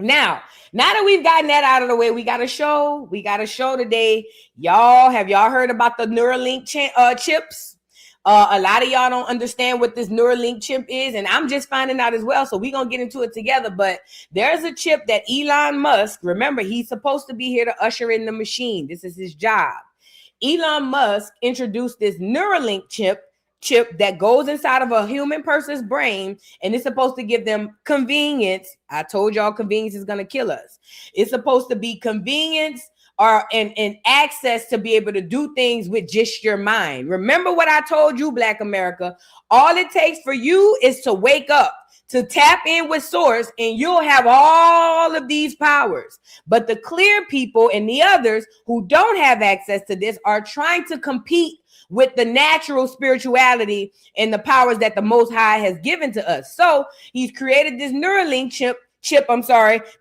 Now that we've gotten that out of the way, we got a show. We got a show today. Have y'all heard about the Neuralink chips? A lot of y'all don't understand what this Neuralink chip is, and I'm just finding out as well. So we're going to get into it together. But there's a chip that Elon Musk, remember, he's supposed to be here to usher in the machine. This is his job. Elon Musk introduced this Neuralink chip that goes inside of a human person's brain, and it's supposed to give them convenience. I told y'all convenience is going to kill us. It's supposed to be convenience and access to be able to do things with just your mind. Remember what I told you, Black America. All it takes for you is to wake up, to tap in with source, and you'll have all of these powers. But the clear people and the others who don't have access to this are trying to compete with the natural spirituality and the powers that the Most High has given to us. So he's created this Neuralink chip,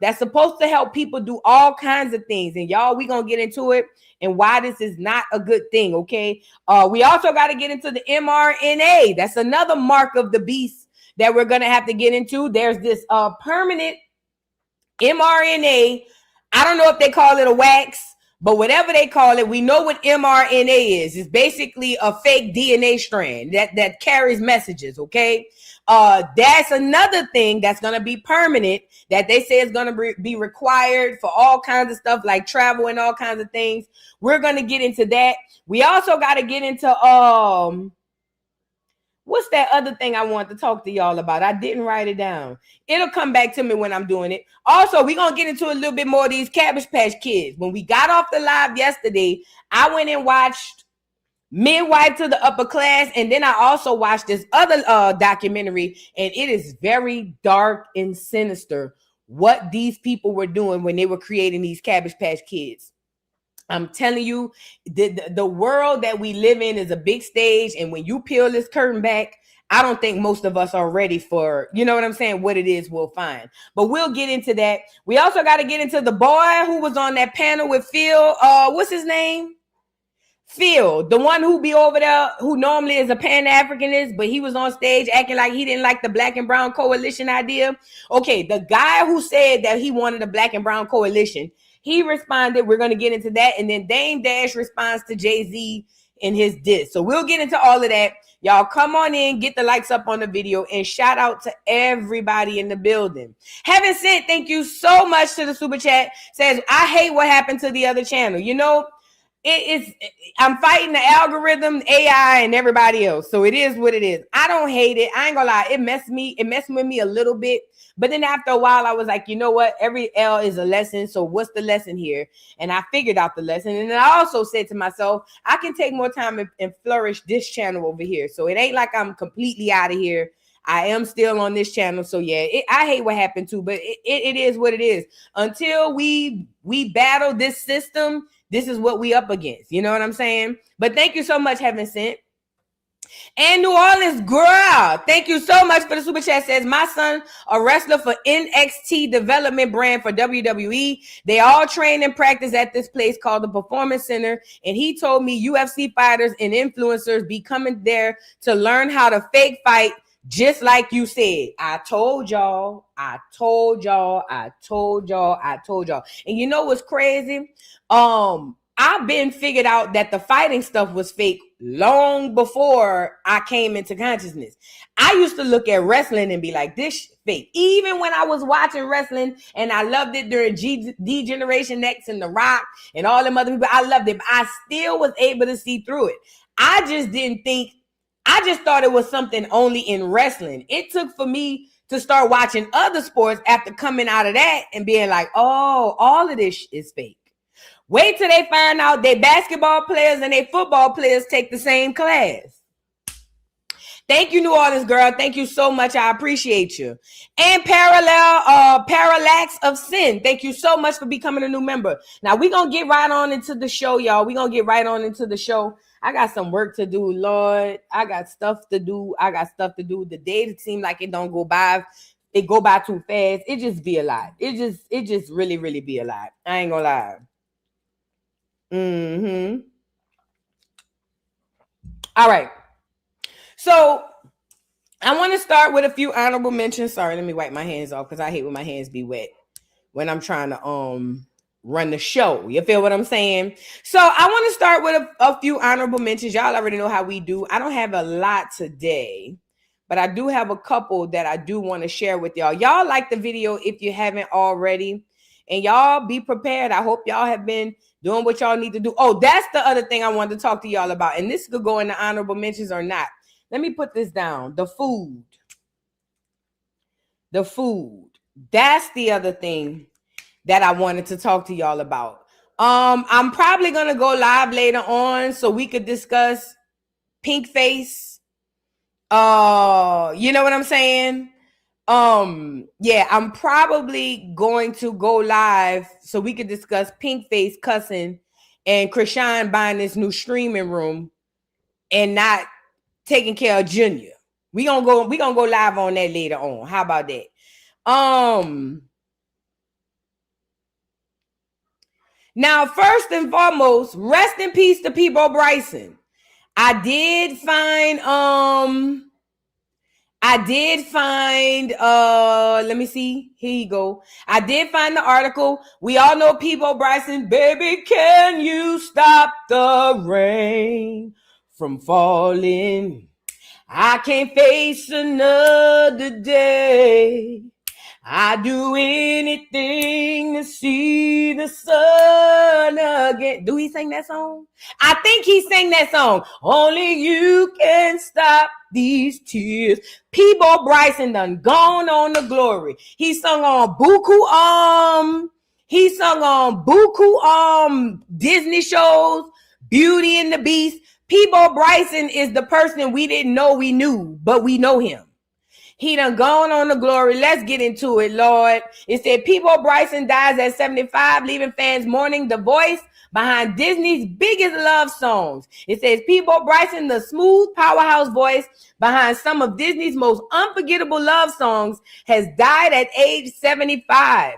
that's supposed to help people do all kinds of things. And y'all, we're going to get into it and why this is not a good thing, okay? We also got to get into the MRNA. That's another mark of the beast that we're going to have to get into. There's this permanent mRNA. I don't know if they call it a wax, but whatever they call it, we know what mRNA is. It's basically a fake DNA strand that carries messages, okay? That's another thing that's going to be permanent that they say is going to be required for all kinds of stuff like travel and all kinds of things. We're going to get into that. We also got to get into what's that other thing I want to talk to y'all about? I didn't write it down. It'll come back to me when I'm doing it. Also, we're going to get into a little bit more of these Cabbage Patch Kids. When we got off the live yesterday, I went and watched Midwife to the Upper Class, and then I also watched this other documentary, and it is very dark and sinister what these people were doing when they were creating these Cabbage Patch Kids. I'm telling you, the world that we live in is a big stage. And when you peel this curtain back, I don't think most of us are ready for, you know what I'm saying, what it is we'll find. But we'll get into that. We also got to get into the boy who was on that panel with Phil. What's his name? Phil, the one who be over there, who normally is a Pan-Africanist, but he was on stage acting like he didn't like the Black and Brown Coalition idea. Okay, the guy who said that he wanted a Black and Brown Coalition, he responded. We're going to get into that. And then Dame Dash responds to Jay-Z in his diss. So we'll get into all of that. Y'all come on in, get the likes up on the video, and shout out to everybody in the building. Heaven Sent, thank you so much to the super chat. Says, I hate what happened to the other channel. You know, I'm fighting the algorithm, AI, and everybody else. So it is what it is. I don't hate it. I ain't gonna lie. It messed with me a little bit. But then after a while, I was like, you know what? Every L is a lesson. So what's the lesson here? And I figured out the lesson. And then I also said to myself, I can take more time and flourish this channel over here. So it ain't like I'm completely out of here. I am still on this channel. So yeah, I hate what happened too, but it is what it is. Until we battle this system, this is what we up against. You know what I'm saying? But thank you so much, Heaven Sent. And New Orleans girl, thank you so much for the super chat. Says, my son, a wrestler for NXT development brand for WWE. They all train and practice at this place called the Performance Center. And he told me UFC fighters and influencers be coming there to learn how to fake fight, just like you said. I told y'all. And you know what's crazy? I've been figured out that the fighting stuff was fake long before I came into consciousness. I used to look at wrestling and be like, this shit fake. Even when I was watching wrestling and I loved it during D-Generation X and The Rock and all them other people, I loved it. But I still was able to see through it. I just thought it was something only in wrestling. It took for me to start watching other sports after coming out of that and being like, oh, all of this is fake. Wait till they find out they basketball players and they football players take the same class. Thank you, New Orleans girl. Thank you so much. I appreciate you. And Parallax of Sin, thank you so much for becoming a new member. Now, we're going to get right on into the show, y'all. We're going to get right on into the show. I got some work to do, Lord. I got stuff to do. The day seems like it don't go by. It go by too fast. It just be a lot. It just really, really be a lot. I ain't gonna lie. All right. So I want to start with a few honorable mentions. Sorry, let me wipe my hands off because I hate when my hands be wet. when I'm trying to run the show. You feel what I'm saying? So I want to start with a few honorable mentions. Y'all already know how we do. I don't have a lot today, but I do have a couple that I do want to share with y'all. Y'all like the video if you haven't already. And y'all be prepared. I hope y'all have been doing what y'all need to do. Oh, that's the other thing I wanted to talk to y'all about. And this could go into honorable mentions or not. Let me put this down. The food. The food. That's the other thing that I wanted to talk to y'all about. I'm probably gonna go live later on so we could discuss pink face. You know what I'm saying? Yeah, I'm probably going to go live so we could discuss pink face cussing and Krishan buying this new streaming room and not taking care of Junior. We gonna go live on that later on. How about that? Now, first and foremost, rest in peace to Peebo Bryson. I did find, let me see. Here you go. I did find the article. We all know Peebo Bryson, baby, can you stop the rain from falling? I can't face another day. I do anything to see the sun again. Do he sing that song? I think he sang that song. Only you can stop these tears. Peebo Bryson done gone on the glory. He sung on buku Disney shows, Beauty and the Beast. Peebo Bryson is the person we didn't know we knew, but we know him. He done gone on the glory. Let's get into it, Lord. It said Peebo Bryson dies at 75, leaving fans mourning the voice behind Disney's biggest love songs. It says Peebo Bryson, the smooth powerhouse voice behind some of Disney's most unforgettable love songs, has died at age 75.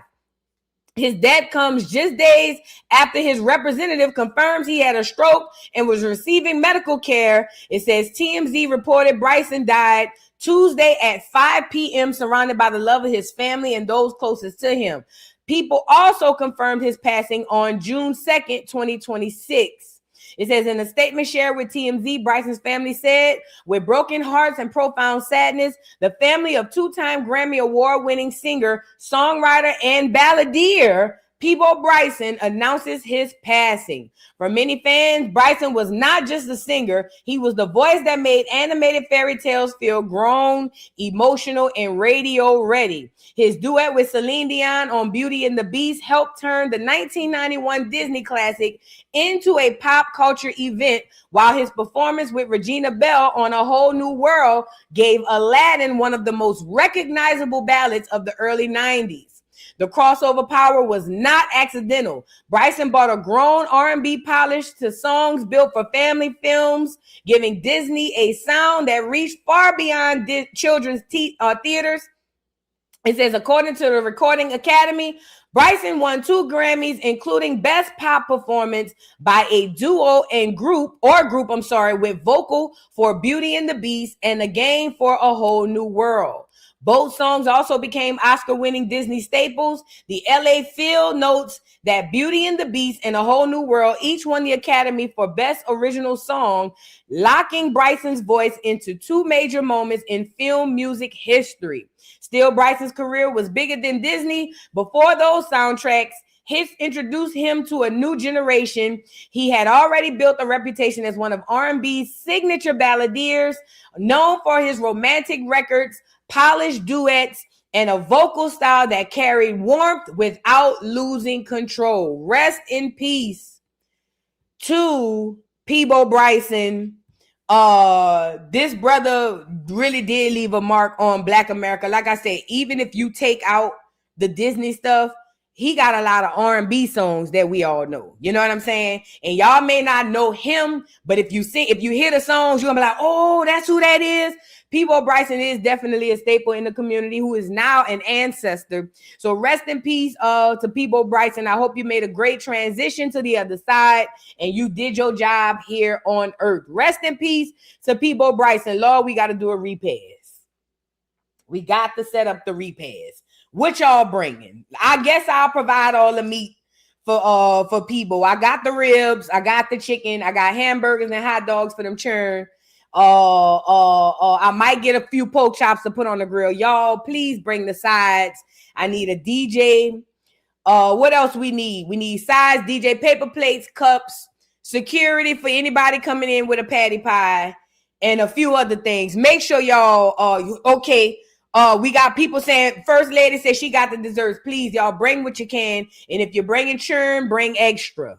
His death comes just days after his representative confirms he had a stroke and was receiving medical care. It says TMZ reported Bryson died Tuesday at 5 p.m. surrounded by the love of his family and those closest to him. People also confirmed his passing on June 2nd, 2026. It says in a statement shared with TMZ, Bryson's family said, with broken hearts and profound sadness, the family of two-time Grammy Award-winning singer, songwriter, and balladeer Peebo Bryson announces his passing. For many fans, Bryson was not just a singer. He was the voice that made animated fairy tales feel grown, emotional, and radio ready. His duet with Celine Dion on Beauty and the Beast helped turn the 1991 Disney classic into a pop culture event, while his performance with Regina Belle on A Whole New World gave Aladdin one of the most recognizable ballads of the early 90s. The crossover power was not accidental. Bryson brought a grown R&B polish to songs built for family films, giving Disney a sound that reached far beyond children's theaters. It says, according to the Recording Academy, Bryson won 2 Grammys, including Best Pop Performance by a duo and group with vocal for Beauty and the Beast and again for A Whole New World. Both songs also became Oscar-winning Disney staples. The LA Phil notes that Beauty and the Beast and A Whole New World each won the Academy for Best Original Song, locking Bryson's voice into 2 major moments in film music history. Still, Bryson's career was bigger than Disney. Before those soundtracks, hits introduced him to a new generation. He had already built a reputation as one of R&B's signature balladeers, known for his romantic records, polished duets, and a vocal style that carried warmth without losing control. Rest in peace to Peebo Bryson. This brother really did leave a mark on Black America. Like I said, even if you take out the Disney stuff, he got a lot of R&B songs that we all know. You know what I'm saying? And y'all may not know him, but if you hear the songs, you're gonna be like, oh, that's who that is. Peebo Bryson is definitely a staple in the community who is now an ancestor. So rest in peace to Peebo Bryson. I hope you made a great transition to the other side and you did your job here on earth. Rest in peace to Peebo Bryson. Lord, we got to do a repass. We got to set up the repass. What y'all bringing? I guess I'll provide all the meat for people. I got the ribs, I got the chicken, I got hamburgers and hot dogs for them churn. I might get a few pork chops to put on the grill. Y'all, please bring the sides. I need a DJ. What else we need? We need sides, DJ, paper plates, cups, security for anybody coming in with a patty pie, and a few other things. Make sure y'all, okay. We got people saying, First Lady said she got the desserts. Please, y'all, bring what you can. And if you're bringing churn, bring extra.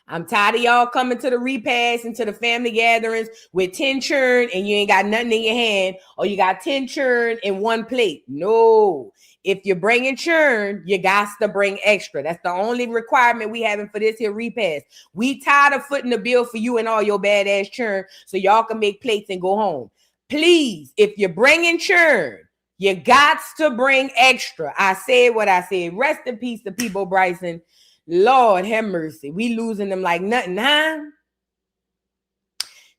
I'm tired of y'all coming to the repast and to the family gatherings with 10 churn and you ain't got nothing in your hand, or you got 10 churn in one plate. No. If you're bringing churn, you got to bring extra. That's the only requirement we having for this here repast. We tired of footing the bill for you and all your badass churn so y'all can make plates and go home. Please, if you're bringing churn, you got to bring extra. I said what I said. Rest in peace to People Bryson. Lord have mercy. We losing them like nothing, huh?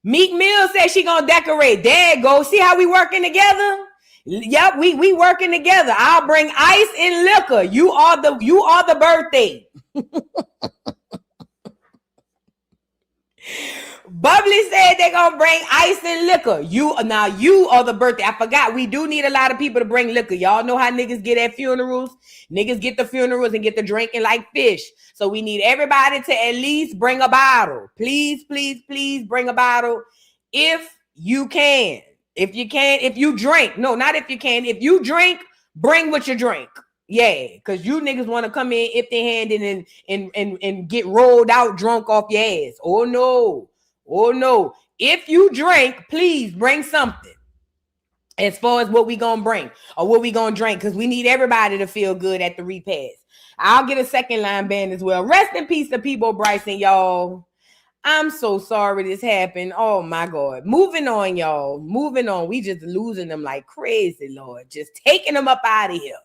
Meek Mill said she gonna decorate. There you go. See how we working together? Yep, we working together. I'll bring ice and liquor. You are the birthday. Bubbly said they're gonna bring ice and liquor. You are the birthday. I forgot we do need a lot of people to bring liquor. Y'all know how niggas get at funerals. Niggas get the funerals and get the drinking like fish. So we need everybody to at least bring a bottle. Please, please, please bring a bottle if you can. If you can, if you drink. No, not if you can. If you drink, bring what you drink. Yeah, because you niggas want to come in empty-handed and get rolled out drunk off your ass. Oh, no. Oh, no. If you drink, please bring something as far as what we going to bring or what we going to drink, because we need everybody to feel good at the repast. I'll get a second line band as well. Rest in peace to People Bryson, y'all. I'm so sorry this happened. Oh, my God. Moving on, y'all. Moving on. We just losing them like crazy, Lord. Just taking them up out of here.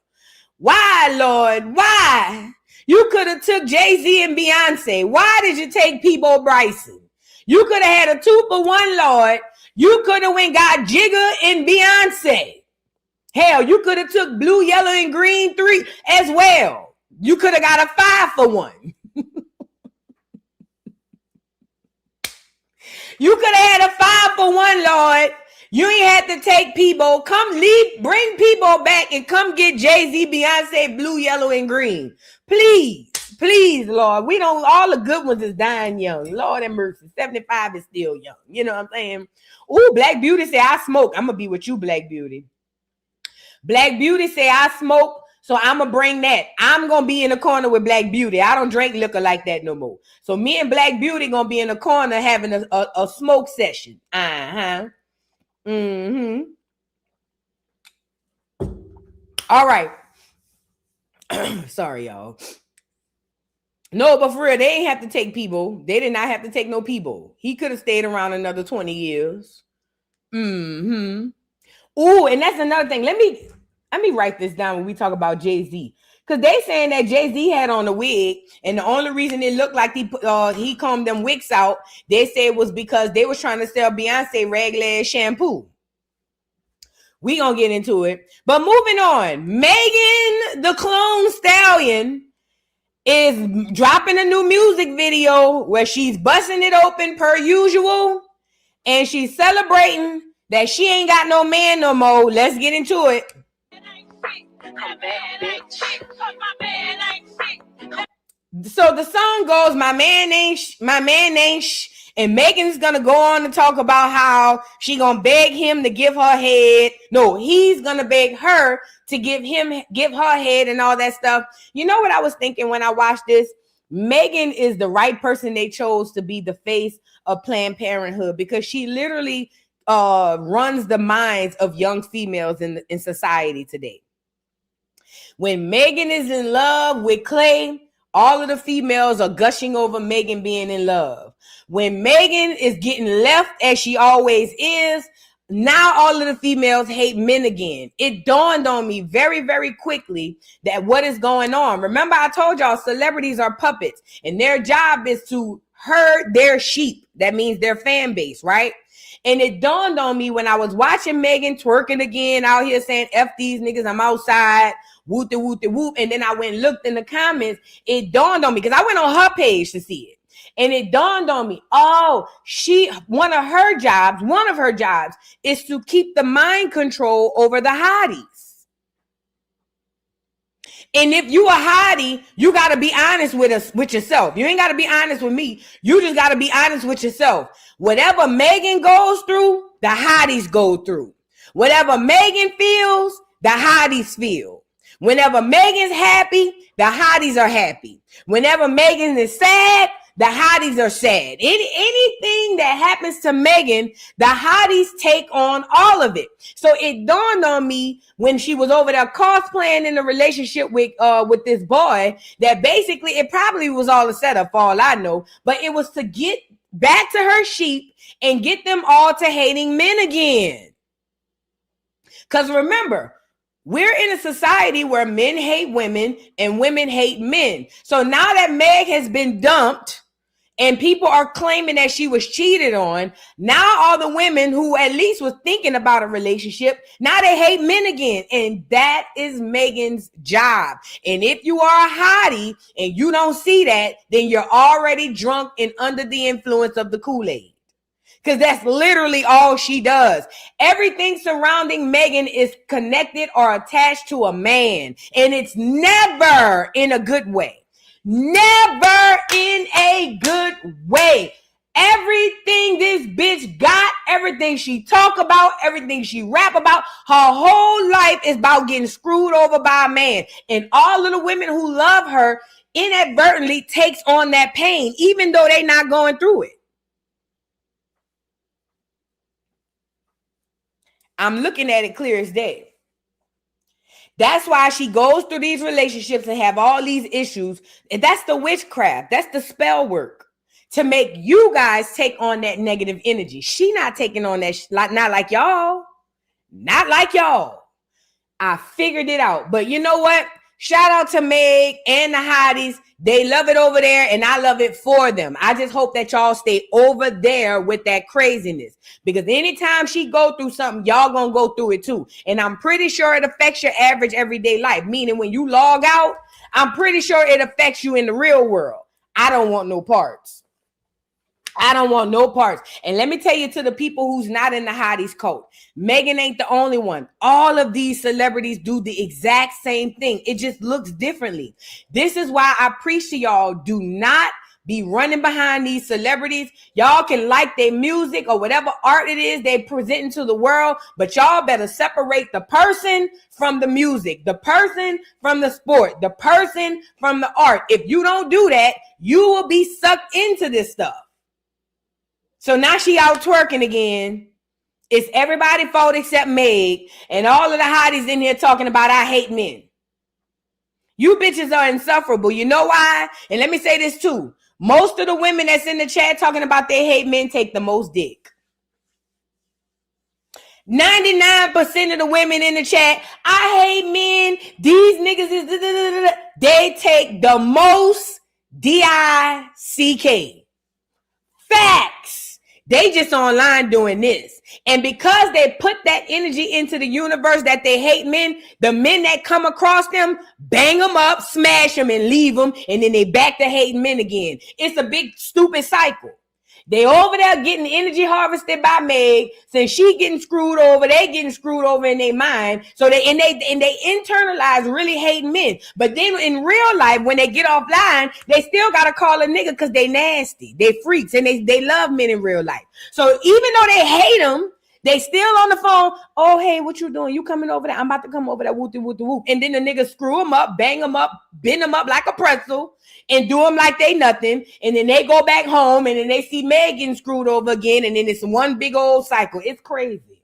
Why, Lord? Why? You could have took Jay-Z and Beyonce. Why did you take People Bryson? You could have had a 2-for-1, Lord. You could have went got Jigga and Beyonce. Hell, you could have took Blue, Yellow, and Green 3 as well. You could have got a 5-for-1. You could have had a 5-for-1, Lord. You ain't had to take people. Bring people back and come get Jay-Z, Beyonce, Blue, Yellow, and Green. Please, please, Lord. We don't, all the good ones is dying young. Lord have mercy. 75 is still young. You know what I'm saying? Ooh, Black Beauty say, I smoke. I'm going to be with you, Black Beauty. Black Beauty say, I smoke. So I'm going to bring that. I'm going to be in the corner with Black Beauty. I don't drink liquor like that no more. So me and Black Beauty going to be in the corner having a smoke session. Uh-huh. Mm-hmm. All right. Sorry, y'all. No, but for real, they ain't have to take people. They did not have to take no people. He could have stayed around another 20 years. Mm-hmm. Ooh, and that's another thing. Let me write this down when we talk about Jay-Z. Because they saying that Jay-Z had on a wig, and the only reason it looked like he combed them wigs out, they said was because they was trying to sell Beyonce rag-led shampoo. We gonna get into it. But moving on, Megan the Clone Stallion is dropping a new music video where she's busting it open per usual, and she's celebrating that she ain't got no man no more. Let's get into it. So the song goes, my man ain't and Megan's gonna go on to talk about how she gonna beg him to give her head. No, he's gonna beg her to give her head and all that stuff. You know what I was thinking when I watched this? Megan is the right person they chose to be the face of Planned Parenthood, because she literally runs the minds of young females in society today. When Megan is in love with Clay, all of the females are gushing over Megan being in love. When Megan is getting left, as she always is, now all of the females hate men again. It dawned on me very, very quickly that what is going on. Remember, I told y'all celebrities are puppets, and their job is to herd their sheep. That means their fan base, right? And it dawned on me when I was watching Megan twerking again out here saying, F these niggas, I'm outside, whoop de whoop de whoop. And then I went and looked in the comments. It dawned on me because I went on her page to see it. And it dawned on me, oh, one of her jobs is to keep the mind control over the hotties. And if you a hottie, you got to be honest with yourself. You ain't got to be honest with me. You just got to be honest with yourself. Whatever Megan goes through, the hotties go through. Whatever Megan feels, the hotties feel. Whenever Megan's happy, the hotties are happy. Whenever Megan is sad, the hotties are sad. Anything that happens to Megan, the hotties take on all of it. So it dawned on me when she was over there cosplaying in a relationship with this boy that basically it probably was all a setup for all I know, but it was to get back to her sheep and get them all to hating men again. Because remember, we're in a society where men hate women and women hate men. So now that Meg has been dumped and people are claiming that she was cheated on, now all the women who at least was thinking about a relationship, now they hate men again. And that is Megan's job. And if you are a hottie and you don't see that, then you're already drunk and under the influence of the Kool-Aid. Because that's literally all she does. Everything surrounding Megan is connected or attached to a man. And it's never in a good way. Never in a good way. Everything this bitch got, everything she talk about, everything she rap about, her whole life is about getting screwed over by a man. And all of the women who love her inadvertently takes on that pain, even though they're not going through it. I'm looking at it clear as day. That's why she goes through these relationships and have all these issues. And that's the witchcraft. That's the spell work to make you guys take on that negative energy. She not taking on that, not like y'all. Not like y'all. I figured it out. But you know what? Shout out to Meg and the hotties. They love it over there, and I love it for them. I just hope that y'all stay over there with that craziness. Because anytime she go through something, y'all gonna go through it too. And I'm pretty sure it affects your average everyday life. Meaning when you log out, I'm pretty sure it affects you in the real world. I don't want no parts. I don't want no parts. And let me tell you, to the people who's not in the hotties cult, Megan ain't the only one. All of these celebrities do the exact same thing. It just looks differently. This is why I preach to y'all, do not be running behind these celebrities. Y'all can like their music or whatever art it is they presenting to the world, but y'all better separate the person from the music, the person from the sport, the person from the art. If you don't do that, you will be sucked into this stuff. So now she out twerking again. It's everybody's fault except Meg. And all of the hotties in here talking about I hate men. You bitches are insufferable. You know why? And let me say this too. Most of the women that's in the chat talking about they hate men take the most dick. 99% of the women in the chat, I hate men. These niggas is they take the most dick. Facts. They just online doing this. And because they put that energy into the universe that they hate men, the men that come across them, bang them up, smash them and leave them. And then they back to hating men again. It's a big stupid cycle. They over there getting energy harvested by Meg. Since she getting screwed over, they getting screwed over in their mind. So they internalize really hating men. But then in real life, when they get offline, they still gotta call a nigga because they nasty. They freaks and they love men in real life. So even though they hate them, they still on the phone. Oh, hey, what you doing? You coming over there? I'm about to come over there. Whoop, whoop, whoop. And then the niggas screw them up, bang them up, bend them up like a pretzel, and do them like they nothing. And then they go back home, and then they see Meg getting screwed over again. And then it's one big old cycle. It's crazy.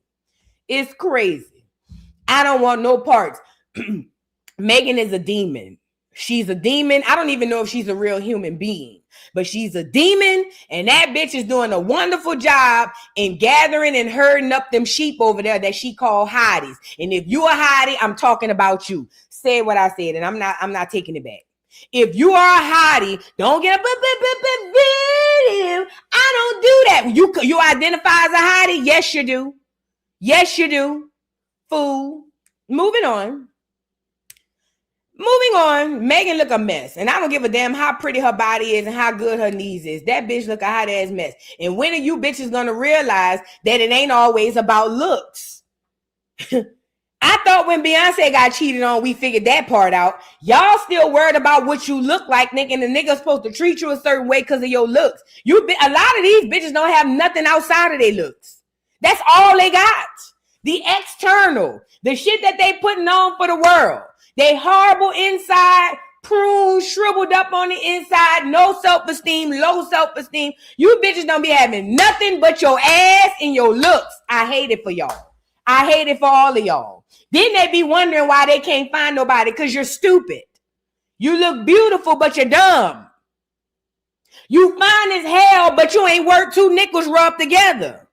It's crazy. I don't want no parts. Megan is a demon. She's a demon. I don't even know if she's a real human being, but she's a demon, and that bitch is doing a wonderful job in gathering and herding up them sheep over there that she call hotties. And if you a hottie, I'm talking about you. Say what I said, and I'm not taking it back. If you are a hottie, don't get a video. I don't do that. You identify as a hottie? Yes, you do. Yes, you do. Fool. Moving on. Megan look a mess. And I don't give a damn how pretty her body is and how good her knees is. That bitch look a hot ass mess. And when are you bitches gonna realize that it ain't always about looks? I thought when Beyonce got cheated on, we figured that part out. Y'all still worried about what you look like, nigga, and the nigga's supposed to treat you a certain way because of your looks. A lot of these bitches don't have nothing outside of their looks. That's all they got. The external, the shit that they putting on for the world. They horrible inside, prune, shriveled up on the inside, no self-esteem, low self-esteem. You bitches don't be having nothing but your ass and your looks. I hate it for y'all. I hate it for all of y'all. Then they be wondering why they can't find nobody, because you're stupid. You look beautiful, but you're dumb. You fine as hell, but you ain't worth two nickels rubbed together.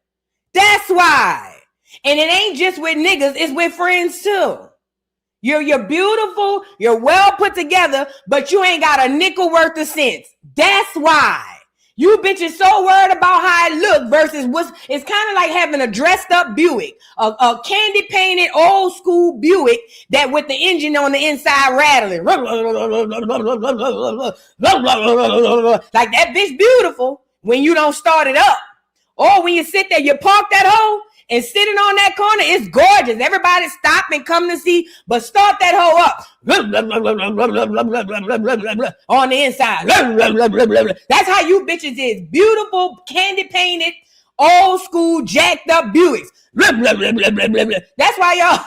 That's why. And it ain't just with niggas, it's with friends too. You're beautiful, you're well put together, but you ain't got a nickel worth of sense. That's why. You bitches so worried about how I look versus it's kind of like having a dressed up Buick, a candy painted old school Buick that with the engine on the inside rattling. Like that bitch beautiful when you don't start it up. Or when you sit there, you park that hoe and sitting on that corner, it's gorgeous. Everybody stop and come to see, but start that hoe up. On the inside. That's how you bitches is. Beautiful, candy painted, old school, jacked up Buicks. That's why y'all...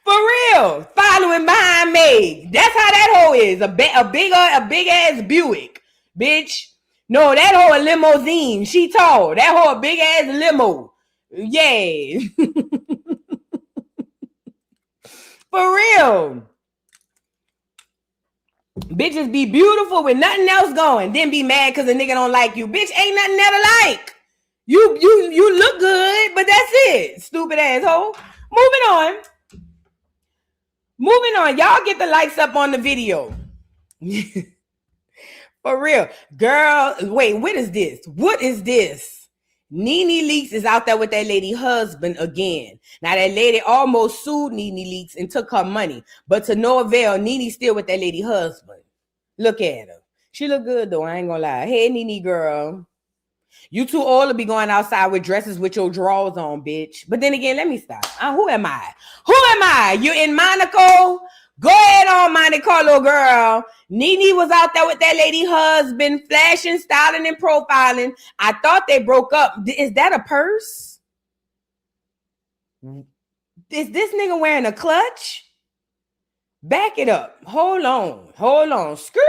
For real, following behind Meg. That's how that hoe is. A big ass Buick, bitch. No, that hoe a limousine. She tall. That hoe a big ass limo. Yeah. For real. Bitches be beautiful with nothing else going. Then be mad because a nigga don't like you. Bitch, ain't nothing there to like. You look good, but that's it. Stupid asshole. Moving on. Y'all get the likes up on the video. For real. Girl, wait, what is this? Nene Leakes is out there with that lady husband again. Now that lady almost sued Nene Leakes and took her money. But to no avail, Nene's still with that lady husband. Look at her. She look good though, I ain't gonna lie. Hey, Nene girl. You too old to be going outside with dresses with your drawers on, bitch. But then again, let me stop. Who am I? You in Monaco? Go ahead on, Monte Carlo, girl. Nene was out there with that lady husband, flashing, styling, and profiling. I thought they broke up. Is that a purse? Is this nigga wearing a clutch? Back it up. Hold on. Skirt.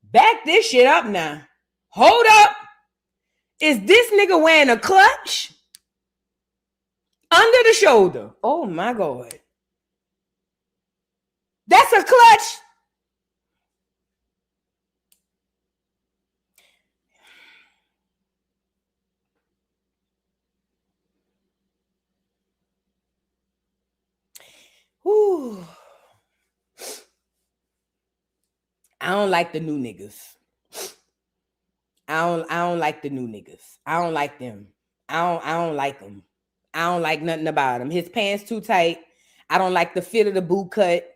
Back this shit up now. Hold up. Is this nigga wearing a clutch? Under the shoulder. Oh my God. That's a clutch. Whew. I don't like the new niggas. I don't like the new niggas. I don't like them. I don't like them. I don't like nothing about him. His pants too tight. I don't like the fit of the boot cut.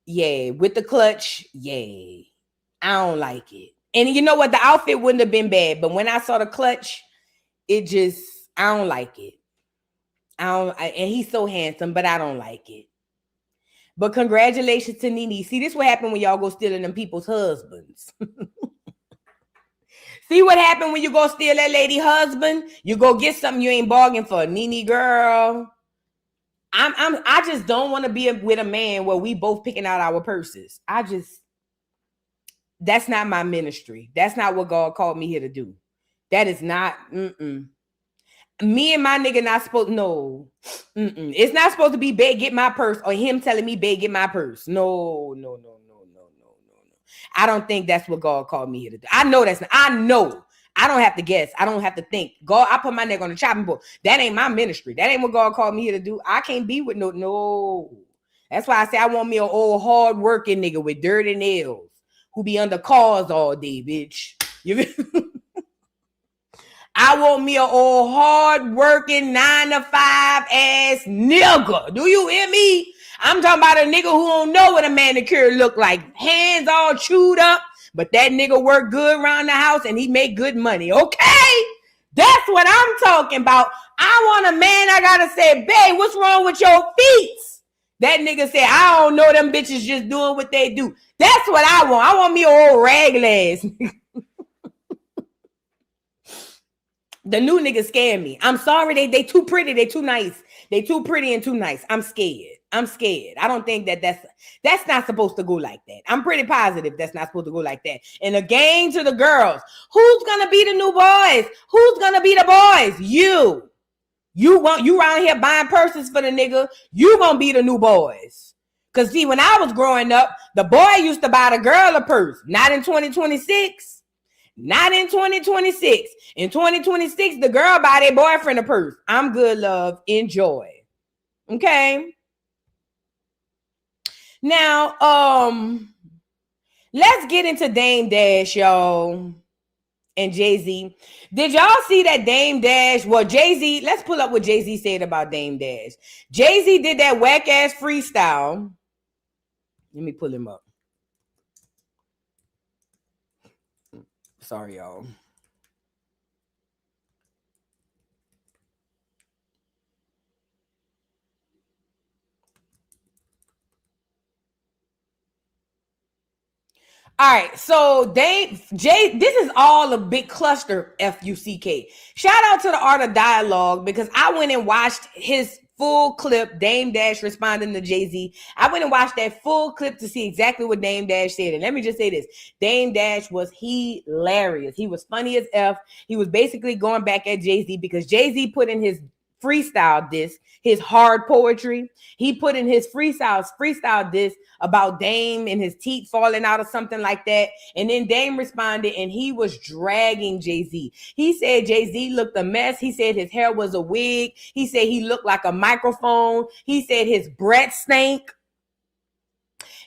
Yeah, with the clutch. Yeah, I don't like it. And you know what? The outfit wouldn't have been bad, but when I saw the clutch, I don't like it. And he's so handsome, but I don't like it. But congratulations to Nene. See, this what happened when y'all go stealing them people's husbands. See what happened when you go steal that lady husband? You go get something you ain't bargained for. Nene girl. I just don't want to be with a man where we both picking out our purses. That's not my ministry. That's not what God called me here to do. That is not, Me and my nigga not supposed, no. It's not supposed to be, babe, get my purse, or him telling me, babe, get my purse. No. I don't think that's what God called me here to do. I know I don't have to guess. I don't have to think. God, I put my neck on the chopping board. That ain't my ministry. That ain't what God called me here to do. I can't be with no. That's why I say I want me an old hard working nigga with dirty nails who be under cars all day, bitch. I want me an old hard-working 9-to-5 ass nigga. Do you hear me? I'm talking about a nigga who don't know what a manicure look like. Hands all chewed up, but that nigga work good around the house and he make good money. Okay? That's what I'm talking about. I want a man I gotta say, babe, what's wrong with your feet? That nigga said, I don't know, them bitches just doing what they do. That's what I want. I want me an old ragged ass. The new niggas scare me. I'm sorry, they too pretty, they too nice. They too pretty and too nice. I'm scared. I don't think that's not supposed to go like that. I'm pretty positive that's not supposed to go like that. And again to the girls, who's gonna be the new boys? Who's gonna be the boys? You around here buying purses for the nigga. You gonna be the new boys. Cause see, when I was growing up, the boy used to buy the girl a purse. Not in 2026. Not in 2026. In 2026, the girl buy their boyfriend a purse. I'm good, love. Enjoy. Okay. Now, let's get into Dame Dash, y'all, and Jay-Z. Did y'all see that Dame Dash? Well, Jay-Z, let's pull up what Jay-Z said about Dame Dash. Jay-Z did that whack-ass freestyle. Let me pull him up. Sorry, y'all. All right, so this is all a big cluster, F-U-C-K. Shout out to the Art of Dialogue, because I went and watched his full clip, Dame Dash responding to Jay-Z. I went and watched that full clip to see exactly what Dame Dash said. And let me just say this. Dame Dash was hilarious. He was funny as F. He was basically going back at Jay-Z because Jay-Z put in his freestyle diss, his hard poetry. He put in his freestyle diss about Dame and his teeth falling out or something like that. And then Dame responded and he was dragging Jay-Z. He said Jay-Z looked a mess. He said his hair was a wig. He said he looked like a microphone. He said his breath stank.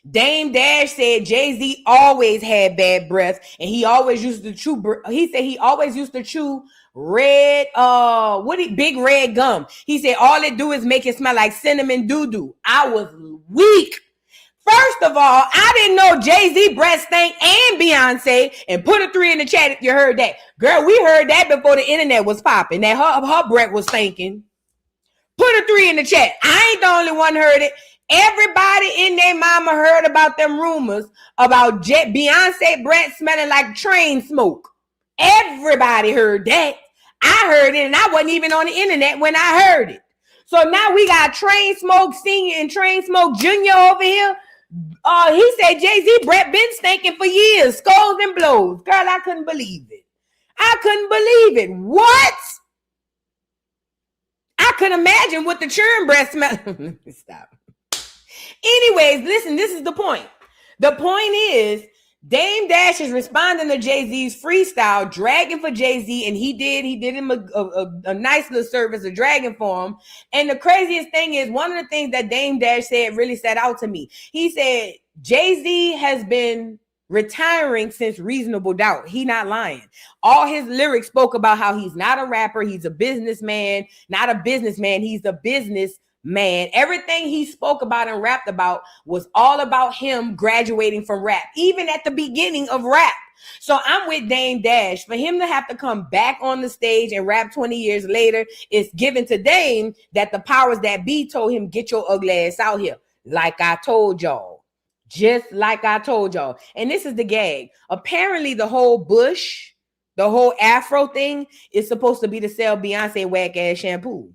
Dame Dash said Jay-Z always had bad breath and he always used to chew. He said he always used to chew red, big red gum. He said all it do is make it smell like cinnamon doo-doo. I was weak. First of all, I didn't know Jay-Z breath stank and Beyonce, and put a 3 in the chat if you heard that. Girl, we heard that before the internet was popping, that her breath was stinking. Put a 3 in the chat. I ain't the only one heard it. Everybody in their mama heard about them rumors about Beyonce breath smelling like train smoke. Everybody heard that. I heard it, and I wasn't even on the internet when I heard it. So now we got Train Smoke Senior and Train Smoke Junior over here. He said Jay-Z breath been stinking for years, scolds and blows. Girl, I couldn't believe it. What? I could imagine what the churn breath smell. Stop. Anyways, listen, this is the point. The point is, Dame Dash is responding to Jay-Z's freestyle, dragging for Jay-Z, and he did him a nice little service of dragging for him. And the craziest thing is, one of the things that Dame Dash said really stood out to me. He said, Jay-Z has been retiring since Reasonable Doubt. He not lying. All his lyrics spoke about how he's not a rapper, he's a businessman, not a businessman, he's a business man. Everything he spoke about and rapped about was all about him graduating from rap, even at the beginning of rap. So I'm with Dame Dash. For him to have to come back on the stage and rap 20 years later, it's given to Dame that the powers that be told him, get your ugly ass out here. Like I told y'all. Just like I told y'all. And this is the gag. Apparently the whole bush, the whole afro thing is supposed to be to sell Beyonce whack ass shampoo.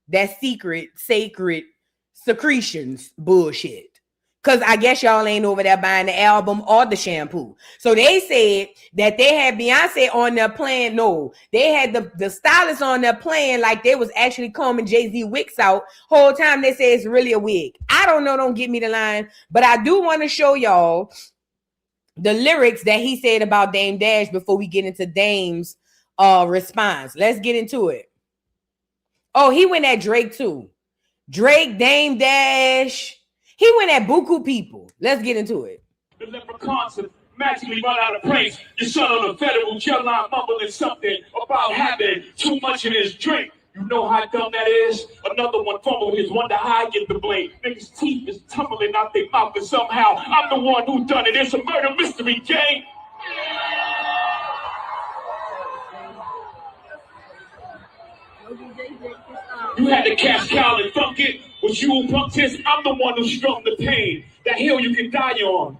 That secret, sacred secretions bullshit. Because I guess y'all ain't over there buying the album or the shampoo. So they said that they had Beyonce on their plan. No, they had the stylist on their plan like they was actually combing Jay-Z wigs out. Whole time they say it's really a wig. I don't know, don't get me the line. But I do want to show y'all the lyrics that he said about Dame Dash before we get into Dame's response. Let's get into it. Oh, he went at Drake too. Drake, Dame Dash. He went at buku people. Let's get into it. The leprechauns have magically run out of planes. Your son on the federal jail line mumbling something about having too much in his drink. You know how dumb that is? Another one fumbled his, wonder how I get the blame. Niggas' teeth is tumbling out their mouth, and somehow I'm the one who done it. It's a murder mystery game. You had to catch Kyle and funk it. Was you who punked his? I'm the one who strung the pain. That hill you can die on.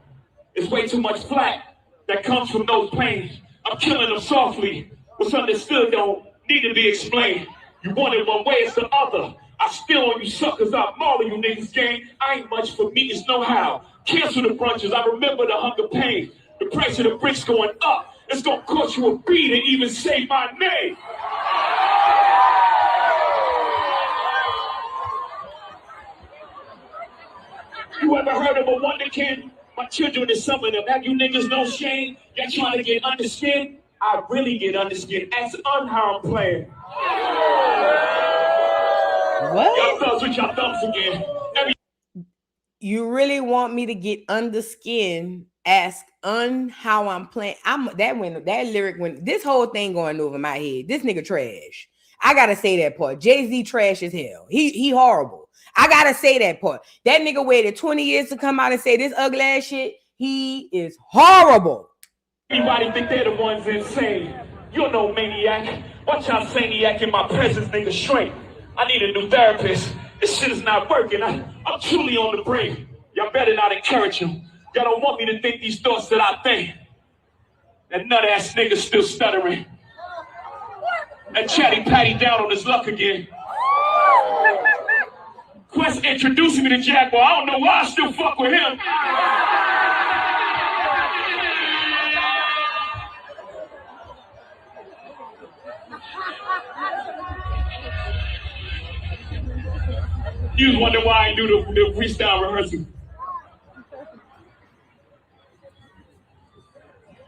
It's way too much flack that comes from those planes. I'm killing them softly. What's understood don't need to be explained. You want it one way, it's the other. I still on you suckers, I'm mauling you niggas gang. I ain't much for me, it's no how. Cancel the brunches, I remember the hunger pain. The price of the bricks going up. It's gonna cost you a beat and even say my name. You ever heard of a wonderkin? My children is some of them. Have you niggas no shame? Y'all trying to get under skin? I really get under skin. That's unharmed playing. What? Y'all thumbs with y'all thumbs again. You really want me to get under skin? Ask how I'm playing. That lyric when this whole thing going over my head. This nigga trash. I gotta say that part. Jay-Z trash as hell. He horrible. I gotta say that part. That nigga waited 20 years to come out and say this ugly ass shit. He is horrible. Anybody think they're the ones insane? You're no maniac. Watch out, Saniac in my presence, nigga, straight. I need a new therapist. This shit is not working. I'm truly on the brink. Y'all better not encourage him. Y'all don't want me to think these thoughts that I think. That nut ass nigga still stuttering. That chatty patty down on his luck again. Quest introducing me to Jaguar. I don't know why I still fuck with him. You was wondering why I do the freestyle rehearsal.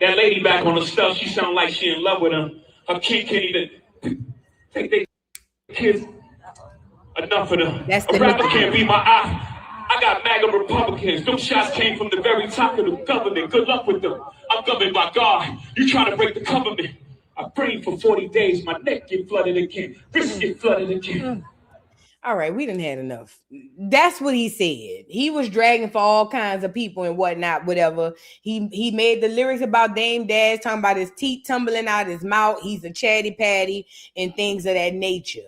That lady back on the stuff, she sound like she in love with him. Her kid can't even take their kids. Enough of them. A rapper can't be my eye. I got MAGA Republicans. Them shots came from the very top of the government. Good luck with them. I'm governed by God. You trying to break the government. I prayed for 40 days. My neck get flooded again. Wrist get flooded again. All right, we done had enough. That's what he said. He was dragging for all kinds of people and whatnot, whatever. He made the lyrics about Dame Dash, talking about his teeth tumbling out his mouth. He's a chatty patty and things of that nature.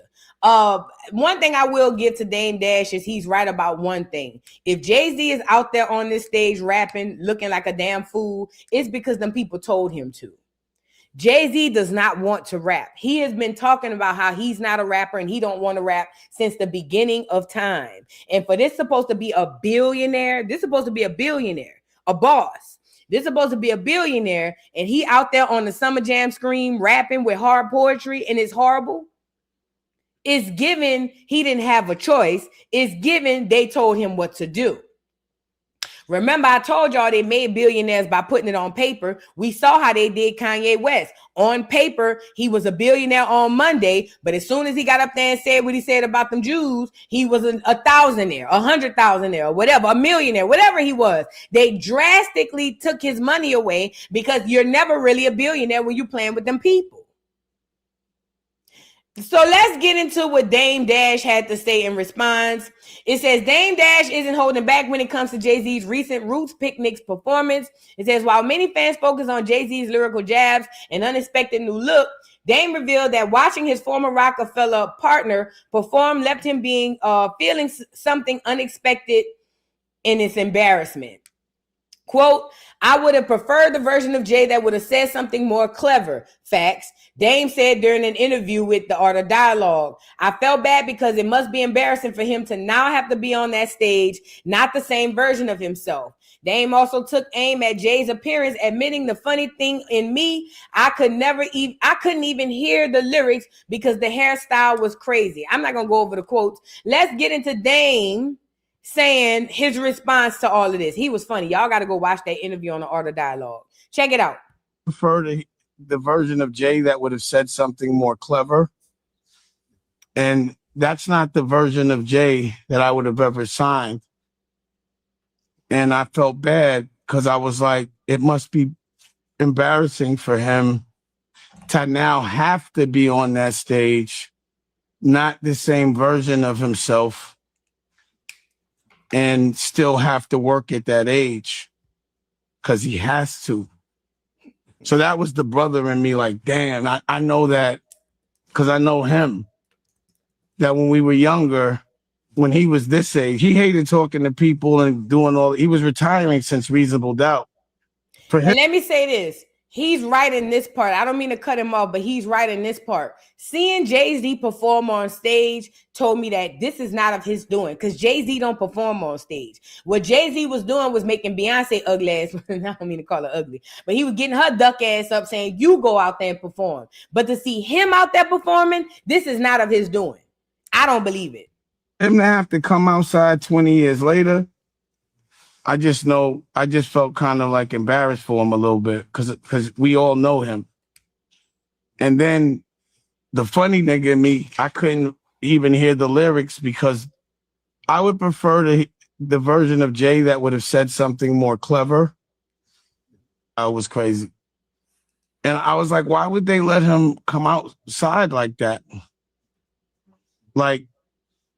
One thing I will give to Dame Dash is he's right about one thing. If Jay-Z is out there on this stage rapping, looking like a damn fool, it's because them people told him to. Jay-Z does not want to rap. He has been talking about how he's not a rapper and he don't want to rap since the beginning of time. And for this supposed to be a billionaire, this supposed to be a billionaire, a boss. This supposed to be a billionaire, and he out there on the Summer Jam screen rapping with hard poetry, and it's horrible. It's given he didn't have a choice. It's given they told him what to do. Remember, I told y'all they made billionaires by putting it on paper. We saw how they did Kanye West. On paper, he was a billionaire on Monday, but as soon as he got up there and said what he said about them Jews, he was a thousandaire, 100,000aire, or whatever, a millionaire, whatever he was. They drastically took his money away because you're never really a billionaire when you're playing with them people. So let's get into what Dame Dash had to say in response. It says Dame Dash isn't holding back when it comes to Jay-Z's recent Roots Picnics performance. It says while many fans focus on Jay-Z's lyrical jabs and unexpected new look, Dame revealed that watching his former Rockefeller partner perform left him feeling something unexpected in its embarrassment. Quote, I would have preferred the version of Jay that would have said something more clever. Facts. Dame said during an interview with The Art of Dialogue, I felt bad because it must be embarrassing for him to now have to be on that stage, not the same version of himself. Dame also took aim at Jay's appearance, admitting the funny thing in me, I couldn't even hear the lyrics because the hairstyle was crazy. I'm not going to go over the quotes. Let's get into Dame saying his response to all of this. He was funny. Y'all got to go watch that interview on The Art of Dialogue. Check it out. Prefer the version of Jay that would have said something more clever. And that's not the version of Jay that I would have ever signed. And I felt bad because I was like, it must be embarrassing for him to now have to be on that stage, not the same version of himself, and still have to work at that age because he has to. So that was the brother in me, like, damn, I know that because I know him, that when we were younger, when he was this age, he hated talking to people and doing all. He was retiring since Reasonable Doubt. For him, and let me say this. He's right in this part. I don't mean to cut him off, but he's right in this part. Seeing Jay-Z perform on stage told me that this is not of his doing, because Jay-Z don't perform on stage. What Jay-Z was doing was making Beyonce ugly ass. I don't mean to call her ugly, but he was getting her duck ass up saying, you go out there and perform. But to see him out there performing, this is not of his doing. I don't believe it. Him to have to come outside 20 years later, I just felt kind of like embarrassed for him a little bit because we all know him. And then the funny nigga in me, I couldn't even hear the lyrics because I would prefer the version of Jay that would have said something more clever. I was crazy. And I was like, why would they let him come outside like that? Like,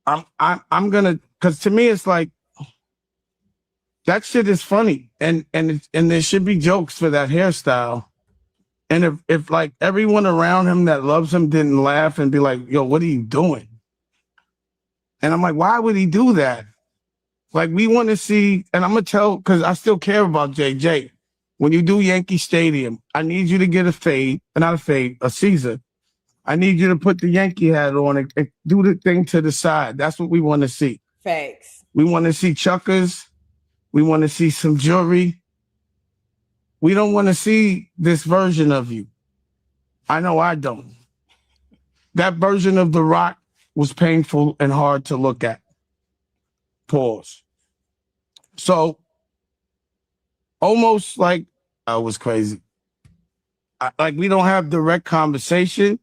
I'm gonna, because to me it's like, that shit is funny, and there should be jokes for that hairstyle. And if like everyone around him that loves him didn't laugh and be like, yo, what are you doing? And I'm like, why would he do that? Like, we want to see, and I'm gonna tell, because I still care about JJ. When you do Yankee Stadium, I need you to get a Caesar. I need you to put the Yankee hat on and do the thing to the side. That's what we want to see. Facts. We want to see chuckers. We want to see some jewelry. We don't want to see this version of you. I know I don't. That version of The Rock was painful and hard to look at. Pause. So, almost like I was crazy. Like, we don't have direct conversation,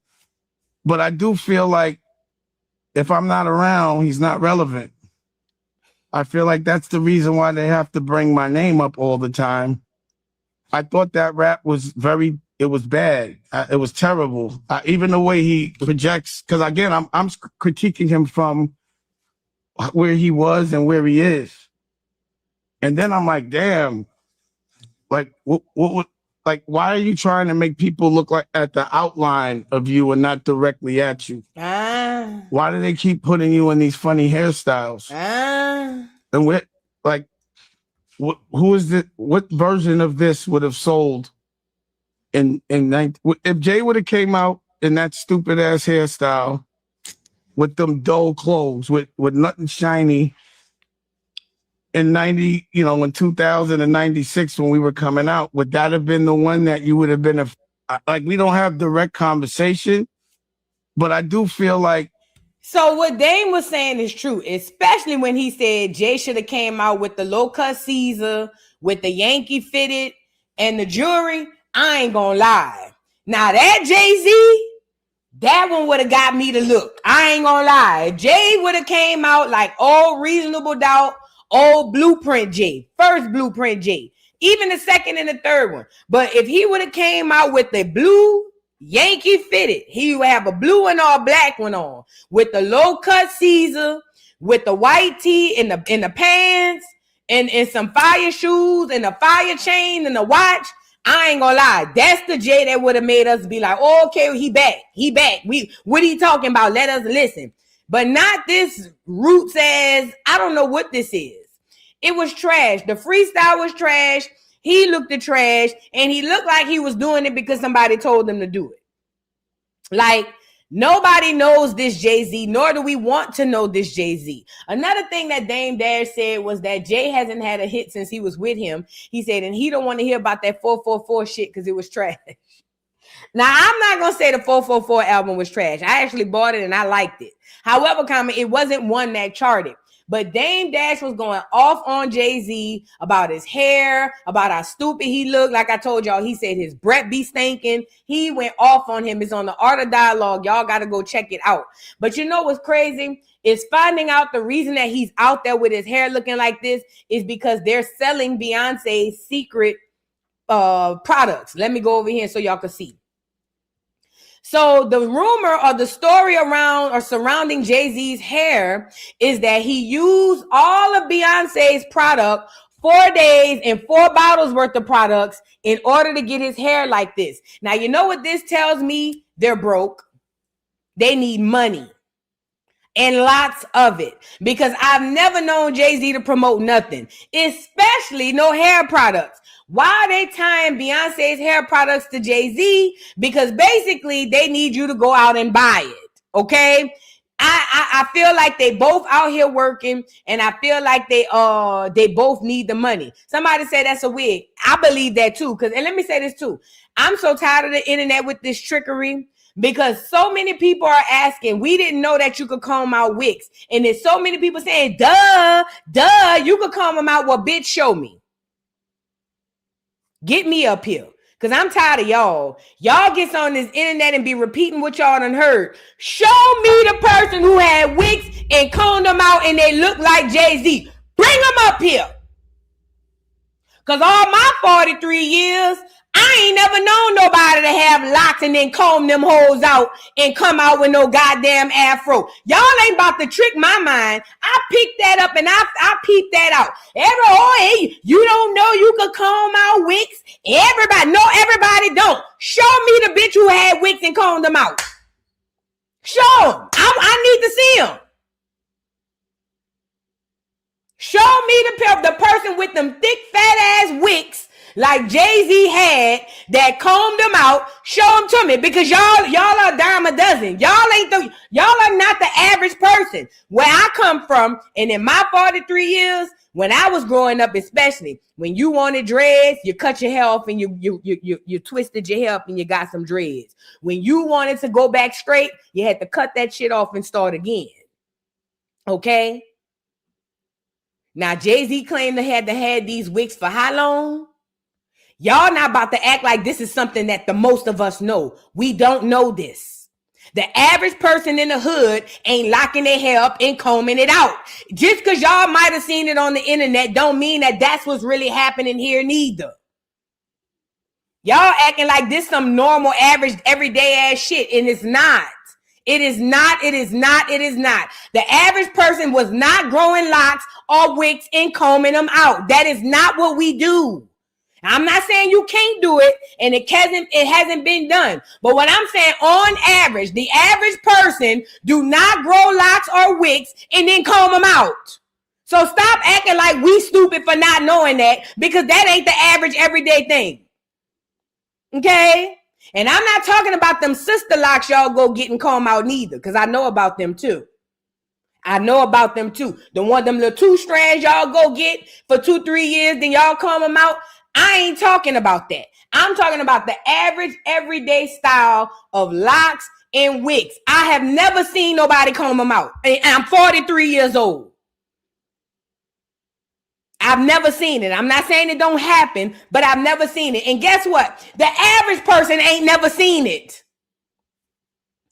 but I do feel like if I'm not around, he's not relevant. I feel like that's the reason why they have to bring my name up all the time. I thought that rap was it was bad. It was terrible. Even the way he projects, because again, I'm critiquing him from where he was and where he is. And then I'm like, damn, like, like, why are you trying to make people look like at the outline of you and not directly at you? Why do they keep putting you in these funny hairstyles? And who is it? What version of this would have sold if Jay would have came out in that stupid ass hairstyle with them dull clothes with nothing shiny in in 2000 and 96 when we were coming out, would that have been the one that you would have been like, we don't have direct conversation, but I do feel like. So what Dame was saying is true, especially when he said Jay should have came out with the low-cut Caesar, with the Yankee fitted, and the jewelry. I ain't gonna lie. Now that Jay-Z, that one would have got me to look. I ain't gonna lie. Jay would have came out like old Reasonable Doubt, old Blueprint Jay, first Blueprint Jay, even the second and the third one. But if he would have came out with the blue Yankee fitted, he would have a blue and all black one on with the low cut Caesar, with the white tee in the pants and some fire shoes and a fire chain and a watch. I ain't gonna lie, that's the Jay that would have made us be like, oh, okay, he back. What are you talking about? Let us listen. But not this roots ass, I don't know what this is. It was trash. The freestyle was trash. He looked at trash, and he looked like he was doing it because somebody told him to do it. Like, nobody knows this Jay-Z, nor do we want to know this Jay-Z. Another thing that Dame Dash said was that Jay hasn't had a hit since he was with him. He said, and he don't want to hear about that 444 shit because it was trash. Now, I'm not going to say the 444 album was trash. I actually bought it and I liked it. However, it wasn't one that charted. But Dame Dash was going off on Jay-Z about his hair, about how stupid he looked. Like I told y'all, he said his breath be stinking. He went off on him. It's on the Art of Dialogue. Y'all got to go check it out. But you know what's crazy? Is finding out the reason that he's out there with his hair looking like this is because they're selling Beyonce's secret products. Let me go over here so y'all can see. So the rumor or the story around or surrounding Jay-Z's hair is that he used all of Beyonce's product, 4 days and 4 bottles worth of products in order to get his hair like this. Now, you know what this tells me? They're broke. They need money. And lots of it, because I've never known Jay-Z to promote nothing, especially no hair products. Why are they tying Beyonce's hair products to Jay-Z? Because basically they need you to go out and buy it. Okay. I feel like they both out here working, and I feel like they both need the money. Somebody said that's a wig. I believe that too. And let me say this too. I'm so tired of the internet with this trickery. Because so many people are asking, we didn't know that you could comb out wigs. And there's so many people saying, duh, you could comb them out. Well, bitch, show me. Get me up here. Because I'm tired of y'all. Y'all gets on this internet and be repeating what y'all done heard. Show me the person who had wigs and combed them out and they look like Jay-Z. Bring them up here. Because all my 43 years, I ain't never known nobody to have locks and then comb them hoes out and come out with no goddamn afro. Y'all ain't about to trick my mind. I picked that up and I peeped that out. Hey, you don't know you could comb out wigs? Everybody don't. Show me the bitch who had wigs and combed them out. Show them. I need to see them. Show me the person with them thick fat ass wigs like Jay-Z had that combed them out. Show them to me, because y'all are a dime a dozen. Y'all are not the average person. Where I come from, and in my 43 years, when I was growing up, especially when you wanted dreads, you cut your hair off and you twisted your hair up and you got some dreads. When you wanted to go back straight, you had to cut that shit off and start again. Okay. Now, Jay-Z claimed to have these wigs for how long? Y'all not about to act like this is something that the most of us know. We don't know this. The average person in the hood ain't locking their hair up and combing it out. Just because y'all might have seen it on the internet don't mean that that's what's really happening here neither. Y'all acting like this some normal, average, everyday ass shit, and it's not. It is not. The average person was not growing locks or wigs and combing them out. That is not what we do. I'm not saying you can't do it, and it hasn't been done. But what I'm saying, on average, the average person do not grow locks or wigs and then comb them out. So stop acting like we stupid for not knowing that, because that ain't the average everyday thing. Okay? And I'm not talking about them sister locks y'all go get and comb out neither, because I know about them too. The them little 2 strands y'all go get for 2-3 years, then y'all comb them out. I ain't talking about that. I'm talking about the average everyday style of locks and wigs. I have never seen nobody comb them out. And I'm 43 years old. I've never seen it. I'm not saying it don't happen, but I've never seen it. And guess what? The average person ain't never seen it.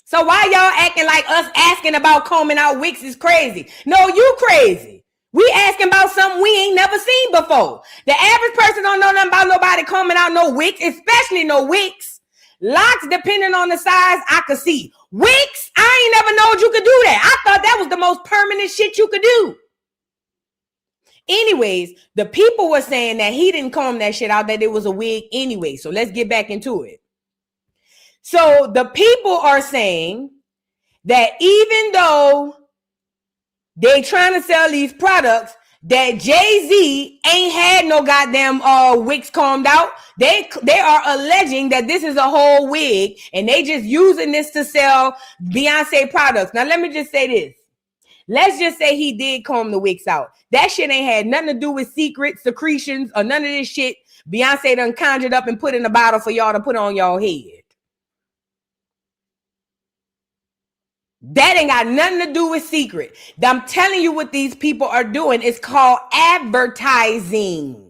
So why y'all acting like us asking about combing out wigs is crazy? No, you crazy. We asking about something we ain't never seen before. The average person don't know nothing about nobody combing out no wigs, especially no wigs. Locks, depending on the size, I could see. Wigs, I ain't never known you could do that. I thought that was the most permanent shit you could do. Anyways, the people were saying that he didn't comb that shit out, that it was a wig anyway. So let's get back into it. So the people are saying that even though they trying to sell these products, that Jay-Z ain't had no goddamn wigs combed out. They are alleging that this is a whole wig, and they just using this to sell Beyonce products. Now, let me just say this. Let's just say he did comb the wigs out. That shit ain't had nothing to do with secret secretions or none of this shit Beyonce done conjured up and put in a bottle for y'all to put on y'all head. That ain't got nothing to do with secret. I'm telling you what these people are doing. It's called advertising.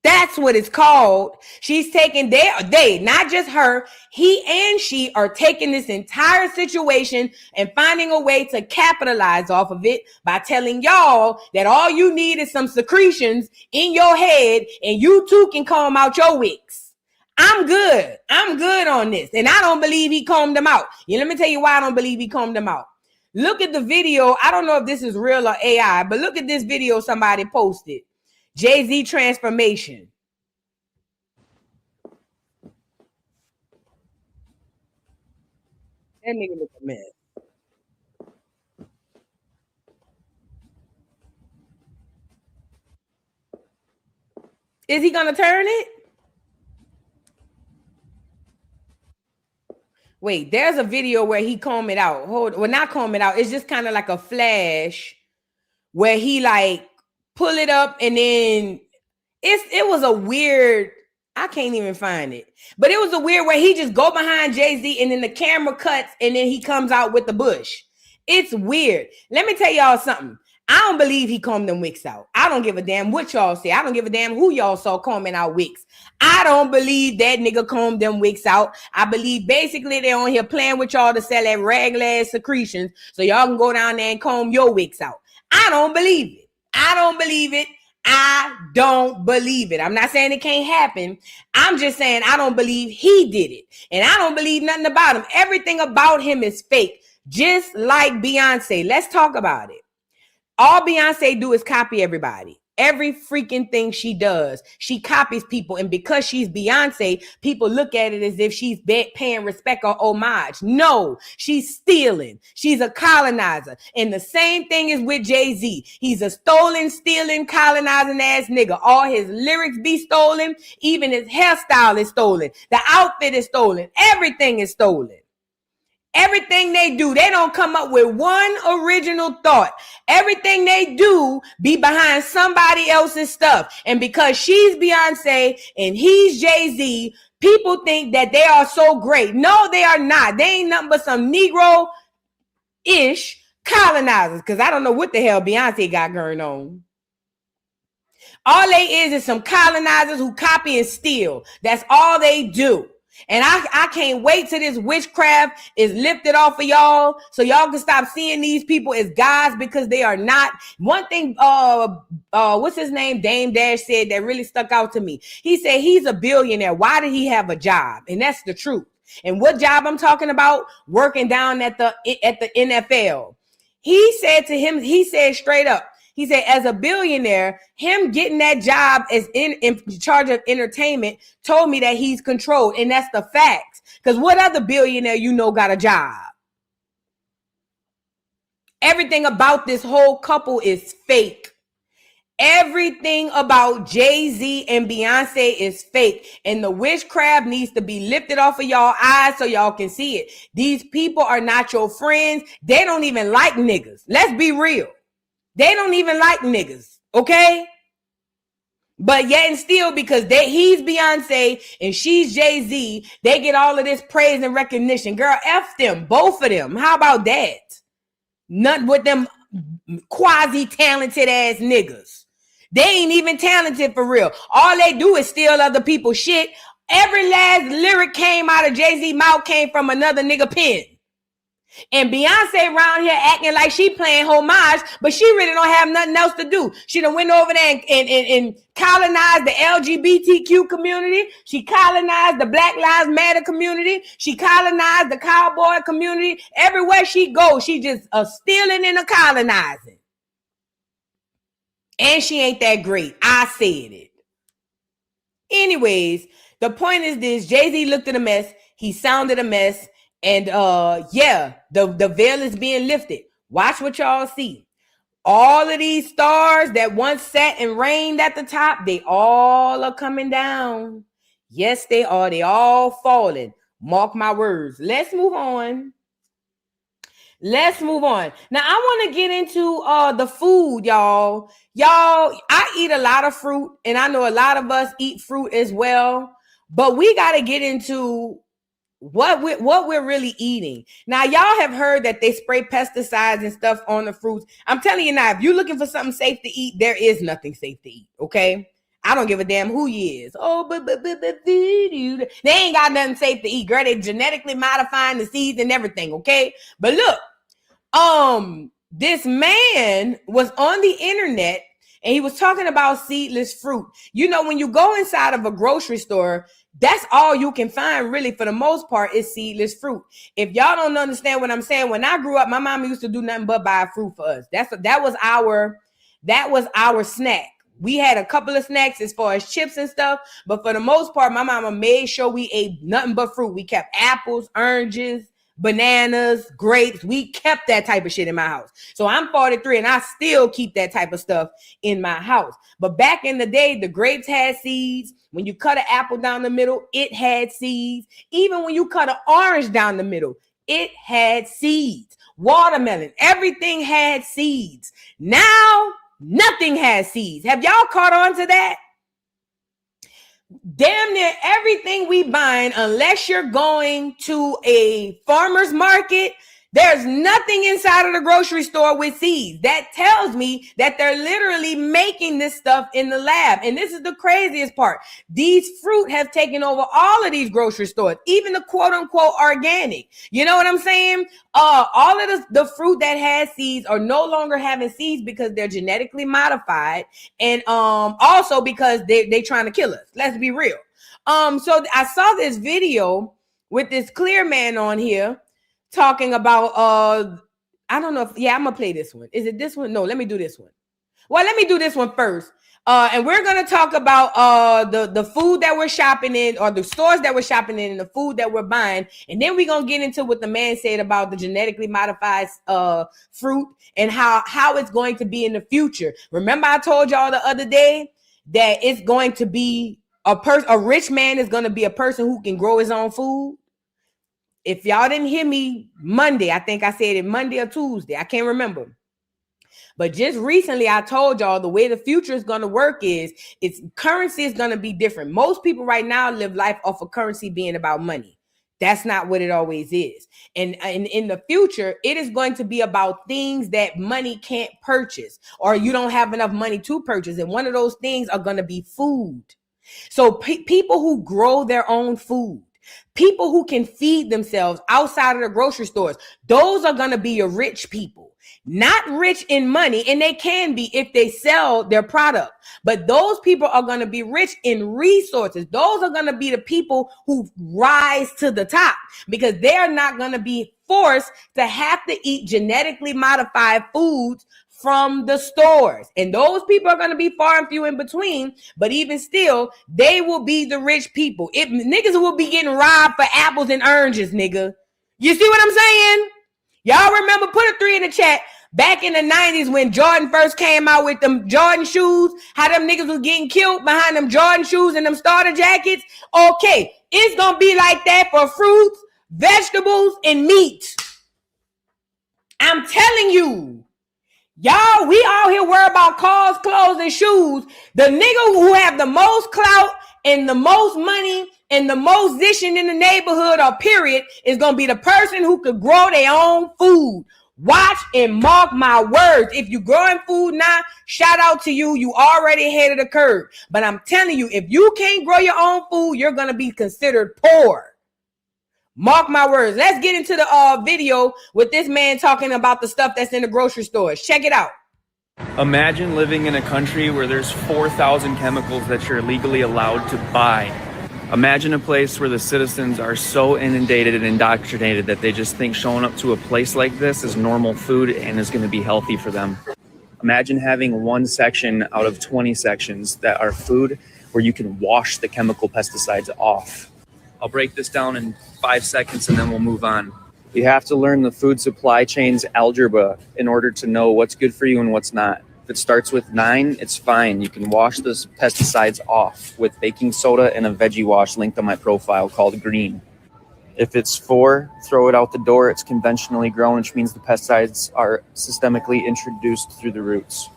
That's what it's called. She's taking they, not just her, he and she are taking this entire situation and finding a way to capitalize off of it by telling y'all that all you need is some secretions in your head and you too can comb out your wigs. I'm good. I'm good on this. And I don't believe he combed them out. Let me tell you why I don't believe he combed them out. Look at the video. I don't know if this is real or AI, but look at this video somebody posted. Jay-Z transformation. That nigga look a mess. Is he gonna turn it? Wait, there's a video where he comb it out. Well, not comb it out. It's just kind of like a flash where he like pull it up and then it was a weird, I can't even find it. But it was a weird where he just go behind Jay-Z and then the camera cuts and then he comes out with the bush. It's weird. Let me tell y'all something. I don't believe he combed them wigs out. I don't give a damn what y'all say. I don't give a damn who y'all saw combing out wigs. I don't believe that nigga combed them wigs out. I believe basically they're on here playing with y'all to sell that regular ass secretions so y'all can go down there and comb your wigs out. I don't believe it. I don't believe it. I don't believe it. I'm not saying it can't happen. I'm just saying I don't believe he did it. And I don't believe nothing about him. Everything about him is fake. Just like Beyonce. Let's talk about it. All Beyonce do is copy everybody. Every freaking thing she does, she copies people. And because she's Beyonce, people look at it as if she's paying respect or homage. No, she's stealing. She's a colonizer. And the same thing is with Jay-Z. He's a stolen, stealing, colonizing ass nigga. All his lyrics be stolen. Even his hairstyle is stolen. The outfit is stolen. Everything is stolen. Everything they do, they don't come up with one original thought. Everything they do be behind somebody else's stuff. And because she's Beyonce and he's Jay-Z, people think that they are so great. No, they are not. They ain't nothing but some Negro-ish colonizers. Because I don't know what the hell Beyonce got going on. All they is some colonizers who copy and steal. That's all they do. And I can't wait till this witchcraft is lifted off of y'all so y'all can stop seeing these people as gods because they are not. One thing, what's his name? Dame Dash said that really stuck out to me. He said he's a billionaire. Why did he have a job? And that's the truth. And what job I'm talking about? Working down at the NFL. He said to him, he said straight up, he said, as a billionaire, him getting that job as in charge of entertainment told me that he's controlled. And that's the facts. Because what other billionaire you know got a job? Everything about this whole couple is fake. Everything about Jay-Z and Beyonce is fake. And the witchcraft needs to be lifted off of y'all eyes so y'all can see it. These people are not your friends. They don't even like niggas. Let's be real. They don't even like niggas, okay? But yet and still, because he's Beyonce and she's Jay-Z, they get all of this praise and recognition. Girl, F them, both of them. How about that? None with them quasi-talented ass niggas. They ain't even talented for real. All they do is steal other people's shit. Every last lyric came out of Jay-Z's mouth came from another nigga pen. And Beyonce around here acting like she playing homage, but she really don't have nothing else to do. She done went over there and colonized the LGBTQ community. She colonized the Black Lives Matter community. She colonized the cowboy community. Everywhere she goes, she just stealing and colonizing. And she ain't that great. I said it. Anyways, the point is this. Jay-Z looked at a mess. He sounded a mess. And yeah, the veil is being lifted. Watch what y'all see. All of these stars that once sat and reigned at the top, they all are coming down. Yes, they are. They all falling. Mark my words. Let's move on. Let's move on. Now, I want to get into the food, y'all. Y'all, I eat a lot of fruit, and I know a lot of us eat fruit as well. But we got to get into what we're really eating. Now, y'all have heard that they spray pesticides and stuff on the fruits. I'm telling you now, if you're looking for something safe to eat, there is nothing safe to eat, okay? I don't give a damn who you is. Oh, but they ain't got nothing safe to eat, girl. They genetically modifying the seeds and everything, okay? But look, this man was on the internet and he was talking about seedless fruit. You know, when you go inside of a grocery store, that's all you can find really for the most part is seedless fruit. If y'all don't understand what I'm saying, when I grew up, my mama used to do nothing but buy fruit for us. That was our snack. We had a couple of snacks as far as chips and stuff, but for the most part, my mama made sure we ate nothing but fruit. We kept apples, oranges, bananas, grapes. We kept that type of shit in my house. So I'm 43 and I still keep that type of stuff in my house. But back in the day, the grapes had seeds. When you cut an apple down the middle, it had seeds. Even when you cut an orange down the middle, it had seeds. Watermelon, everything had seeds. Now, nothing has seeds. Have y'all caught on to that? Damn near everything we buying, unless you're going to a farmer's market, there's nothing inside of the grocery store with seeds. That tells me that they're literally making this stuff in the lab. And this is the craziest part. These fruit have taken over all of these grocery stores, even the quote unquote organic. You know what I'm saying? All of the fruit that has seeds are no longer having seeds because they're genetically modified. And also because they trying to kill us. Let's be real. So I saw this video with this clear man on here talking about I don't know if I'm gonna play this one. Is it this one? No, let me do this one. Well, let me do this one first. And we're gonna talk about the food that we're shopping in, or the stores that we're shopping in, and the food that we're buying. And then we're gonna get into what the man said about the genetically modified fruit and how it's going to be in the future. Remember, I told y'all the other day that it's going to be a rich man is gonna be a person who can grow his own food. If y'all didn't hear me Monday, I think I said it Monday or Tuesday. I can't remember. But just recently, I told y'all the way the future is going to work is its currency is going to be different. Most people right now live life off of currency being about money. That's not what it always is. And in the future, it is going to be about things that money can't purchase, or you don't have enough money to purchase. And one of those things are going to be food. So people who grow their own food, people who can feed themselves outside of the grocery stores, those are going to be your rich people. Not rich in money, and they can be if they sell their product. But those people are going to be rich in resources. Those are going to be the people who rise to the top, because they're not going to be forced to have to eat genetically modified foods from the stores. And those people are going to be far and few in between, but even still, they will be the rich people. If niggas will be getting robbed for apples and oranges, nigga. You see what I'm saying? Y'all remember, put a 3 in the chat. Back in the 90s when Jordan first came out with them Jordan shoes, how them niggas was getting killed behind them Jordan shoes and them starter jackets. Okay, it's going to be like that for fruits, vegetables, and meat. I'm telling you. Y'all, we out here worry about cars, clothes, and shoes. The nigga who have the most clout and the most money and the most vision in the neighborhood or period is going to be the person who could grow their own food. Watch and mark my words. If you're growing food now, shout out to you. You already ahead of the curve. But I'm telling you, if you can't grow your own food, you're going to be considered poor. Mark my words. Let's get into the video with this man talking about the stuff that's in the grocery stores. Check it out. Imagine living in a country where there's 4,000 chemicals that you're legally allowed to buy. Imagine a place where the citizens are so inundated and indoctrinated that they just think showing up to a place like this is normal food and is going to be healthy for them. Imagine having one section out of 20 sections that are food where you can wash the chemical pesticides off. I'll break this down in 5 seconds and then we'll move on. You have to learn the food supply chain's algebra in order to know what's good for you and what's not. If it starts with 9, it's fine. You can wash those pesticides off with baking soda and a veggie wash linked on my profile called Green. If it's 4, throw it out the door. It's conventionally grown, which means the pesticides are systemically introduced through the roots.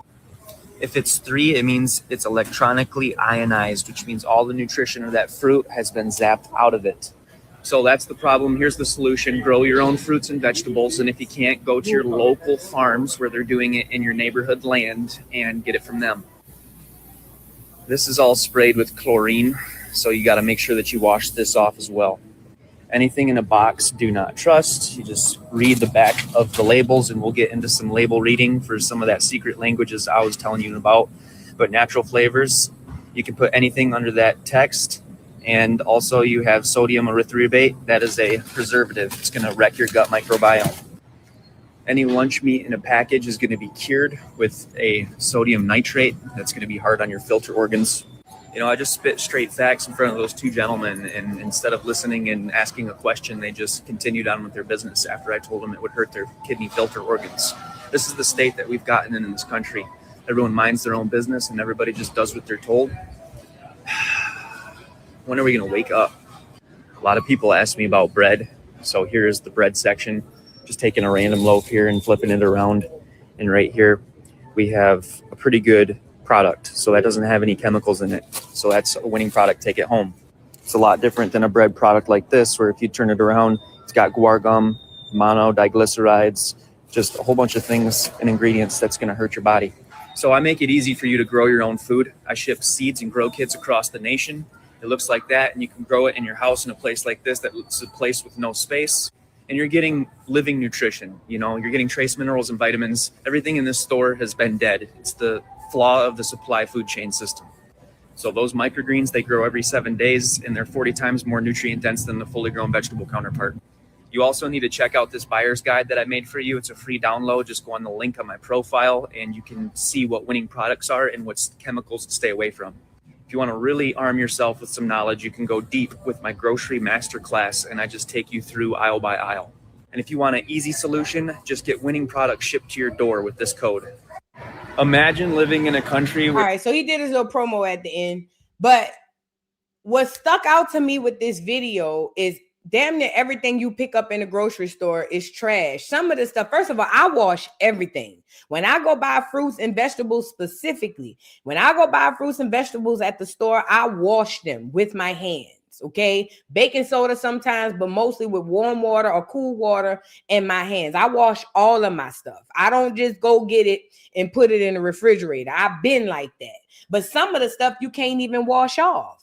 If it's 3, it means it's electronically ionized, which means all the nutrition of that fruit has been zapped out of it. So that's the problem. Here's the solution. Grow your own fruits and vegetables. And if you can't, go to your local farms where they're doing it in your neighborhood land and get it from them. This is all sprayed with chlorine, so you got to make sure that you wash this off as well. Anything in a box, do not trust. You just read the back of the labels, and we'll get into some label reading for some of that secret languages I was telling you about. But natural flavors, you can put anything under that text. And also you have sodium erythrobate. That is a preservative. It's going to wreck your gut microbiome. Any lunch meat in a package is going to be cured with a sodium nitrate. That's going to be hard on your filter organs. You know, I just spit straight facts in front of those two gentlemen, and instead of listening and asking a question, they just continued on with their business after I told them it would hurt their kidney filter organs. This is the state that we've gotten in this country. Everyone minds their own business and everybody just does what they're told. When are we going to wake up? A lot of people ask me about bread. So here's the bread section. Just taking a random loaf here and flipping it around. And right here, we have a pretty good product. So that doesn't have any chemicals in it. So that's a winning product. Take it home. It's a lot different than a bread product like this, where if you turn it around, it's got guar gum, monodiglycerides, just a whole bunch of things and ingredients that's going to hurt your body. So I make it easy for you to grow your own food. I ship seeds and grow kits across the nation. It looks like that, and you can grow it in your house in a place like this that's a place with no space. And you're getting living nutrition. You know, you're getting trace minerals and vitamins. Everything in this store has been dead. It's the flaw of the supply food chain system. So those microgreens, they grow every 7 days, and they're 40 times more nutrient dense than the fully grown vegetable counterpart. You also need to check out this buyer's guide that I made for you. It's a free download. Just go on the link on my profile, and you can see what winning products are and what chemicals to stay away from. If you want to really arm yourself with some knowledge, you can go deep with my grocery masterclass, and I just take you through aisle by aisle. And if you want an easy solution, just get winning products shipped to your door with this code. Imagine living in a country where... All right, so he did his little promo at the end, but what stuck out to me with this video is damn near everything you pick up in the grocery store is trash. Some of the stuff, first of all, I wash everything. When I go buy fruits and vegetables specifically, when I go buy fruits and vegetables at the store, I wash them with my hands, okay? Baking soda sometimes, but mostly with warm water or cool water in my hands. I wash all of my stuff. I don't just go get it and put it in the refrigerator. I've been like that. But some of the stuff you can't even wash off.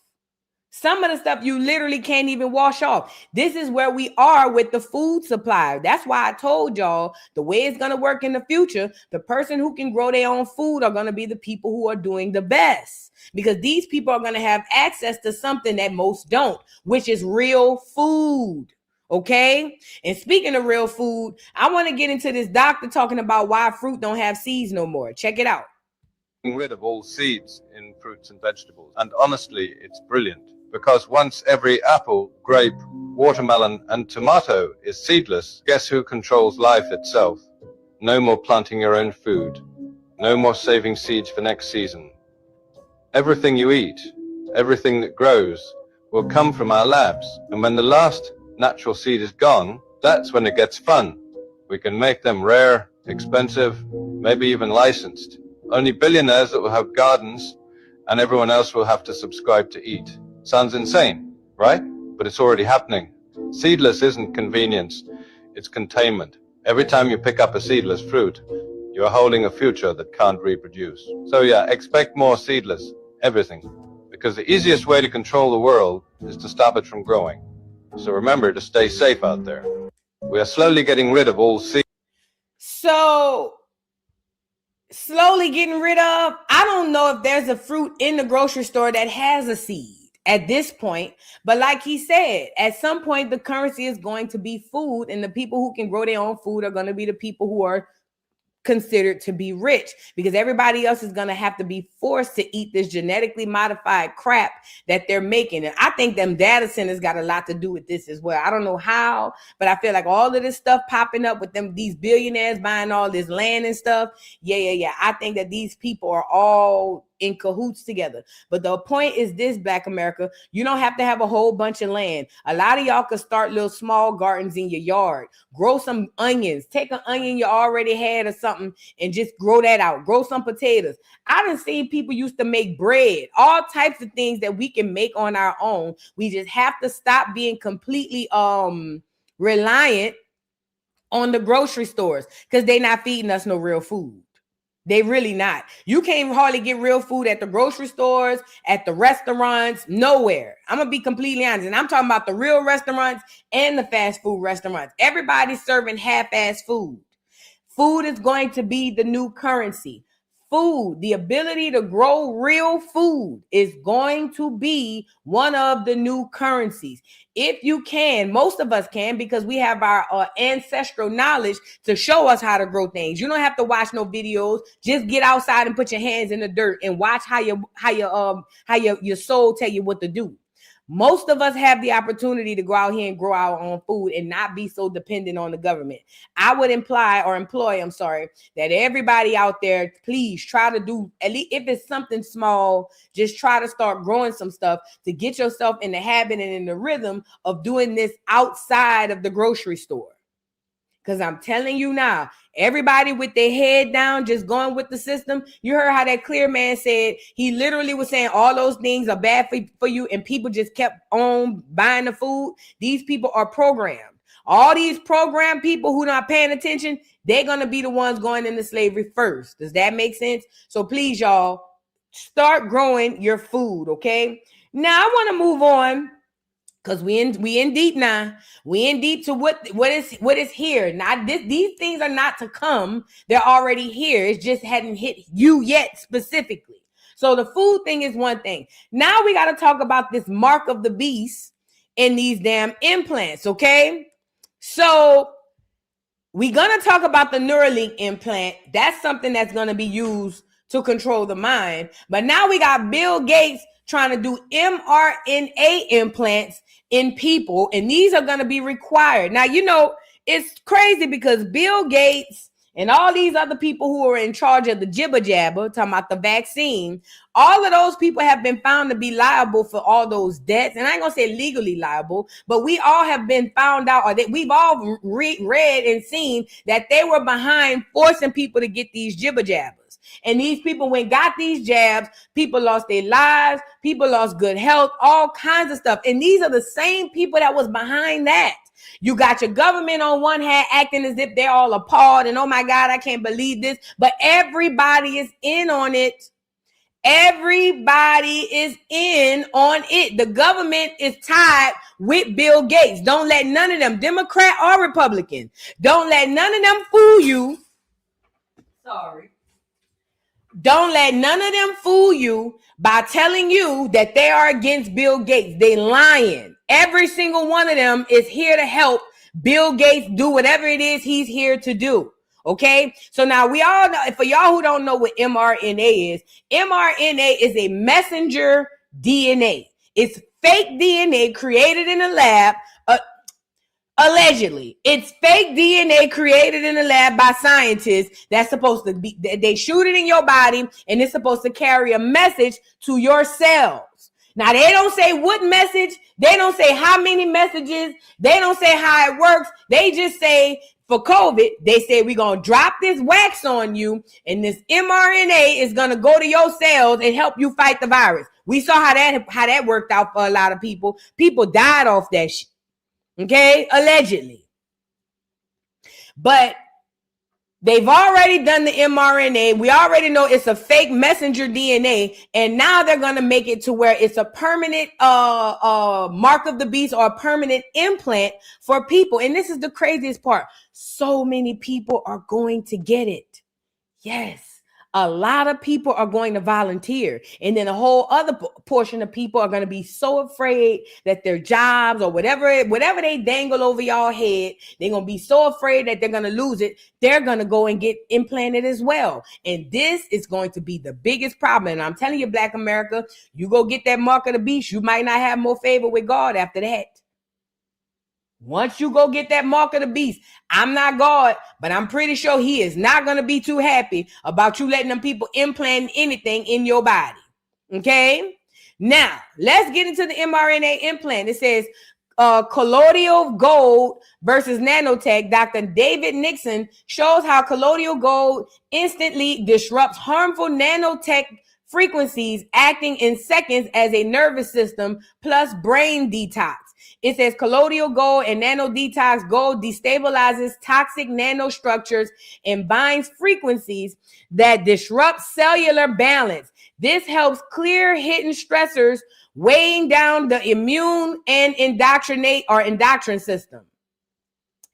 Some of the stuff you literally can't even wash off. This is where we are with the food supply. That's why I told y'all the way it's going to work in the future, the person who can grow their own food are going to be the people who are doing the best, because these people are going to have access to something that most don't, which is real food. Okay. And speaking of real food, I want to get into this doctor talking about why fruit don't have seeds no more. Check it out. Rid of all seeds in fruits and vegetables. And honestly, it's brilliant. Because once every apple, grape, watermelon, and tomato is seedless, guess who controls life itself? No more planting your own food. No more saving seeds for next season. Everything you eat, everything that grows, will come from our labs. And when the last natural seed is gone, that's when it gets fun. We can make them rare, expensive, maybe even licensed. Only billionaires that will have gardens, and everyone else will have to subscribe to eat. Sounds insane, right? But it's already happening. Seedless isn't convenience, it's containment. Every time you pick up a seedless fruit, you're holding a future that can't reproduce. So yeah, expect more seedless, everything. Because the easiest way to control the world is to stop it from growing. So remember to stay safe out there. We are slowly getting rid of all seeds. So, slowly getting rid of, I don't know if there's a fruit in the grocery store that has a seed at this point, but like he said, at some point the currency is going to be food, and the people who can grow their own food are going to be the people who are considered to be rich, because everybody else is going to have to be forced to eat this genetically modified crap that they're making. And I think them data centers got a lot to do with this as well. I don't know how, but I feel like all of this stuff popping up with them, these billionaires buying all this land and stuff. Yeah. I think that these people are all in cahoots together. But the point is this, Black America, you don't have to have a whole bunch of land. A lot of y'all could start little small gardens in your yard. Grow some onions. Take an onion you already had or something and just grow that out. Grow some potatoes. I done seen people used to make bread. All types of things that we can make on our own. We just have to stop being completely reliant on the grocery stores because they're not feeding us no real food. They really not. You can't hardly get real food at the grocery stores, at the restaurants, nowhere. I'm going to be completely honest. And I'm talking about the real restaurants and the fast food restaurants. Everybody's serving half-ass food. Food is going to be the new currency. Food, the ability to grow real food is going to be one of the new currencies. If you can, most of us can because we have our ancestral knowledge to show us how to grow things. You don't have to watch no videos. Just get outside and put your hands in the dirt and watch how your soul tell you what to do. Most of us have the opportunity to go out here and grow our own food and not be so dependent on the government. I would employ, that everybody out there, please try to do, at least if it's something small, just try to start growing some stuff to get yourself in the habit and in the rhythm of doing this outside of the grocery store. Because I'm telling you now, everybody with their head down, just going with the system. You heard how that clear man said, he literally was saying all those things are bad for you, and people just kept on buying the food. These people are programmed. All these programmed people who not paying attention, they're going to be the ones going into slavery first. Does that make sense? So please, y'all, start growing your food, okay? Now, I want to move on. Because we in deep now. We in deep to what is here. Not this, these things are not to come. They're already here. It just hadn't hit you yet specifically. So the food thing is one thing. Now we got to talk about this mark of the beast in these damn implants, okay? So we're going to talk about the Neuralink implant. That's something that's going to be used to control the mind. But now we got Bill Gates trying to do mRNA implants in people, and these are going to be required. Now, you know, it's crazy because Bill Gates and all these other people who are in charge of the jibber jabber, talking about the vaccine, all of those people have been found to be liable for all those debts. And I ain't going to say legally liable, but we all have been found out, or that we've all read and seen that they were behind forcing people to get these jibber jabbers. And these people, when got these jabs, people lost their lives, people lost good health, all kinds of stuff. And these are the same people that was behind that. You got your government on one hand acting as if they're all appalled and, oh my God, I can't believe this. But everybody is in on it. Everybody is in on it. The government is tied with Bill Gates. Don't let none of them, Democrat or Republican, don't let none of them fool you. Sorry. Don't let none of them fool you by telling you that they are against Bill Gates. They lying. Every single one of them is here to help Bill Gates do whatever it is he's here to do. Okay? So now we all know, for y'all who don't know what mRNA is a messenger DNA. It's fake DNA created in a lab. Allegedly, it's fake DNA created in a lab by scientists that's supposed to be, they shoot it in your body and it's supposed to carry a message to your cells. Now, they don't say what message, they don't say how many messages, they don't say how it works. They just say for COVID, they say we're going to drop this wax on you and this mRNA is going to go to your cells and help you fight the virus. We saw how that worked out for a lot of people. People died off that shit. Okay, allegedly. But they've already done the mRNA. We already know it's a fake messenger DNA. And now they're going to make it to where it's a permanent mark of the beast or a permanent implant for people. And this is the craziest part. So many people are going to get it. Yes. A lot of people are going to volunteer. And then a whole other portion of people are going to be so afraid that their jobs or whatever they dangle over y'all head, they're going to be so afraid that they're going to lose it. They're going to go and get implanted as well. And this is going to be the biggest problem. And I'm telling you, Black America, you go get that mark of the beast, you might not have more favor with God after that. Once you go get that mark of the beast, I'm not God, but I'm pretty sure he is not going to be too happy about you letting them people implant anything in your body. Okay? Now, let's get into the mRNA implant. It says, colloidal gold versus nanotech. Dr. David Nixon shows how colloidal gold instantly disrupts harmful nanotech frequencies, acting in seconds as a nervous system plus brain detox. It says colloidal gold and nano detox. Gold destabilizes toxic nanostructures and binds frequencies that disrupt cellular balance. This helps clear hidden stressors weighing down the immune and endocrine system.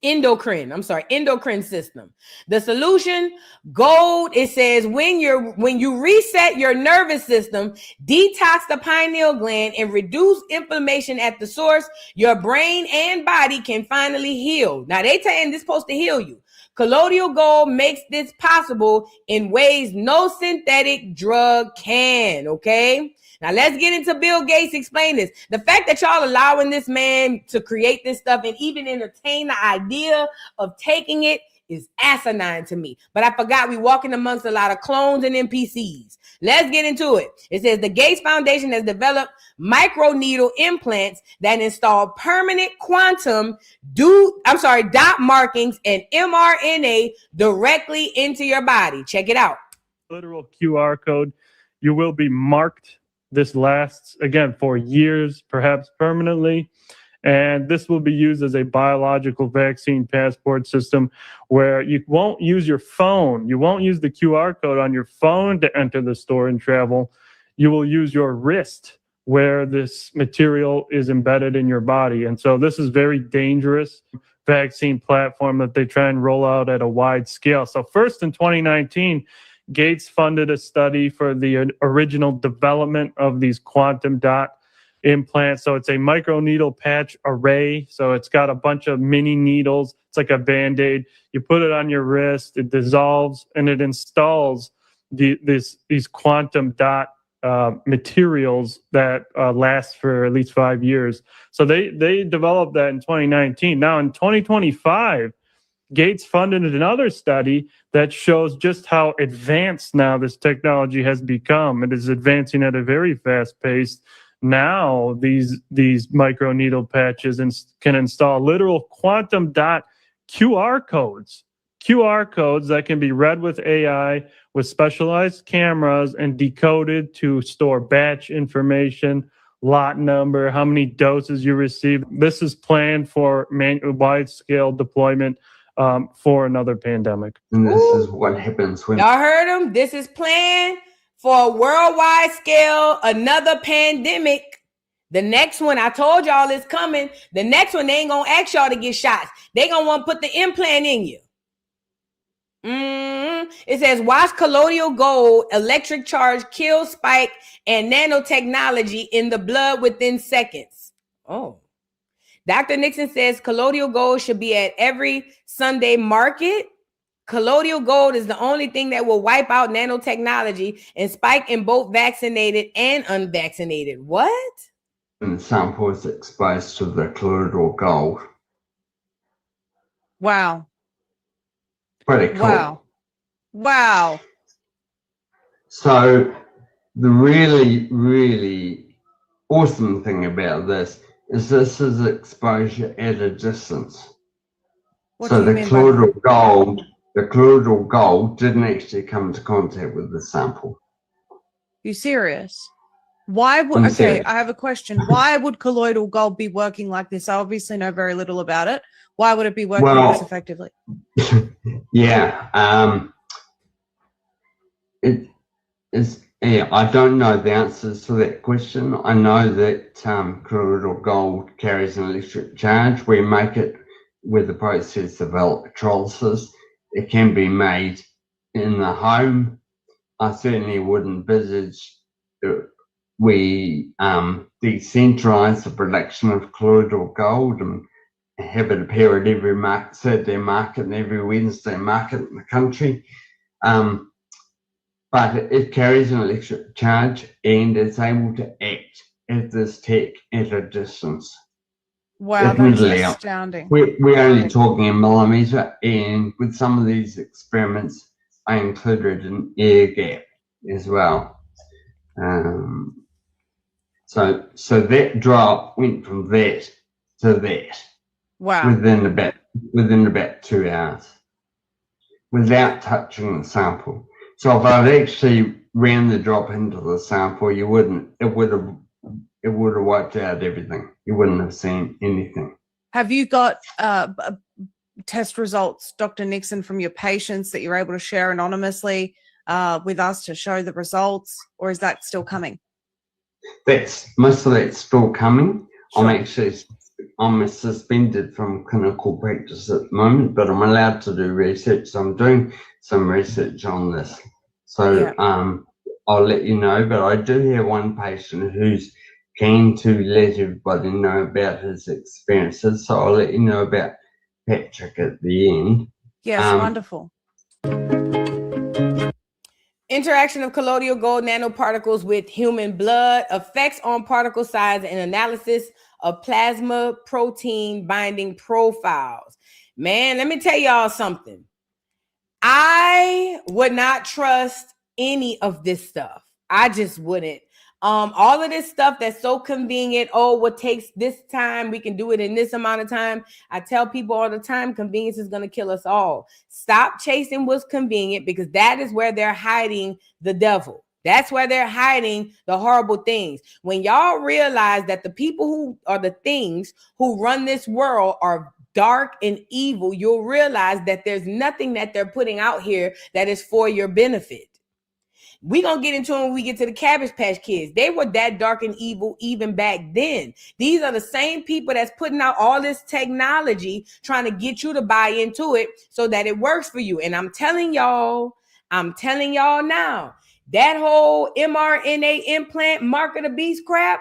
Endocrine system. The solution, gold, it says when you reset your nervous system, detox the pineal gland and reduce inflammation at the source, your brain and body can finally heal. Now they saying this is supposed to heal you. Colloidal gold makes this possible in ways no synthetic drug can, okay? Now let's get into Bill Gates explain this. The fact that y'all allowing this man to create this stuff and even entertain the idea of taking it is asinine to me. But I forgot we walking amongst a lot of clones and NPCs. Let's get into it. It says the Gates Foundation has developed microneedle implants that install permanent quantum dot markings and mRNA directly into your body. Check it out. Literal QR code. You will be marked. This lasts, again, for years, perhaps permanently. And this will be used as a biological vaccine passport system where you won't use your phone. You won't use the QR code on your phone to enter the store and travel. You will use your wrist where this material is embedded in your body. And so this is very dangerous vaccine platform that they try and roll out at a wide scale. So first in 2019, Gates funded a study for the original development of these quantum dot implants. So it's a microneedle patch array. So it's got a bunch of mini needles. It's like a Band-Aid. You put it on your wrist, it dissolves, and it installs these quantum dot materials that last for at least 5 years. So they developed that in 2019. Now in 2025, Gates funded another study that shows just how advanced now this technology has become. It is advancing at a very fast pace. Now these microneedle patches can install literal quantum dot QR codes that can be read with AI with specialized cameras and decoded to store batch information, lot number, how many doses you received. This is planned for wide-scale deployment for another pandemic. And this is what happens when... Y'all heard him? This is planned for a worldwide scale, another pandemic. The next one, I told y'all is coming. The next one, they ain't going to ask y'all to get shots. They going to want to put the implant in you. It says, watch colloidal gold, electric charge, kill spike, and nanotechnology in the blood within seconds. Oh. Dr. Nixon says colloidal gold should be at every Sunday market. Colloidal gold is the only thing that will wipe out nanotechnology and spike in both vaccinated and unvaccinated. What? And samples exposed to the colloidal gold. Wow. Pretty cool. Wow. So the really, really awesome thing about this is exposure at a distance. So the colloidal gold didn't actually come into contact with the sample. You serious? Why would, okay, I have a question. Why would colloidal gold be working like this? I obviously know very little about it. Why would it be working this effectively? I don't know the answers to that question. I know that colloidal gold carries an electric charge. We make it with the process of electrolysis. It can be made in the home. I certainly would envisage we decentralize the production of colloidal gold and have it appear at every Saturday market and every Wednesday market in the country. But it carries an electric charge and it's able to act as this tech at a distance. Wow, that's Admittedly, astounding. we're only talking in millimeter, and with some of these experiments, I included an air gap as well. So that drop went from that to that Wow. within about 2 hours, without touching the sample. So if I'd actually ran the drop into the sample, it would have wiped out everything. You wouldn't have seen anything. Have you got test results, Dr. Nixon, from your patients that you're able to share anonymously with us to show the results, or is that still coming? Most of that's still coming. Sure. I'm suspended from clinical practice at the moment, but I'm allowed to do research. So I'm doing some research on this. So I'll let you know, but I do have one patient who's keen to let everybody know about his experiences. So I'll let you know about Patrick at the end. Yes, wonderful. Interaction of colloidal gold nanoparticles with human blood, effects on particle size, and analysis of plasma protein binding profiles. Man, let me tell y'all something. I would not trust any of this stuff. I just wouldn't. All of this stuff that's so convenient. Oh, what takes this time? We can do it in this amount of time. I tell people all the time, convenience is going to kill us all. Stop chasing what's convenient, because that is where they're hiding the devil. That's where they're hiding the horrible things. When y'all realize that the people who are the things who run this world are dark and evil, you'll realize that there's nothing that they're putting out here that is for your benefit. We're going to get into it when we get to the Cabbage Patch Kids. They were that dark and evil even back then. These are the same people that's putting out all this technology, trying to get you to buy into it so that it works for you. And I'm telling y'all now, that whole mRNA implant mark of the beast crap,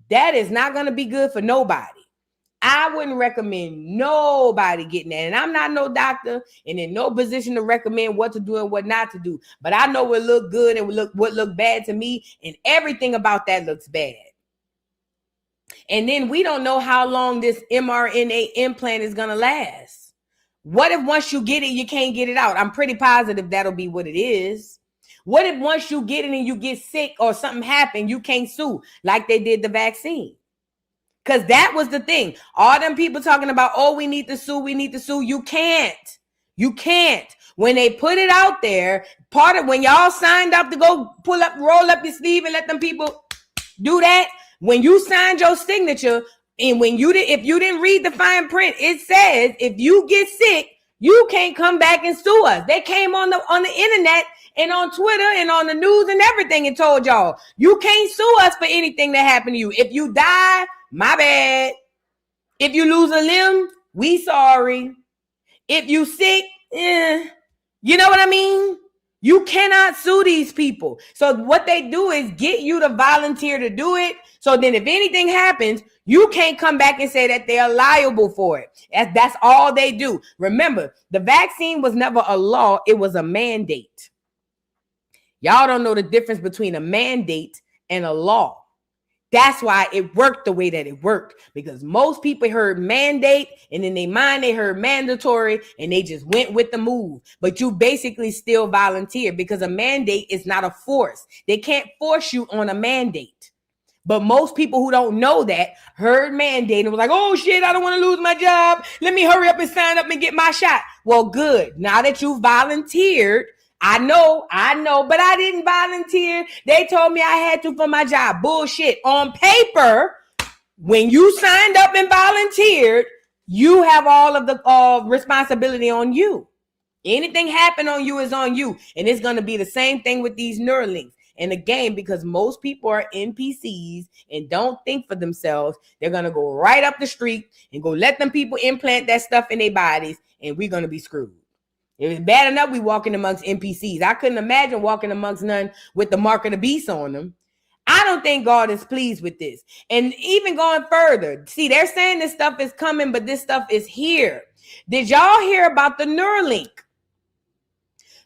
that is not going to be good for nobody. I wouldn't recommend nobody getting that. And I'm not no doctor and in no position to recommend what to do and what not to do. But I know what look good and what look bad to me, and everything about that looks bad. And then we don't know how long this mRNA implant is going to last. What if once you get it, you can't get it out? I'm pretty positive that'll be what it is. What if once you get it and you get sick or something happened, you can't sue like they did the vaccine? Because that was the thing. All them people talking about, oh, we need to sue. You can't. When they put it out there, part of when y'all signed up to go roll up your sleeve and let them people do that, when you signed your signature, and if you didn't read the fine print, it says if you get sick, you can't come back and sue us. They came on the internet and on Twitter and on the news and everything and told y'all, you can't sue us for anything that happened to you. If you die, my bad. If you lose a limb, we sorry. If you sick, you know what I mean? You cannot sue these people. So what they do is get you to volunteer to do it. So then if anything happens, you can't come back and say that they're liable for it. That's all they do. Remember, the vaccine was never a law. It was a mandate. Y'all don't know the difference between a mandate and a law. That's why it worked the way that it worked, because most people heard mandate and in their mind they heard mandatory and they just went with the move. But you basically still volunteer, because a mandate is not a force. They can't force you on a mandate. But most people who don't know that heard mandate and was like, oh shit, I don't want to lose my job. Let me hurry up and sign up and get my shot. Well, good. Now that you volunteered, I know, but I didn't volunteer. They told me I had to for my job. Bullshit. On paper, when you signed up and volunteered, you have all of the responsibility on you. Anything happen on you is on you. And it's going to be the same thing with these Neuralinks. And again, because most people are NPCs and don't think for themselves, they're going to go right up the street and go let them people implant that stuff in their bodies, and we're going to be screwed. It was bad enough we walking amongst NPCs. I couldn't imagine walking amongst none with the mark of the beast on them. I don't think God is pleased with this. And even going further, see, they're saying this stuff is coming, but this stuff is here. Did y'all hear about the Neuralink?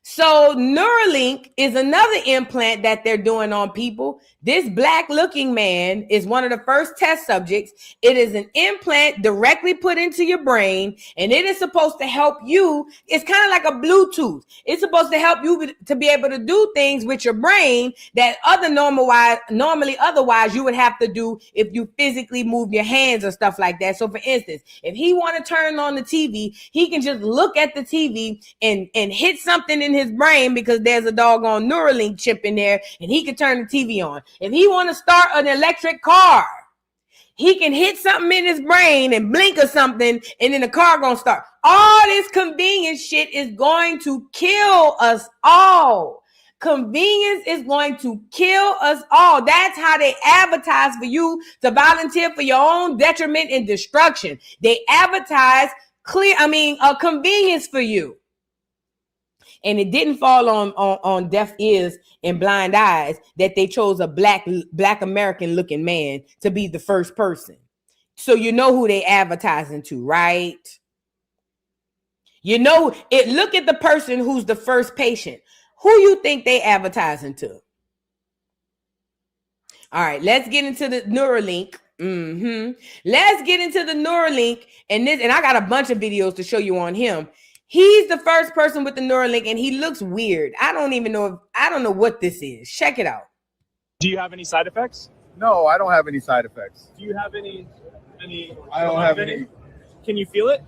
So Neuralink is another implant that they're doing on people. This black looking man is one of the first test subjects. It is an implant directly put into your brain, and it is supposed to help you. It's kind of like a Bluetooth. It's supposed to help you to be able to do things with your brain that normally otherwise you would have to do if you physically move your hands or stuff like that. So for instance, if he want to turn on the TV, he can just look at the TV and hit something in his brain because there's a doggone Neuralink chip in there, and he can turn the TV on. If he want to start an electric car, he can hit something in his brain and blink or something, and then the car gonna start. All this convenience shit is going to kill us all. Convenience is going to kill us all. That's how they advertise for you to volunteer for your own detriment and destruction. They advertise convenience for you. And it didn't fall on deaf ears and blind eyes that they chose a black American looking man to be the first person. So you know who they advertising to, right? You know it. Look at the person who's the first patient. Who you think they advertising to? All right, let's get into the Neuralink. Let's get into the Neuralink, and I got a bunch of videos to show you on him. He's the first person with the Neuralink, and he looks weird. I don't know what this is. Check it out. Do you have any side effects? No, I don't have any side effects. Do you have any? I don't have any. Can you feel it?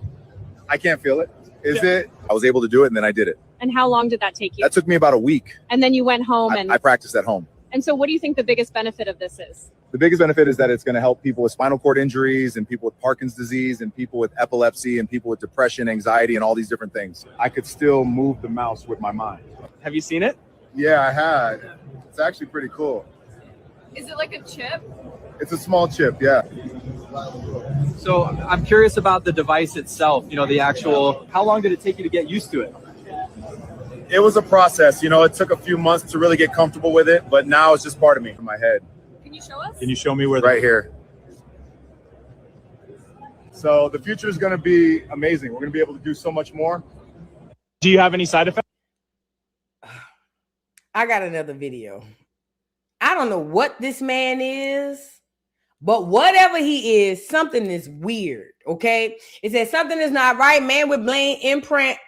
I can't feel it. I was able to do it, and then I did it. And how long did that take you? That took me about a week. And then you went home I practiced at home. And so what do you think the biggest benefit of this is? The biggest benefit is that it's going to help people with spinal cord injuries and people with Parkinson's disease and people with epilepsy and people with depression, anxiety, and all these different things. I could still move the mouse with my mind. Have you seen it? Yeah, I had. It's actually pretty cool. Is it like a chip? It's a small chip, yeah. So I'm curious about the device itself, the actual, how long did it take you to get used to it? It was a process, it took a few months to really get comfortable with it, but now it's just part of me, in my head. Can you show us? Can you show me where? Right here. So the future is going to be amazing. We're going to be able to do so much more. Do you have any side effects? I got another video. I don't know what this man is, but whatever he is, something is weird, okay? It says something is not right. Man with brain implant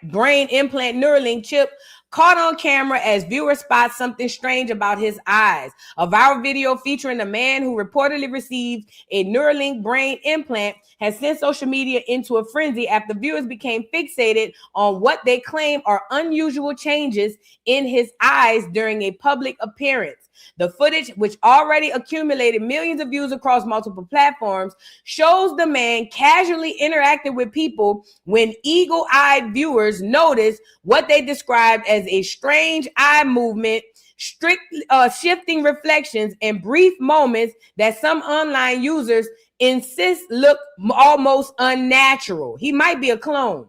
Neuralink chip caught on camera as viewers spot something strange about his eyes. A viral video featuring a man who reportedly received a Neuralink brain implant has sent social media into a frenzy after viewers became fixated on what they claim are unusual changes in his eyes during a public appearance. The footage, which already accumulated millions of views across multiple platforms, shows the man casually interacting with people when eagle-eyed viewers notice what they described as a strange eye movement, shifting reflections, and brief moments that some online users insist look almost unnatural. He might be a clone.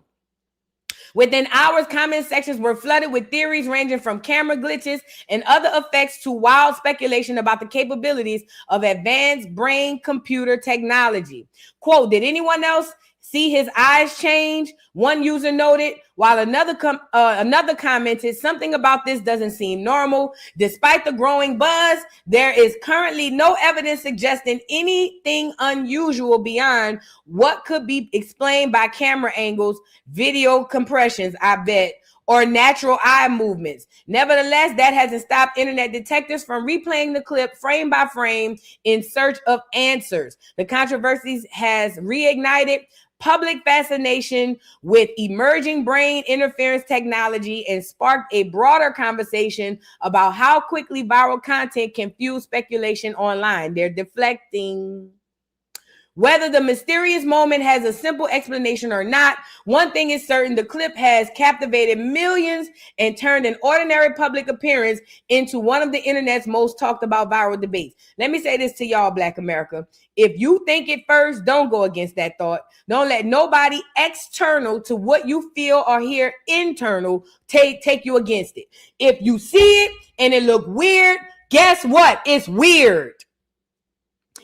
Within hours, comment sections were flooded with theories ranging from camera glitches and other effects to wild speculation about the capabilities of advanced brain computer technology. Quote, did anyone else see his eyes change? One user noted, while another commented, something about this doesn't seem normal. Despite the growing buzz, there is currently no evidence suggesting anything unusual beyond what could be explained by camera angles, video compressions, I bet, or natural eye movements. Nevertheless, that hasn't stopped internet detectives from replaying the clip frame by frame in search of answers. The controversy has reignited public fascination with emerging brain interference technology and sparked a broader conversation about how quickly viral content can fuel speculation online. They're deflecting. Whether the mysterious moment has a simple explanation or not, one thing is certain: the clip has captivated millions and turned an ordinary public appearance into one of the internet's most talked about viral debates. Let me say this to y'all, Black America. If you think it first, don't go against that thought. Don't let nobody external to what you feel or hear internal take you against it. If you see it and it look weird, guess what? It's weird.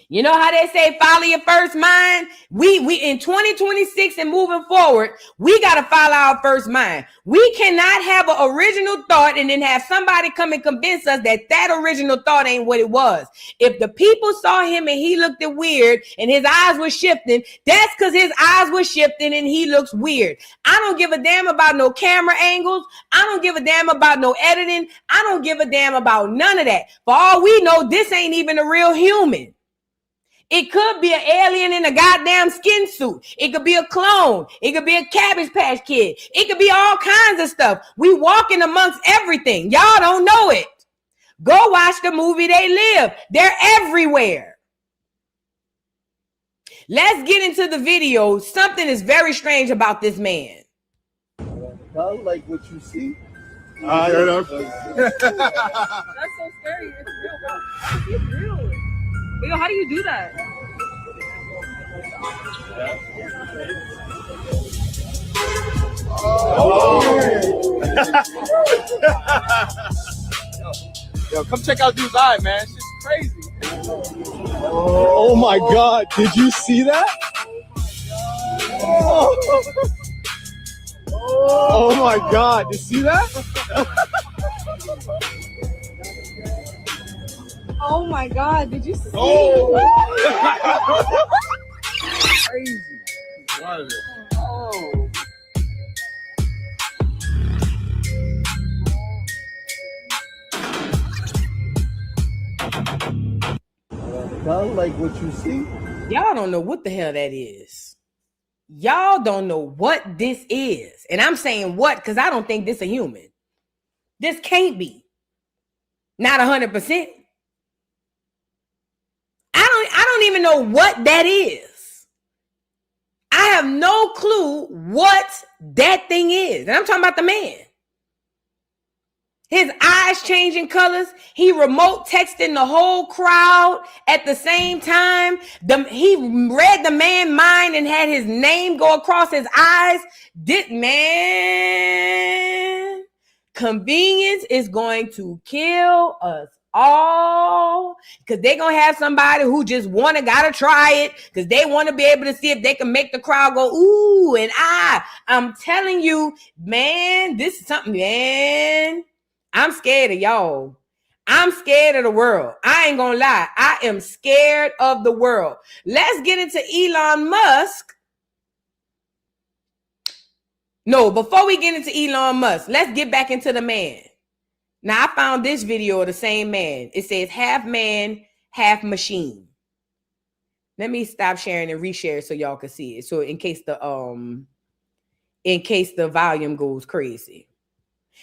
You know how they say follow your first mind? We in 2026 and moving forward, we got to follow our first mind. We cannot have an original thought and then have somebody come and convince us that that original thought ain't what it was. If the people saw him and he looked weird and his eyes were shifting, that's because his eyes were shifting and he looks weird. I don't give a damn about no camera angles. I don't give a damn about no editing. I don't give a damn about none of that. For all we know, this ain't even a real human. It could be an alien in a goddamn skin suit. It could be a clone. It could be a Cabbage Patch Kid. It could be all kinds of stuff. We walking amongst everything. Y'all don't know it. Go watch the movie They Live. They're everywhere. Let's get into the video. Something is very strange about this man. I like what you see. That's so scary. It's real, bro. It's real. Yo, how do you do that? Yo, come check out dude's eye, man. It's just crazy. Oh my God. Did you see that? Oh my God. Did you see that? Oh my God! Did you see? Crazy. Oh. I like what you see. Y'all don't know what the hell that is. Y'all don't know what this is. And I'm saying what because I don't think this a human. This can't be. Not 100%. I don't even know what that is. I have no clue what that thing is. And I'm talking about the man. His eyes changing colors. He remote texting the whole crowd at the same time. He read the man's mind and had his name go across his eyes. This man, convenience is going to kill us all because they're going to have somebody who just gotta try it because they want to be able to see if they can make the crowd go, ooh, and I'm telling you, man, this is something, man. I'm scared of y'all. I'm scared of the world. I ain't gonna lie. I am scared of the world. Let's get into Elon Musk. No, before we get into Elon Musk, let's get back into the man. Now, I found this video of the same man. It says half man, half machine. Let me stop sharing and reshare so y'all can see it. So in case the volume goes crazy.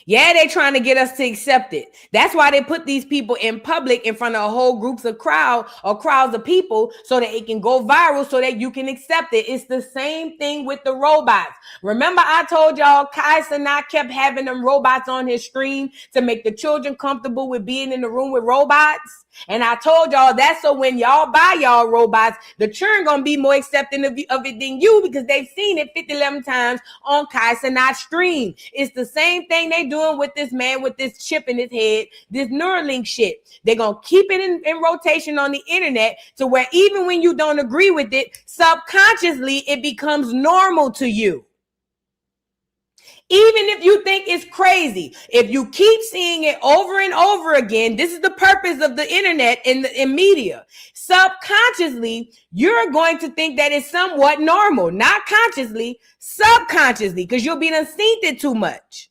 Yeah, they trying to get us to accept it. That's why they put these people in public in front of whole groups of crowds of people so that it can go viral so that you can accept it. It's the same thing with the robots. Remember I told y'all Kai Cenat kept having them robots on his stream to make the children comfortable with being in the room with robots? And I told y'all that's so when y'all buy y'all robots, the children gonna be more accepting of it than you because they've seen it 50-11 times on Kai Cenat's stream. It's the same thing they doing with this man with this chip in his head, this Neuralink shit. They're gonna keep it in rotation on the internet to where even when you don't agree with it, subconsciously it becomes normal to you. Even if you think it's crazy, if you keep seeing it over and over again, this is the purpose of the internet and media. Subconsciously, you're going to think that it's somewhat normal, not consciously, subconsciously, because you'll be done seen it too much.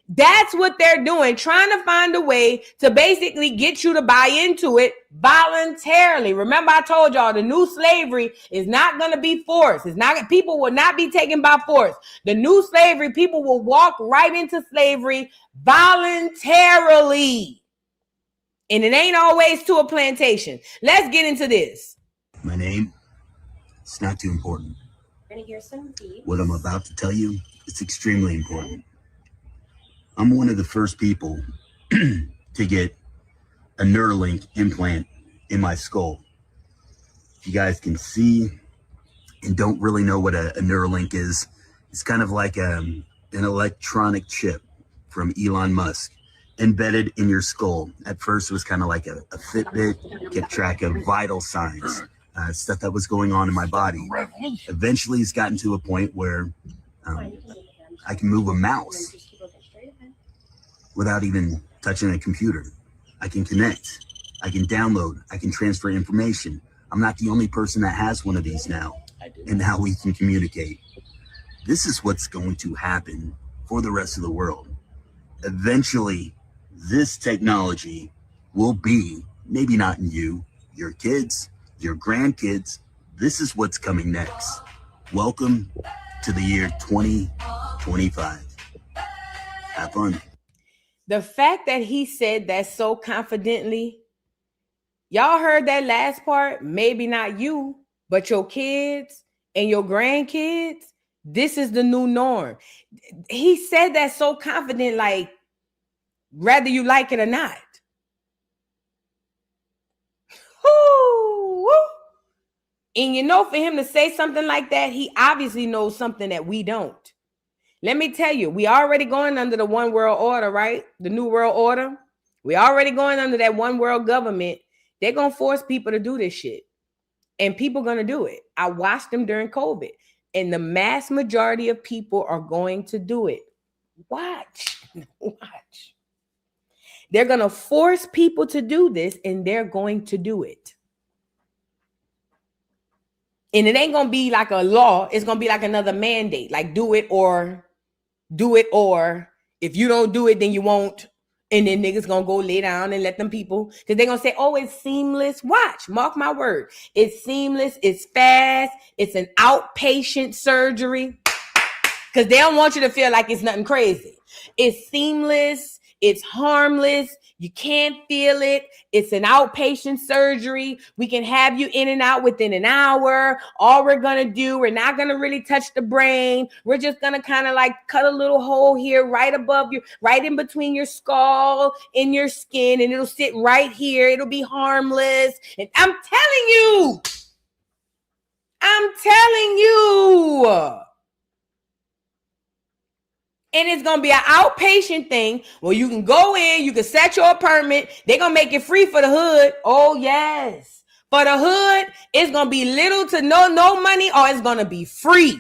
That's what they're doing, trying to find a way to basically get you to buy into it voluntarily. Remember, I told y'all the new slavery is not going to be forced. People will not be taken by force. The new slavery, people will walk right into slavery voluntarily. And it ain't always to a plantation. Let's get into this. My name, it's not too important. What I'm about to tell you, it's extremely important. I'm one of the first people to get a Neuralink implant in my skull. If you guys can see and don't really know what a Neuralink is, it's kind of like an electronic chip from Elon Musk. embedded in your skull. At first, it was kind of like a Fitbit, kept track of vital signs, stuff that was going on in my body. Eventually, it's gotten to a point where I can move a mouse without even touching a computer. I can connect, I can download, I can transfer information. I'm not the only person that has one of these now, and now we can communicate. This is what's going to happen for the rest of the world. Eventually, this technology will be, maybe not in you, your kids, your grandkids. This is what's coming next. Welcome to the year 2025. Have fun. The fact that he said that so confidently, y'all heard that last part? Maybe not you, but your kids and your grandkids. This is the new norm. He said that so confident, like, whether you like it or not. Woo, woo. And you know, for him to say something like that, he obviously knows something that we don't. Let me tell you, we already going under the one world order, right? The new world order. We already going under that one world government. They're going to force people to do this shit. And people going to do it. I watched them during COVID. And the mass majority of people are going to do it. Watch. Watch. They're going to force people to do this, and they're going to do it. And it ain't going to be like a law. It's going to be like another mandate. Like do it, or if you don't do it, then you won't. And then niggas going to go lay down and let them people, because they're going to say, oh, it's seamless. Watch, mark my word. It's seamless. It's fast. It's an outpatient surgery, because they don't want you to feel like it's nothing crazy. It's seamless. It's harmless. You can't feel it. It's an outpatient surgery. We can have you in and out within an hour. All we're going to do, we're not going to really touch the brain. We're just going to kind of like cut a little hole here right above you, right in between your skull and your skin, and it'll sit right here. It'll be harmless. And I'm telling you. And it's going to be an outpatient thing where you can go in, you can set your appointment. They're going to make it free for the hood. Oh, yes. For the hood, it's going to be little to no money, or it's going to be free.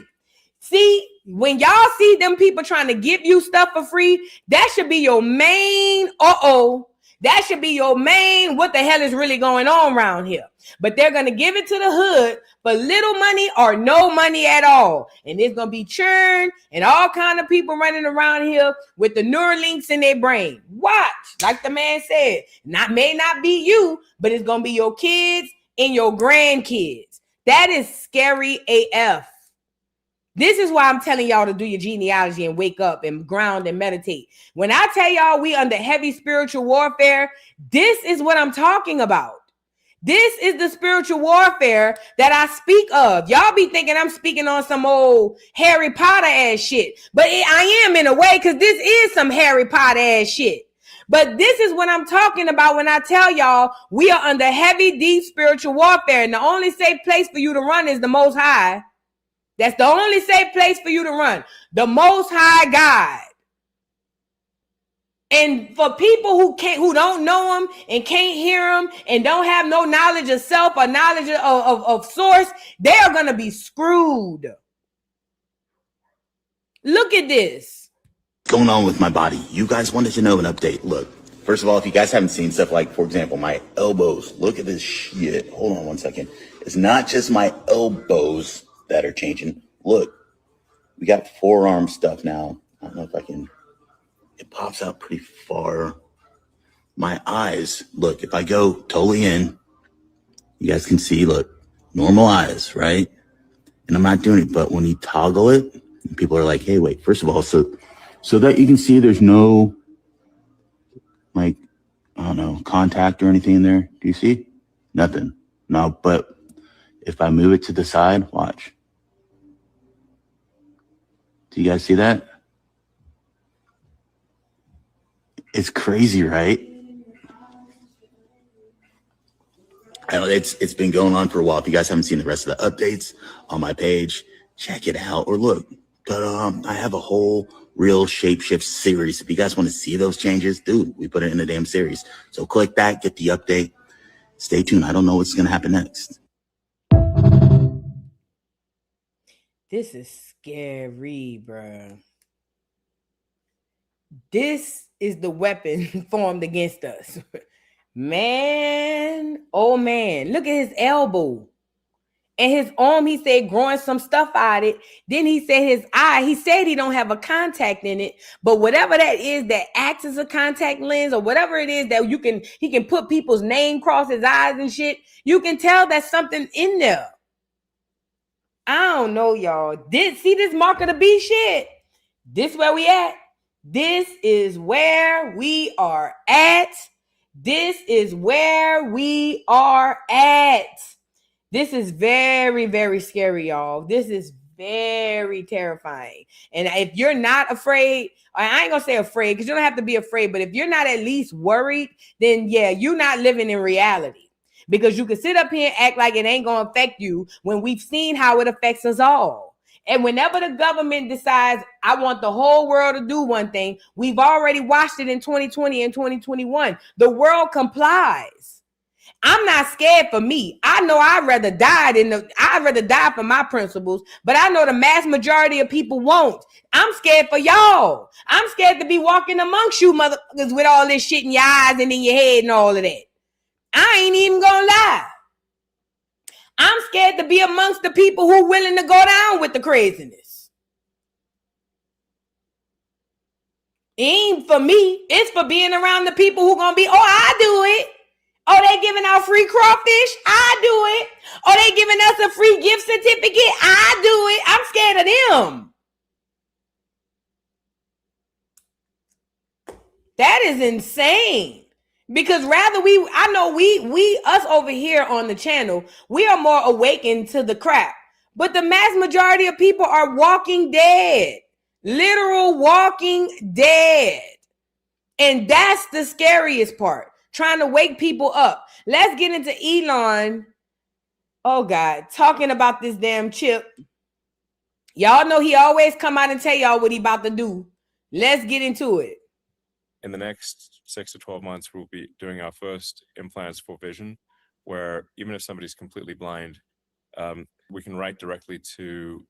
See, when y'all see them people trying to give you stuff for free, that should be your main, that should be your main, what the hell is really going on around here? But they're going to give it to the hood for little money or no money at all. And there's going to be churn and all kind of people running around here with the Neuralinks in their brain. Watch, like the man said, may not be you, but it's going to be your kids and your grandkids. That is scary AF. This is why I'm telling y'all to do your genealogy and wake up and ground and meditate. When I tell y'all we under heavy spiritual warfare, this is what I'm talking about. This is the spiritual warfare that I speak of. Y'all be thinking I'm speaking on some old Harry Potter ass shit. But I am in a way, because this is some Harry Potter ass shit. But this is what I'm talking about when I tell y'all we are under heavy, deep spiritual warfare. And the only safe place for you to run is the Most High. That's the only safe place for you to run. The Most High God. And for people who don't know him and can't hear him and don't have no knowledge of self or knowledge of source, they are going to be screwed. Look at this. What's going on with my body? You guys wanted to know an update. Look, first of all, if you guys haven't seen stuff like, for example, my elbows, look at this shit. Hold on one second. It's not just my elbows that are changing. Look, we got forearm stuff now. I don't know if I can. It pops out pretty far. My eyes, look, if I go totally in, you guys can see, look, normal eyes, right? And I'm not doing it, but when you toggle it, people are like, hey, wait, first of all, so that you can see there's no, like, I don't know, contact or anything in there. Do you see? Nothing. No, but if I move it to the side, watch. Do you guys see that? It's crazy, right? I know it's been going on for a while. If you guys haven't seen the rest of the updates on my page, check it out. Or look, But I have a whole real shapeshift series. If you guys want to see those changes, dude, we put it in a damn series. So click that, get the update. Stay tuned. I don't know what's going to happen next. This is scary, bro. This is the weapon formed against us. Man, oh man, look at his elbow. And his arm, he said, growing some stuff out of it. Then he said his eye, he said he don't have a contact in it. But whatever that is that acts as a contact lens or whatever it is that he can put people's name across his eyes and shit, you can tell that's something in there. I don't know, y'all. See this mark of the beast shit? This where we at? This is where we are at. This is where we are at. This is very, very scary, y'all. This is very terrifying. And if you're not afraid, I ain't gonna say afraid because you don't have to be afraid, but if you're not at least worried, then yeah, you're not living in reality. Because you can sit up here and act like it ain't gonna affect you when we've seen how it affects us all. And whenever the government decides, I want the whole world to do one thing, we've already watched it in 2020 and 2021. The world complies. I'm not scared for me. I know I'd rather die for my principles, but I know the mass majority of people won't. I'm scared for y'all. I'm scared to be walking amongst you motherfuckers with all this shit in your eyes and in your head and all of that. I ain't even gonna lie. I'm scared to be amongst the people who willing to go down with the craziness. It ain't for me. It's for being around the people who gonna be, oh, I do it. Oh, they giving out free crawfish? I do it. Oh, they giving us a free gift certificate? I do it. I'm scared of them. That is insane. Because I know us over here on the channel, we are more awakened to the crap. But the mass majority of people are walking dead. Literal walking dead. And that's the scariest part. Trying to wake people up. Let's get into Elon. Oh God, talking about this damn chip. Y'all know he always come out and tell y'all what he about to do. Let's get into it. In the next 6 to 12 months, we'll be doing our first implants for vision, where even if somebody's completely blind, we can write directly to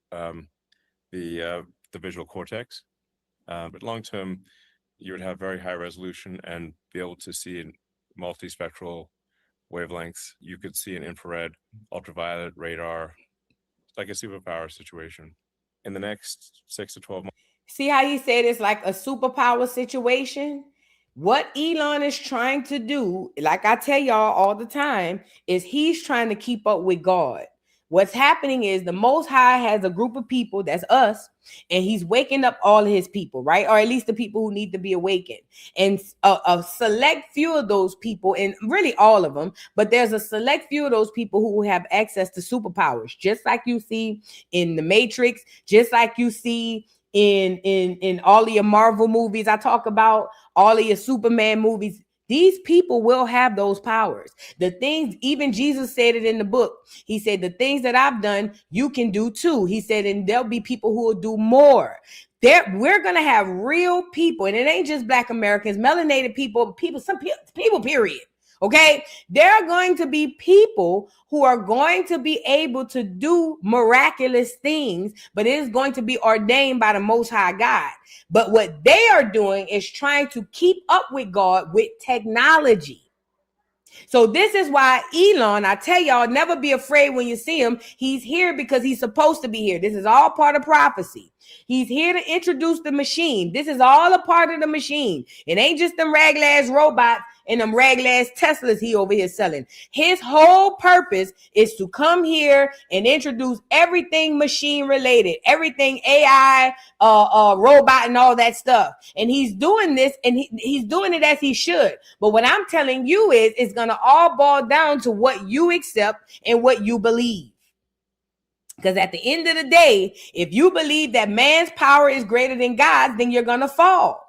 the visual cortex. But long term, you would have very high resolution and be able to see in multispectral wavelengths. You could see an infrared, ultraviolet, radar. It's like a superpower situation. In the next 6 to 12 months. See how he said it's like a superpower situation? What Elon is trying to do, like I tell y'all all the time, is he's trying to keep up with God. What's happening is the Most High has a group of people, that's us, and he's waking up all of his people, right? Or at least the people who need to be awakened. And a select few of those people, and really all of them, but there's a select few of those people who have access to superpowers, just like you see in the Matrix, just like you see in all of your Marvel movies. I talk about all of your Superman movies. These people will have those powers. The things, even Jesus said it in the book. He said, the things that I've done, you can do too. He said, and there'll be people who will do more. We're going to have real people. And it ain't just Black Americans, melanated people, some people, period. Okay. There are going to be people who are going to be able to do miraculous things, but it is going to be ordained by the Most High God. But what they are doing is trying to keep up with God with technology. So this is why Elon, I tell y'all, never be afraid when you see him. He's here because he's supposed to be here. This is all part of prophecy. He's here to introduce the machine. This is all a part of the machine. It ain't just them raglass robots and them raglass Teslas he over here selling. His whole purpose is to come here and introduce everything machine related, everything AI, robot and all that stuff. And he's doing this, and he's doing it as he should. But what I'm telling you is it's going to all boil down to what you accept and what you believe. Because at the end of the day, if you believe that man's power is greater than God's, then you're going to fall.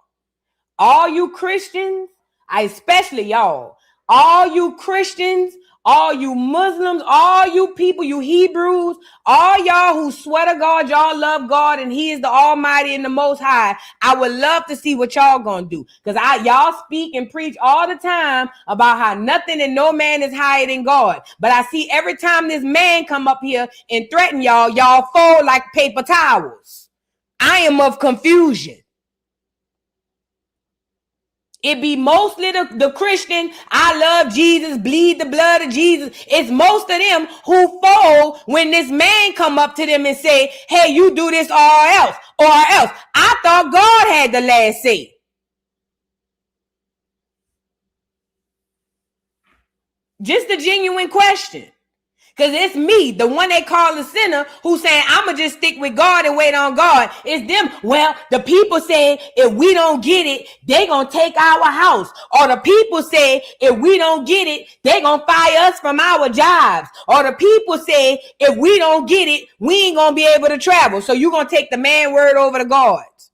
All you Christians, especially y'all, all you Christians, all you Muslims, all you people, you Hebrews, all y'all who swear to God, y'all love God and he is the Almighty and the Most High. I would love to see what y'all gonna do. Because y'all speak and preach all the time about how nothing and no man is higher than God. But I see every time this man come up here and threaten y'all, y'all fold like paper towels. I am of confusion. It be mostly the Christian, I love Jesus, bleed the blood of Jesus. It's most of them who fall when this man come up to them and say, hey, you do this or else. I thought God had the last say. Just a genuine question. Because it's me, the one they call a sinner, who's saying, I'm going to just stick with God and wait on God. It's them. Well, the people say, if we don't get it, they going to take our house. Or the people say, if we don't get it, they going to fire us from our jobs. Or the people say, if we don't get it, we ain't going to be able to travel. So you're going to take the man word over God's.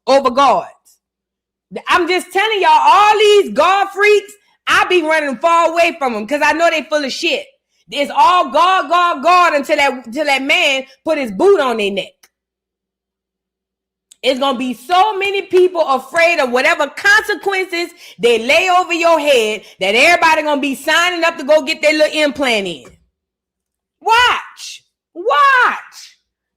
I'm just telling y'all, all these God freaks, I be running far away from them because I know they full of shit. It's all God until that man put his boot on their neck. It's going to be so many people afraid of whatever consequences they lay over your head that everybody going to be signing up to go get their little implant in. Watch.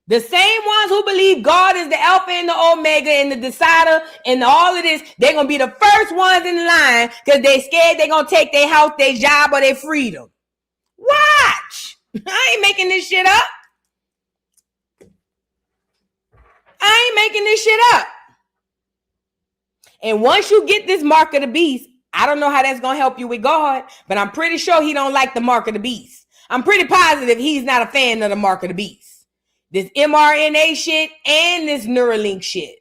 The same ones who believe God is the Alpha and the Omega and the decider and all of this, they're going to be the first ones in line because they scared they're going to take their house, their job, or their freedom. Watch. I ain't making this shit up. And once you get this mark of the beast, I don't know how that's going to help you with God, but I'm pretty sure he don't like the mark of the beast. I'm pretty positive he's not a fan of the mark of the beast. This MRNA shit and this Neuralink shit.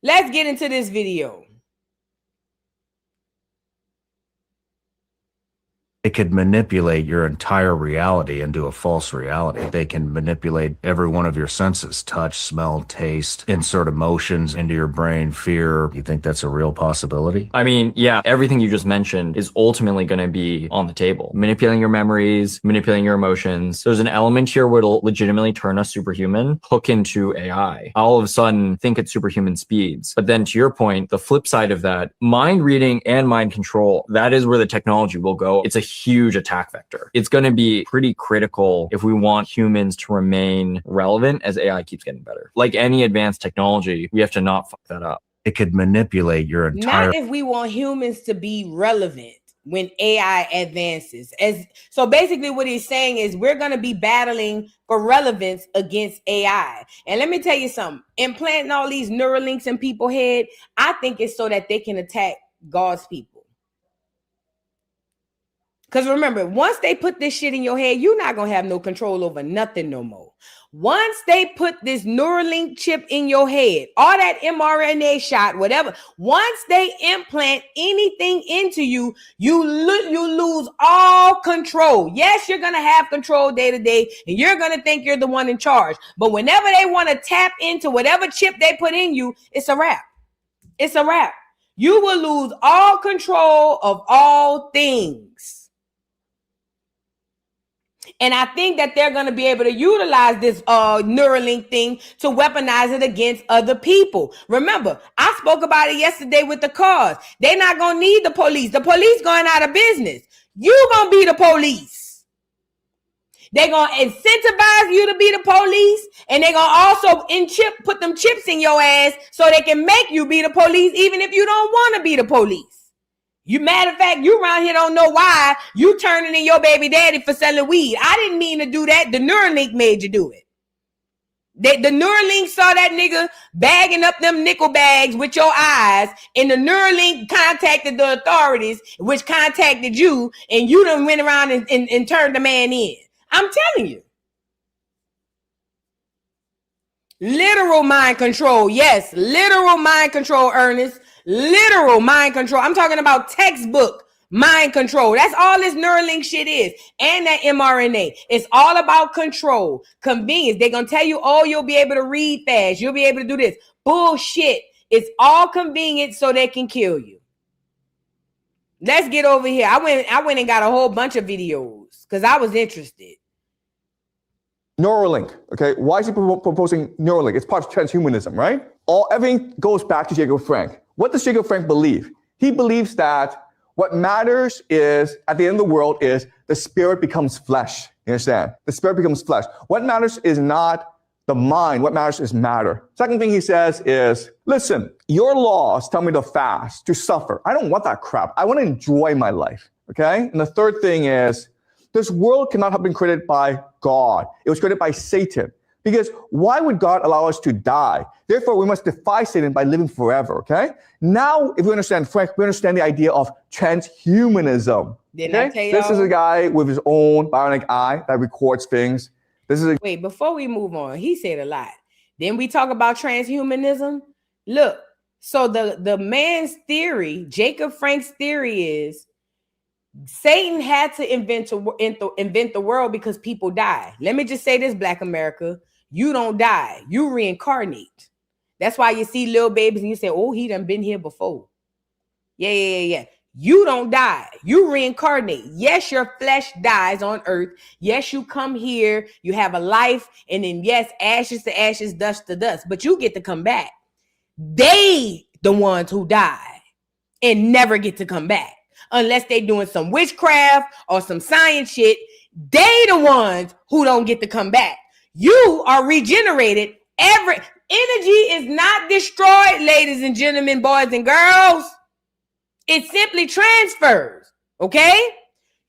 Let's get into this video. They could manipulate your entire reality into a false reality. They can manipulate every one of your senses, touch, smell, taste, insert emotions into your brain, fear. You think that's a real possibility? I mean, yeah, everything you just mentioned is ultimately going to be on the table. Manipulating your memories, manipulating your emotions. There's an element here where it'll legitimately turn us superhuman, hook into AI. All of a sudden think at superhuman speeds. But then to your point, the flip side of that, mind reading and mind control, that is where the technology will go. It's a huge attack vector. It's going to be pretty critical if we want humans to remain relevant as AI keeps getting better. Like any advanced technology, we have to not fuck that up. It could manipulate your entire... Not if we want humans to be relevant when AI advances. So basically what he's saying is we're going to be battling for relevance against AI. And let me tell you something. Implanting all these Neuralinks in people's head, I think it's so that they can attack God's people. Because remember, once they put this shit in your head, you're not going to have no control over nothing no more. Once they put this Neuralink chip in your head, all that mRNA shot, whatever, once they implant anything into you, you lose all control. Yes, you're going to have control day to day, and you're going to think you're the one in charge. But whenever they want to tap into whatever chip they put in you, it's a wrap. It's a wrap. You will lose all control of all things. And I think that they're going to be able to utilize this Neuralink thing to weaponize it against other people. Remember, I spoke about it yesterday with the cars. They're not going to need the police. The police going out of business. You going to be the police. They're going to incentivize you to be the police. And they're going to also put them chips in your ass so they can make you be the police even if you don't want to be the police. You matter of fact, you around here don't know why you turning in your baby daddy for selling weed. I didn't mean to do that. The Neuralink made you do it. The Neuralink saw that nigga bagging up them nickel bags with your eyes, and the Neuralink contacted the authorities, which contacted you, and you done went around and turned the man in. I'm telling you. Literal mind control. Yes, literal mind control, Ernest. Literal mind control. I'm talking about textbook mind control. That's all this Neuralink shit is. And that mRNA. It's all about control. Convenience. They're going to tell you, oh, you'll be able to read fast. You'll be able to do this. Bullshit. It's all convenient so they can kill you. Let's get over here. I went and got a whole bunch of videos because I was interested. Neuralink, okay? Why is he proposing Neuralink? It's part of transhumanism, right? Everything goes back to Jacob Frank. What does Jacob Frank believe? He believes that what matters is, at the end of the world, is the spirit becomes flesh. You understand? The spirit becomes flesh. What matters is not the mind. What matters is matter. Second thing he says is, listen, your laws tell me to fast, to suffer. I don't want that crap. I want to enjoy my life, okay? And the third thing is, this world cannot have been created by God. It was created by Satan. Because why would God allow us to die? Therefore, we must defy Satan by living forever, okay? Now, if we understand Frank, we understand the idea of transhumanism. Didn't I tell y'all? This is a guy with his own bionic eye that records things. Wait, before we move on, he said a lot. Then we talk about transhumanism. Look, so the man's theory, Jacob Frank's theory is Satan had to invent the world because people die. Let me just say this, Black America. You don't die. You reincarnate. That's why you see little babies and you say, oh, he done been here before. Yeah. You don't die. You reincarnate. Yes, your flesh dies on earth. Yes, you come here. You have a life. And then, yes, ashes to ashes, dust to dust. But you get to come back. They the ones who die and never get to come back. Unless they doing some witchcraft or some science shit, they the ones who don't get to come back. You are regenerated. Energy is not destroyed, ladies and gentlemen, boys and girls. It simply transfers, okay?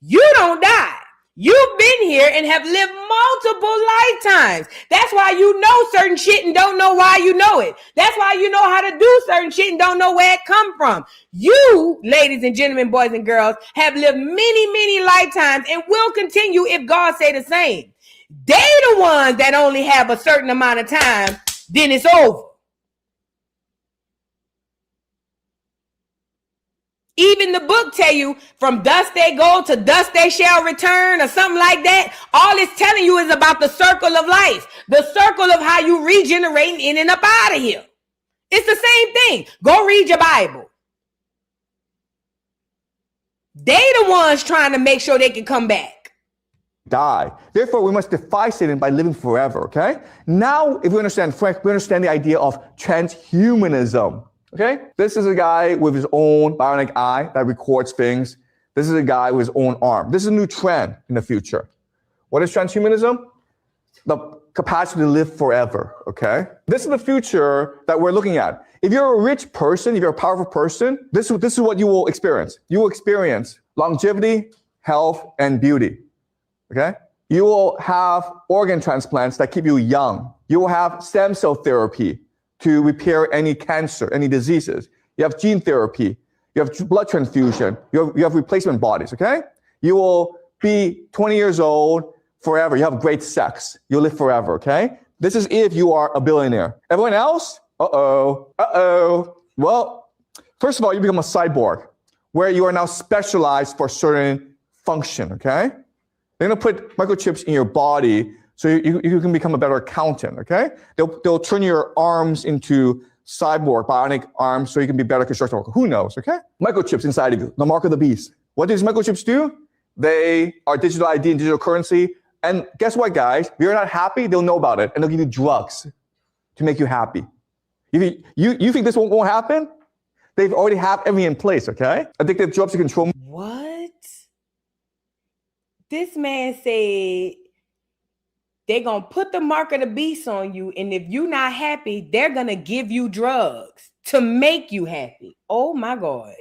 You don't die. You've been here and have lived multiple lifetimes. That's why you know certain shit and don't know why you know it. That's why you know how to do certain shit and don't know where it come from. You, ladies and gentlemen, boys and girls, have lived many, many lifetimes and will continue if God say the same. They the ones that only have a certain amount of time, then it's over. Even the book tell you from dust they go to dust they shall return or something like that. All it's telling you is about the circle of life, the circle of how you regenerate in and up out of here. It's the same thing. Go read your Bible. They the ones trying to make sure they can come back. Die. Therefore, we must defy Satan by living forever, okay? Now, if we understand Frank, we understand the idea of transhumanism. Okay, this is a guy with his own bionic eye that records things. This is a guy with his own arm. This is a new trend in the future. What is transhumanism? The capacity to live forever, okay? This is the future that we're looking at. If you're a rich person, if you're a powerful person, this is what you will experience. You will experience longevity, health, and beauty, okay? You will have organ transplants that keep you young. You will have stem cell therapy to repair any cancer, any diseases. You have gene therapy. You have blood transfusion. You have replacement bodies, okay? You will be 20 years old forever. You have great sex. You'll live forever, okay? This is if you are a billionaire. Everyone else? Well, first of all, you become a cyborg where you are now specialized for a certain function, okay? They're gonna put microchips in your body so you can become a better accountant, okay? They'll turn your arms into cyborg, bionic arms, so you can be better construction worker. Who knows, okay? Microchips inside of you, the mark of the beast. What do these microchips do? They are digital ID and digital currency. And guess what, guys? If you're not happy, they'll know about it, and they'll give you drugs to make you happy. You think this won't happen? They've already have everything in place, okay? Addictive drugs to control. What? This man said they're going to put the mark of the beast on you, and if you're not happy, they're going to give you drugs to make you happy. Oh, my God.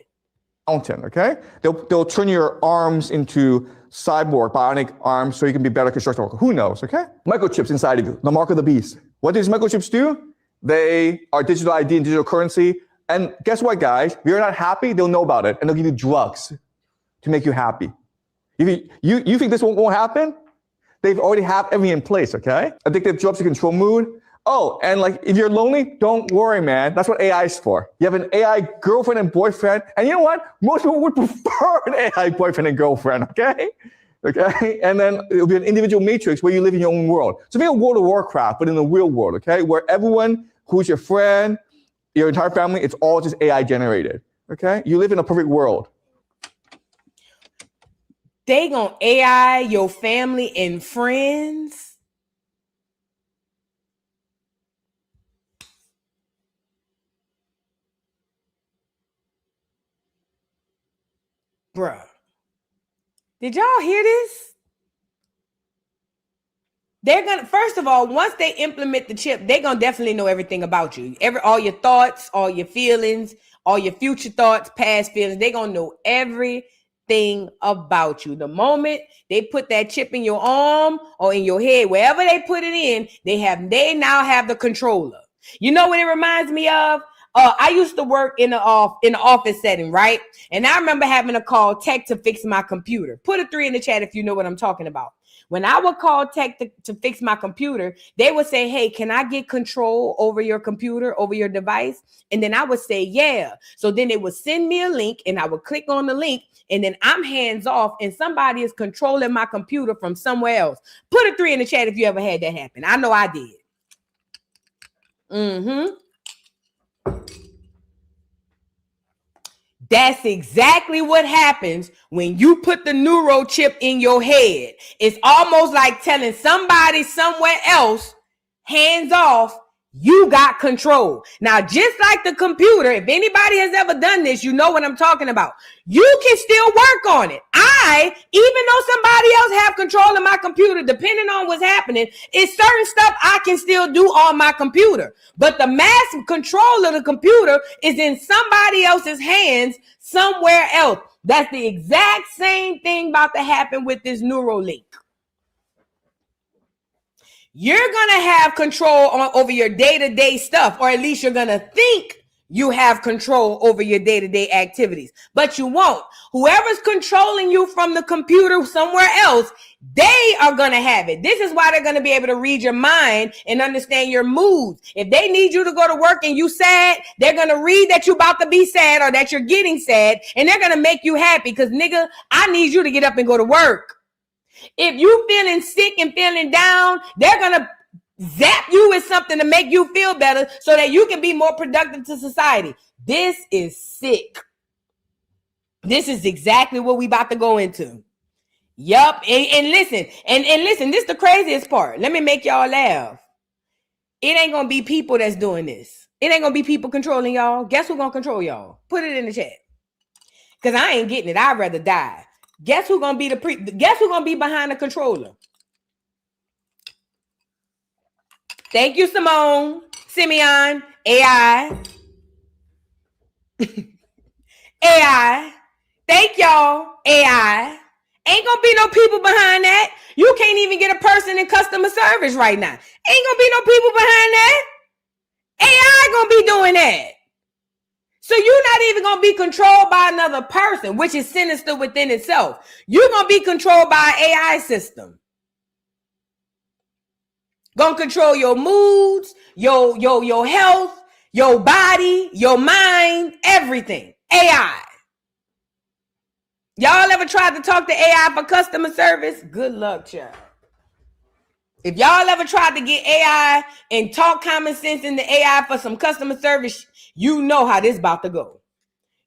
Okay? They'll turn your arms into cyborg, bionic arms, so you can be better construction worker. Who knows, okay? Microchips inside of you, the mark of the beast. What do these microchips do? They are digital ID and digital currency. And guess what, guys? If you're not happy, they'll know about it, and they'll give you drugs to make you happy. You think this won't happen? They've already have everything in place, okay? Addictive drugs to control mood. Oh, and like if you're lonely, don't worry, man. That's what AI is for. You have an AI girlfriend and boyfriend, and you know what? Most people would prefer an AI boyfriend and girlfriend, okay? Okay? And then it'll be an individual matrix where you live in your own world. So be a World of Warcraft, but in the real world, okay? Where everyone who's your friend, your entire family, it's all just AI generated, okay? You live in a perfect world. They gonna AI your family and friends. Bruh. Did y'all hear this? They're gonna, first of all, once they implement the chip, they're gonna definitely know everything about you. All your thoughts, all your feelings, all your future thoughts, past feelings. They're gonna know everything about you. The moment they put that chip in your arm or in your head, wherever they put it in, they now have the controller. You know what it reminds me of? I used to work in the office setting, right? And I remember having to call tech to fix my computer. Put a 3 in the chat if you know what I'm talking about. When I would call tech to fix my computer, they would say, hey, can I get control over your computer, over your device? And then I would say, yeah. So then they would send me a link and I would click on the link and then I'm hands off and somebody is controlling my computer from somewhere else. Put a 3 in the chat if you ever had that happen. I know I did. That's exactly what happens when you put the neuro chip in your head. It's almost like telling somebody somewhere else, hands off, you got control. Now, just like the computer, if anybody has ever done this, you know what I'm talking about. You can still work on it. Even though somebody else have control of my computer, depending on what's happening, it's certain stuff I can still do on my computer. But the massive control of the computer is in somebody else's hands somewhere else. That's the exact same thing about to happen with this Neuralink. You're going to have control over your day-to-day stuff, or at least you're going to think you have control over your day-to-day activities, but you won't. Whoever's controlling you from the computer somewhere else, they are going to have it. This is why they're going to be able to read your mind and understand your moods. If they need you to go to work and you sad, they're going to read that you're about to be sad or that you're getting sad, and they're going to make you happy because, nigga, I need you to get up and go to work. If you feeling sick and feeling down, they're going to zap you with something to make you feel better so that you can be more productive to society. This is sick. This is exactly what we about to go into. Yup. And listen, this is the craziest part. Let me make y'all laugh. It ain't going to be people that's doing this. It ain't going to be people controlling y'all. Guess who's going to control y'all? Put it in the chat. Because I ain't getting it. I'd rather die. Guess who's going to be guess who's going to be behind the controller? Thank you, Simone, Simeon, AI. AI. Thank y'all, AI. Ain't gonna be no people behind that. You can't even get a person in customer service right now. Ain't gonna be no people behind that. AI gonna be doing that. So you're not even gonna be controlled by another person, which is sinister within itself. You're gonna be controlled by an AI system. Gonna control your moods, your health, your body, your mind, everything. AI. Y'all ever tried to talk to AI for customer service? Good luck, child. If y'all ever tried to get AI and talk common sense into AI for some customer service, you know how this about to go.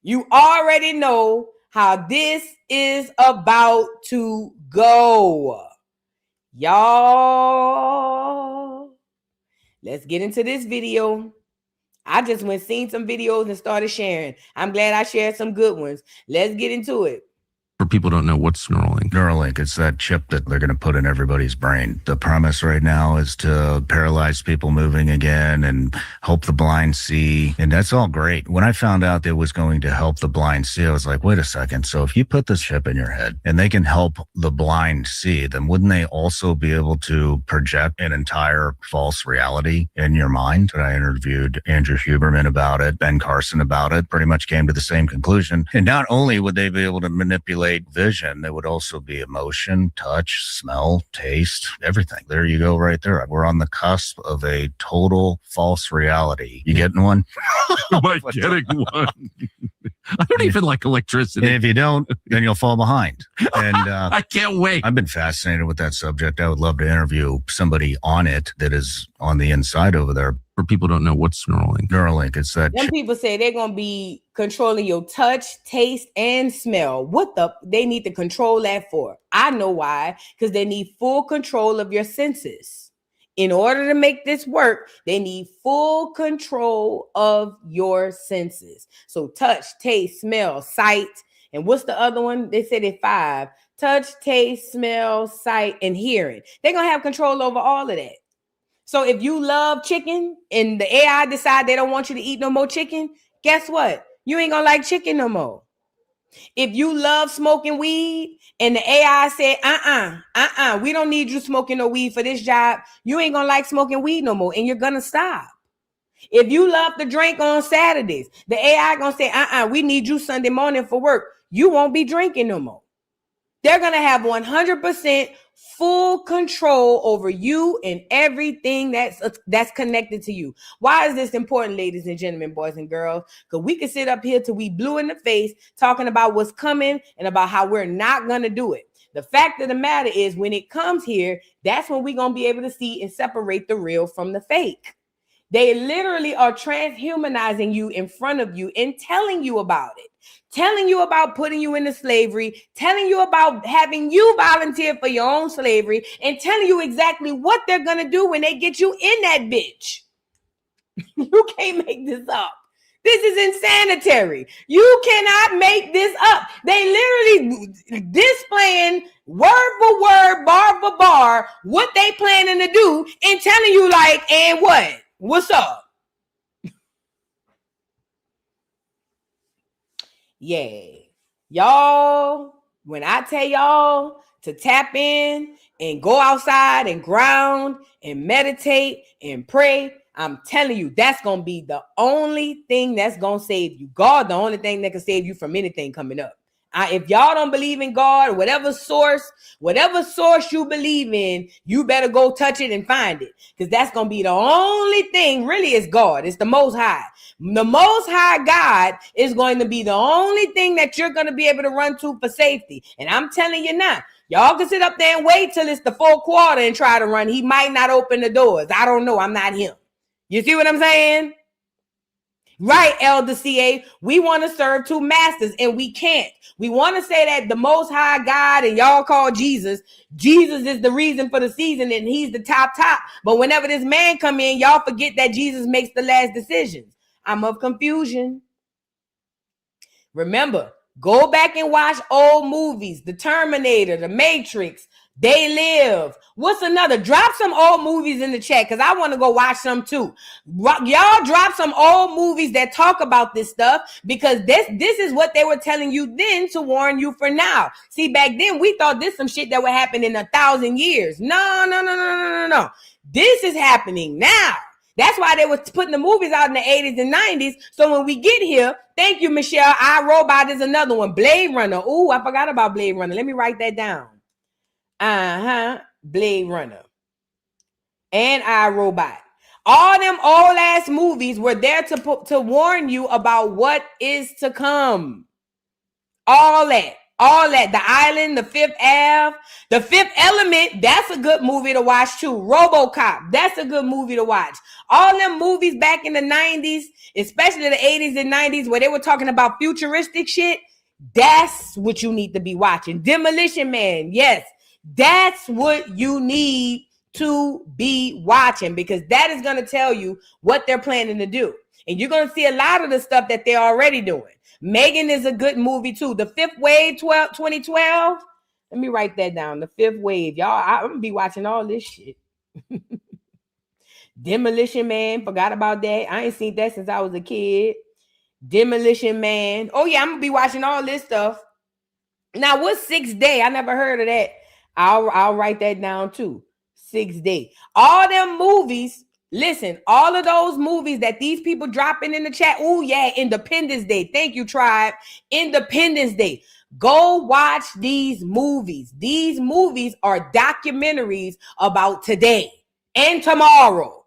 You already know how this is about to go. Y'all, let's get into this video. I just went seen some videos and started sharing. I'm glad I shared some good ones. Let's get into it. For people who don't know, what's Neuralink? Neuralink, it's that chip that they're going to put in everybody's brain. The premise right now is to paralyze people moving again and help the blind see. And that's all great. When I found out that it was going to help the blind see, I was like, wait a second. So if you put this chip in your head and they can help the blind see, then wouldn't they also be able to project an entire false reality in your mind? I interviewed Andrew Huberman about it, Ben Carson about it, pretty much came to the same conclusion. And not only would they be able to manipulate vision, there would also be emotion, touch, smell, taste, everything. There you go right there. We're on the cusp of a total false reality. You getting one? Am I getting one? I don't even like electricity. And if you don't, then you'll fall behind. And I can't wait. I've been fascinated with that subject. I would love to interview somebody on it that is on the inside over there. For people who don't know, what's Neuralink? Neuralink, it's that. Them people say they're going to be controlling your touch, taste, and smell. They need to control that for? I know why. Because they need full control of your senses. In order to make this work, they need full control of your senses. So touch, taste, smell, sight, and what's the other one? They said it 5. Touch, taste, smell, sight, and hearing. They're going to have control over all of that. So if you love chicken and the AI decide they don't want you to eat no more chicken, guess what? You ain't going to like chicken no more. If you love smoking weed and the AI said, we don't need you smoking no weed for this job, you ain't going to like smoking weed no more and you're going to stop. If you love to drink on Saturdays, the AI going to say, we need you Sunday morning for work. You won't be drinking no more. They're going to have 100% full control over you and everything that's connected to you. Why is this important, ladies and gentlemen, boys and girls? Because we can sit up here till we blue in the face talking about what's coming and about how we're not going to do it. The fact of the matter is when it comes here, that's when we're going to be able to see and separate the real from the fake. They literally are transhumanizing you in front of you and telling you about it. Telling you about putting you into slavery, telling you about having you volunteer for your own slavery, and telling you exactly what they're going to do when they get you in that bitch. You can't make this up. This is insanitary. You cannot make this up. They literally displaying word for word, bar for bar, what they planning to do and telling you like, and what? What's up? Yeah, y'all, when I tell y'all to tap in and go outside and ground and meditate and pray, I'm telling you, that's going to be the only thing that's going to save you. God, the only thing that can save you from anything coming up. If y'all don't believe in God, whatever source you believe in, you better go touch it and find it. Because that's going to be the only thing really is God. It's the Most High. The Most High God is going to be the only thing that you're going to be able to run to for safety. And I'm telling you now, y'all can sit up there and wait till it's the 4th quarter and try to run. He might not open the doors. I don't know. I'm not him. You see what I'm saying? Right, Elder CA, we want to serve 2 masters and we can't. We want to say that the Most High God and y'all call Jesus is the reason for the season and he's the top. But whenever this man come in, y'all forget that Jesus makes the last decisions. I'm of confusion. Remember, go back and watch old movies, The Terminator, The Matrix, They Live. What's another? Drop some old movies in the chat because I want to go watch some too. Y'all drop some old movies that talk about this stuff because this is what they were telling you then to warn you for now. See, back then we thought this some shit that would happen in 1,000 years. No. This is happening now. That's why they were putting the movies out in the 80s and 90s. So when we get here, thank you, Michelle. iRobot is another one. Blade Runner. Ooh, I forgot about Blade Runner. Let me write that down. Blade Runner and iRobot. All them old ass movies were there to warn you about what is to come. All that. The Island, The Fifth Ave, The Fifth Element. That's a good movie to watch too. RoboCop. That's a good movie to watch. All them movies back in the 90s, especially the 80s and 90s, where they were talking about futuristic shit. That's what you need to be watching. Demolition Man. Yes. That's what you need to be watching because that is going to tell you what they're planning to do. And you're going to see a lot of the stuff that they're already doing. Megan is a good movie too. The Fifth Wave 2012. Let me write that down. The Fifth Wave. Y'all, I'm going to be watching all this shit. Demolition Man. Forgot about that. I ain't seen that since I was a kid. Demolition Man. Oh yeah, I'm going to be watching all this stuff. Now, what's 6th Day? I never heard of that. I'll write that down too. 6th Day. All them movies. Listen, all of those movies that these people dropping in the chat. Oh yeah, Independence Day. Thank you, Tribe. Independence Day. Go watch these movies. These movies are documentaries about today and tomorrow.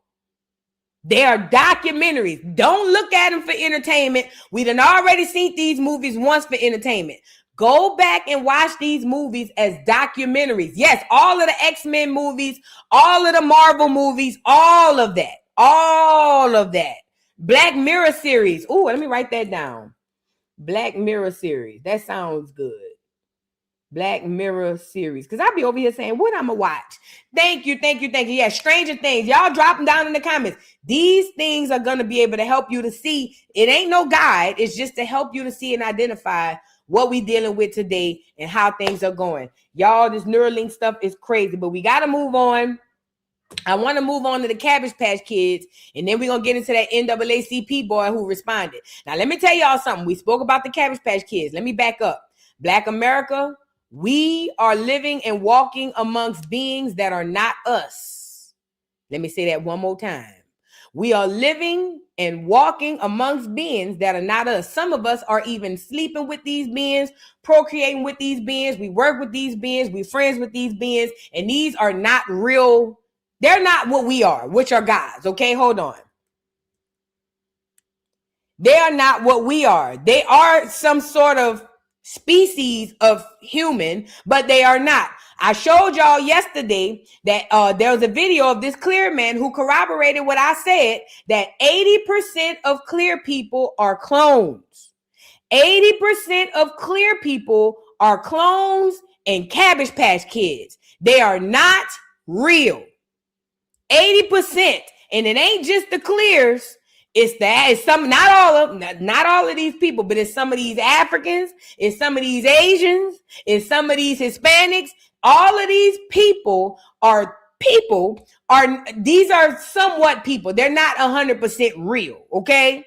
They are documentaries. Don't look at them for entertainment. We done already seen these movies once for entertainment. Go back and watch these movies as documentaries. Yes, all of the X-Men movies, all of the Marvel movies, all of that. All of that. Black Mirror series. Ooh, let me write that down. Black Mirror series. That sounds good. Black Mirror series. Because I'll be over here saying, what I'm going to watch? Thank you. Yeah, Stranger Things. Y'all drop them down in the comments. These things are going to be able to help you to see. It ain't no guide. It's just to help you to see and identify what we dealing with today and how things are going. Y'all, this Neuralink stuff is crazy, but we got to move on. I want to move on to the Cabbage Patch Kids, and then we're going to get into that NAACP boy who responded. Now, let me tell y'all something. We spoke about the Cabbage Patch Kids. Let me back up. Black America, we are living and walking amongst beings that are not us. Let me say that one more time. We are living and walking amongst beings that are not us. Some of us are even sleeping with these beings, procreating with these beings. We work with these beings. We friends with these beings. And these are not real. They're not what we are, which are gods. Okay, hold on. They are not what we are. They are some sort of species of human, but they are not. I showed y'all yesterday that there was a video of this clear man who corroborated what I said, that 80% of clear people are clones. 80% of clear people are clones and Cabbage Patch Kids. They are not real. 80%. And it ain't just the clears. It's that, it's some, not all of these people, but it's some of these Africans, it's some of these Asians, it's some of these Hispanics. All of these people are these are somewhat people. They're not 100% real, okay?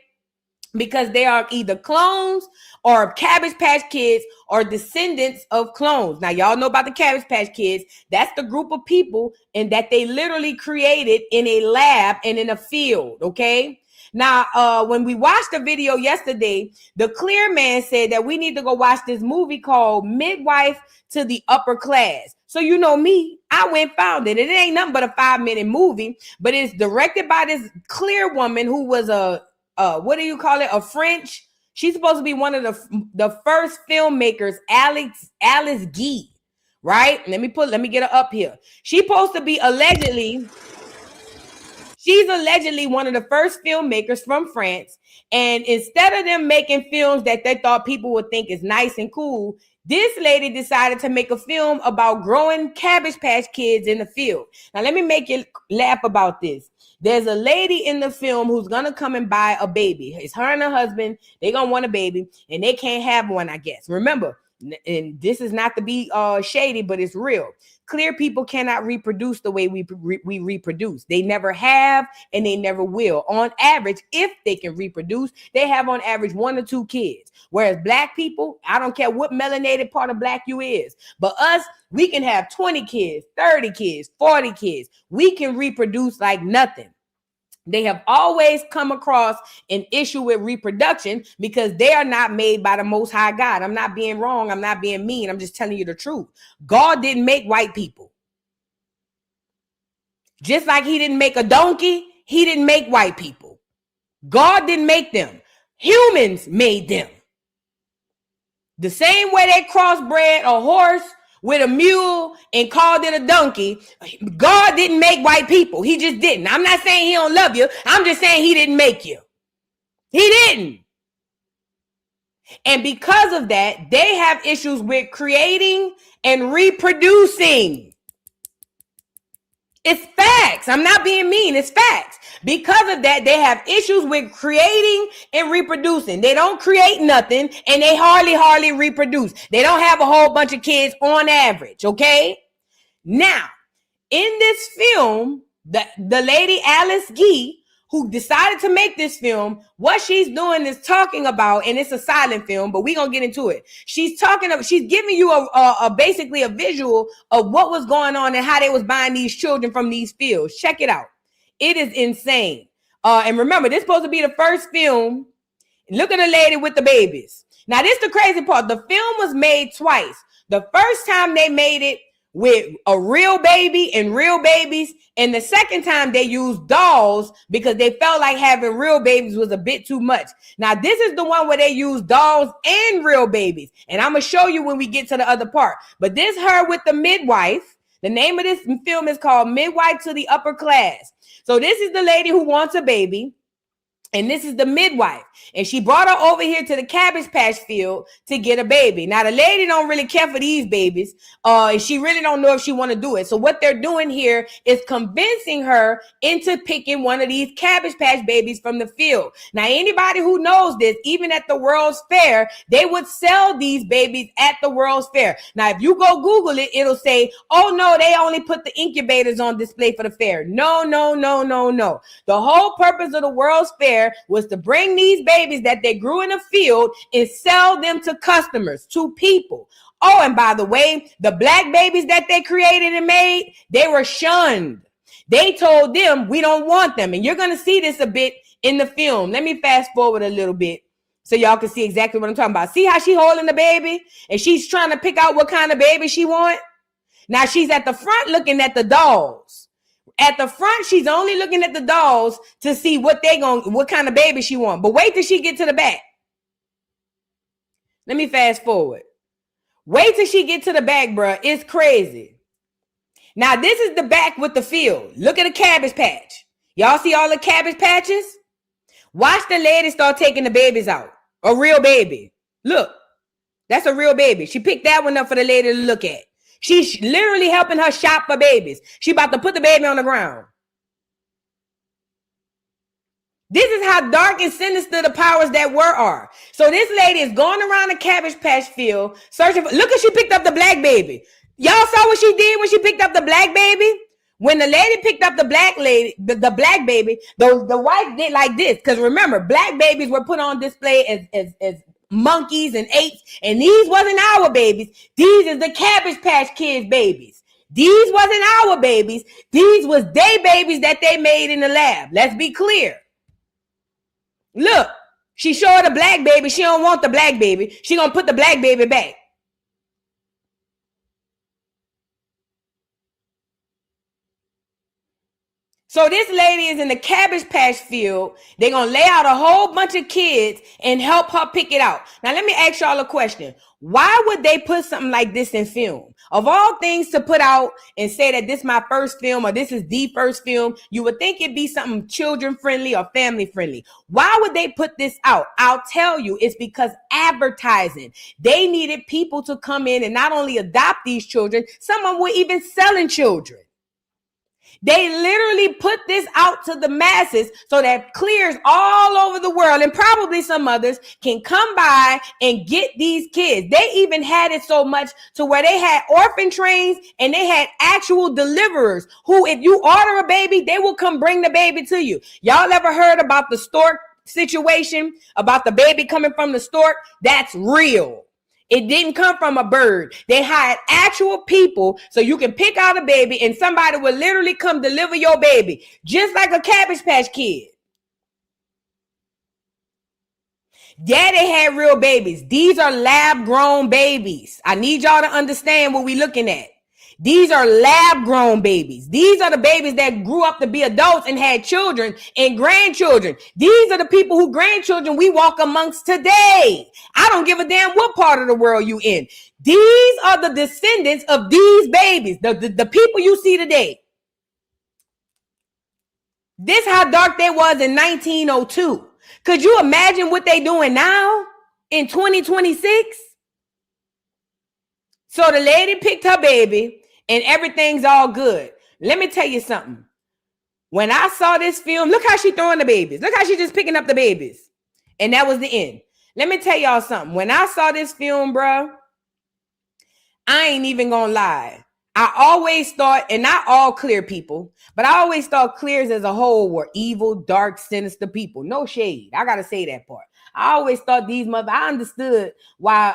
Because they are either clones or Cabbage Patch Kids or descendants of clones. Now, y'all know about the Cabbage Patch Kids. That's the group of people and that they literally created in a lab and in a field, okay? Now, when we watched the video yesterday, the clear man said that we need to go watch this movie called Midwife to the Upper Class. So you know me, I went and found it. It ain't nothing but a 5-minute movie, but it's directed by this clear woman who was what do you call it? A French. She's supposed to be one of the first filmmakers, Alice Guy, right? Let me get her up here. She's supposed to be She's allegedly one of the first filmmakers from France. And instead of them making films that they thought people would think is nice and cool, this lady decided to make a film about growing Cabbage Patch Kids in the field. Now, let me make you laugh about this. There's a lady in the film who's going to come and buy a baby. It's her and her husband. They're going to want a baby, and they can't have one, I guess. Remember, and this is not to be shady, but it's real. Clear people cannot reproduce the way we reproduce. They never have, and they never will. On average, if they can reproduce, they have on average 1 or 2 kids. Whereas black people, I don't care what melanated part of black you is, but us, we can have 20 kids, 30 kids, 40 kids. We can reproduce like nothing. They have always come across an issue with reproduction because they are not made by the Most High God. I'm not being wrong. I'm not being mean. I'm just telling you the truth. God didn't make white people. Just like he didn't make a donkey, he didn't make white people. God didn't make them. Humans made them. The same way they crossbred a horse with a mule and called it a donkey, God didn't make white people. He just didn't. I'm not saying he don't love you. I'm just saying he didn't make you. He didn't. And because of that, they have issues with creating and reproducing. It's facts. I'm not being mean. It's facts. Because of that, they have issues with creating and reproducing. They don't create nothing, and they hardly reproduce. They don't have a whole bunch of kids on average, okay? Now, in this film, the lady Alice Guy, who decided to make this film, what she's doing is talking about, and it's a silent film, but we're going to get into it. She's giving you basically a visual of what was going on and how they was buying these children from these fields. Check it out. It is insane. And remember, this is supposed to be the first film. Look at the lady with the babies. Now, this is the crazy part. The film was made twice. The first time they made it with a real baby and real babies. And the second time they used dolls because they felt like having real babies was a bit too much. Now, this is the one where they use dolls and real babies. And I'm going to show you when we get to the other part. But this her with the midwife. The name of this film is called Midwife to the Upper Class. So this is the lady who wants a baby. And this is the midwife. And she brought her over here to the Cabbage Patch field to get a baby. Now, the lady don't really care for these babies. And she really don't know if she want to do it. So what they're doing here is convincing her into picking one of these Cabbage Patch babies from the field. Now, anybody who knows this, even at the World's Fair, they would sell these babies at the World's Fair. Now, if you go Google it, it'll say, oh, no, they only put the incubators on display for the fair. No, no, no, no, no. The whole purpose of the World's Fair was to bring these babies that they grew in the field and sell them to customers, to people. Oh, and by the way, the black babies that they created and made, they were shunned. They told them, we don't want them. And you're going to see this a bit in the film. Let me fast forward a little bit so y'all can see exactly what I'm talking about. See how she holding the baby and she's trying to pick out what kind of baby she want? Now she's at the front looking at the dolls. At the front, she's only looking at the dolls to see what kind of baby she want. But wait till she get to the back. Let me fast forward. Wait till she get to the back, bruh. It's crazy. Now, this is the back with the field. Look at the Cabbage Patch. Y'all see all the Cabbage Patches? Watch the lady start taking the babies out. A real baby. Look, that's a real baby. She picked that one up for the lady to look at. She's literally helping her shop for babies. She about to put the baby on the ground. This is how dark and sinister the powers that were are. So this lady is going around the Cabbage Patch field searching for, look at she picked up the black baby. Y'all saw what she did when she picked up the black baby? When the lady picked up the black lady, the black baby, the wife did like this. Because remember, black babies were put on display as monkeys and apes, and these wasn't our babies. These is the Cabbage Patch Kids babies. These wasn't our babies. These was they babies that they made in the lab. Let's be clear. Look, she showed the black baby. She don't want the black baby. She gonna put the black baby back. So this lady is in the Cabbage Patch field. They're going to lay out a whole bunch of kids and help her pick it out. Now, let me ask y'all a question. Why would they put something like this in film? Of all things to put out and say that this is my first film or this is the first film, you would think it'd be something children friendly or family friendly. Why would they put this out? I'll tell you, it's because advertising. They needed people to come in and not only adopt these children, some of them were even selling children. They literally put this out to the masses so that clears all over the world and probably some others can come by and get these kids. They even had it so much to where they had orphan trains and they had actual deliverers who, if you order a baby, they will come bring the baby to you. Y'all ever heard about the stork situation, about the baby coming from the stork? That's real. It didn't come from a bird. They hired actual people so you can pick out a baby and somebody will literally come deliver your baby, just like a Cabbage Patch Kid. Yeah, they had real babies. These are lab-grown babies. I need y'all to understand what we're looking at. These are lab-grown babies. These are the babies that grew up to be adults and had children and grandchildren. These are the people who grandchildren we walk amongst today. I don't give a damn what part of the world you in. These are the descendants of these babies, the people you see today. This how dark they was in 1902. Could you imagine what they doing now in 2026? So the lady picked her baby and everything's all good. Let me tell you something. When I saw this film, look how she throwing the babies. Look how she just picking up the babies. And that was the end. Let me tell y'all something. When I saw this film, bro, I ain't even gonna lie. I always thought, and not all clear people, but I always thought clears as a whole were evil, dark, sinister people. No shade. I gotta say that part. I always thought these I understood why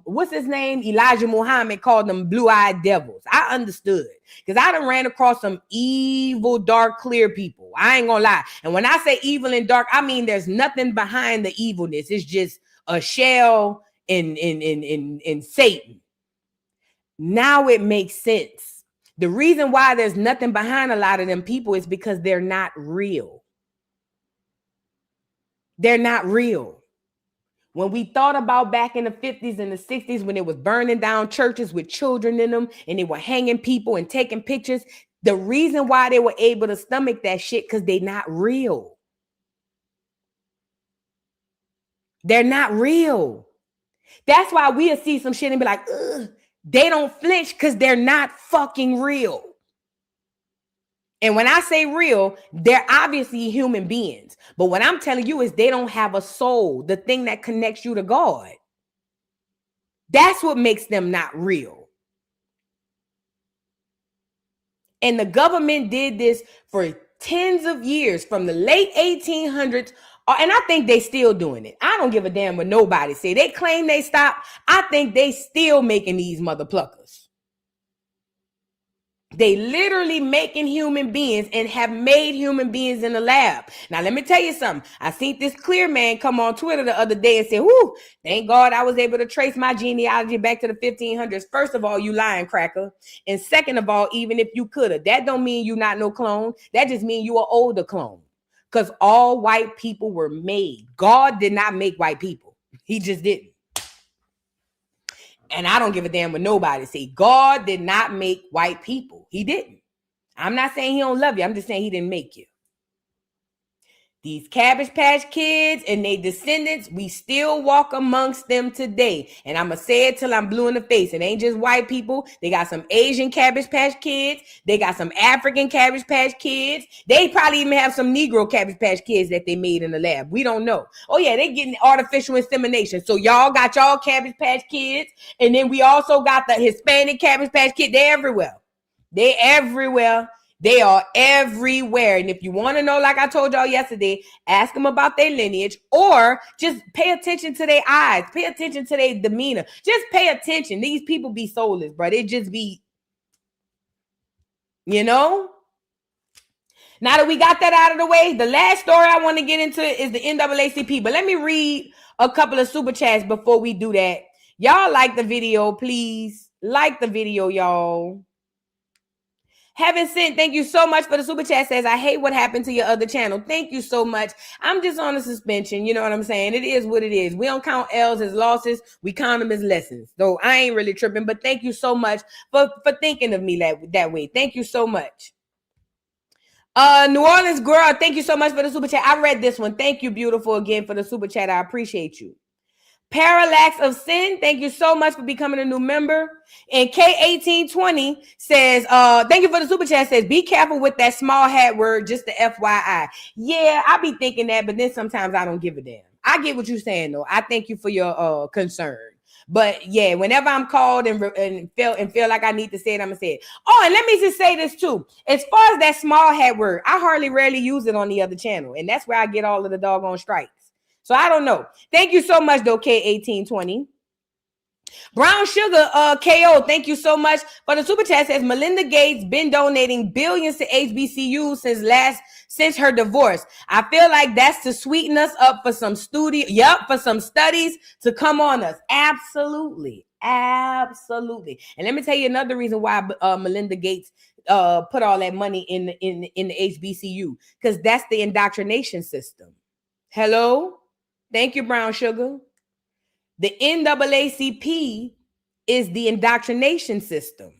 what's his name? Elijah Muhammad called them blue-eyed devils. I understood. Because I done ran across some evil, dark, clear people. I ain't gonna lie. And when I say evil and dark, I mean there's nothing behind the evilness. It's just a shell in Satan. Now it makes sense. The reason why there's nothing behind a lot of them people is because they're not real. They're not real. When we thought about back in the 50s and the 60s, when it was burning down churches with children in them and they were hanging people and taking pictures, the reason why they were able to stomach that shit, because they're not real. They're not real. That's why we'll see some shit and be like, ugh, they don't flinch because they're not fucking real. And when I say real, they're obviously human beings. But what I'm telling you is they don't have a soul, the thing that connects you to God. That's what makes them not real. And the government did this for tens of years, from the late 1800s. And I think they still doing it. I don't give a damn what nobody say. They claim they stopped. I think they still making these mother pluckers. They literally making human beings and have made human beings in the lab. Now, let me tell you something. I seen this clear man come on Twitter the other day and say, whoo, thank God I was able to trace my genealogy back to the 1500s. First of all, you lying cracker. And second of all, even if you could have, that don't mean you not no clone. That just mean you an older clone. Because all white people were made. God did not make white people. He just didn't. And I don't give a damn what nobody say. God did not make white people. He didn't. I'm not saying he don't love you. I'm just saying he didn't make you. These Cabbage Patch Kids and their descendants, we still walk amongst them today. And I'm going to say it till I'm blue in the face. It ain't just white people. They got some Asian Cabbage Patch Kids. They got some African Cabbage Patch Kids. They probably even have some Negro Cabbage Patch Kids that they made in the lab. We don't know. Oh, yeah, they getting artificial insemination. So y'all got y'all Cabbage Patch Kids. And then we also got the Hispanic Cabbage Patch Kids. They're everywhere. They're everywhere. They are everywhere. And if you want to know, like I told y'all yesterday, ask them about their lineage, or just pay attention to their eyes. Pay attention to their demeanor. Just pay attention. These people be soulless, bro. They just be, you know? Now that we got that out of the way, the last story I want to get into is the NAACP. But let me read a couple of super chats before we do that. Y'all like the video, please. Like the video, y'all. Heaven Sent, thank you so much for the super chat. Says, I hate what happened to your other channel. Thank you so much. I'm just on a suspension. You know what I'm saying? It is what it is. We don't count L's as losses. We count them as lessons. So I ain't really tripping, but thank you so much for thinking of me that way. Thank you so much. New Orleans girl, thank you so much for the super chat. I read this one. Thank you, beautiful, again for the super chat. I appreciate you. Parallax of Sin, thank you so much for becoming a new member. And K1820 says, thank you for the super chat. Says, be careful with that small hat word, just the FYI. Yeah, I be thinking that, but then sometimes I don't give a damn. I get what you're saying, though. I thank you for your concern. But yeah, whenever I'm called and feel like I need to say it, I'm gonna say it. Oh, and let me just say this too. As far as that small hat word, I rarely use it on the other channel, and that's where I get all of the doggone strikes. So I don't know. Thank you so much, though, K1820. Brown Sugar KO, thank you so much for the super chat. Says Melinda Gates been donating billions to HBCUs since her divorce. I feel like that's to sweeten us up for some for some studies to come on us. Absolutely. Absolutely. And let me tell you another reason why Melinda Gates put all that money in the HBCU, because that's the indoctrination system. Hello? Thank you, Brown Sugar. The NAACP is the indoctrination system.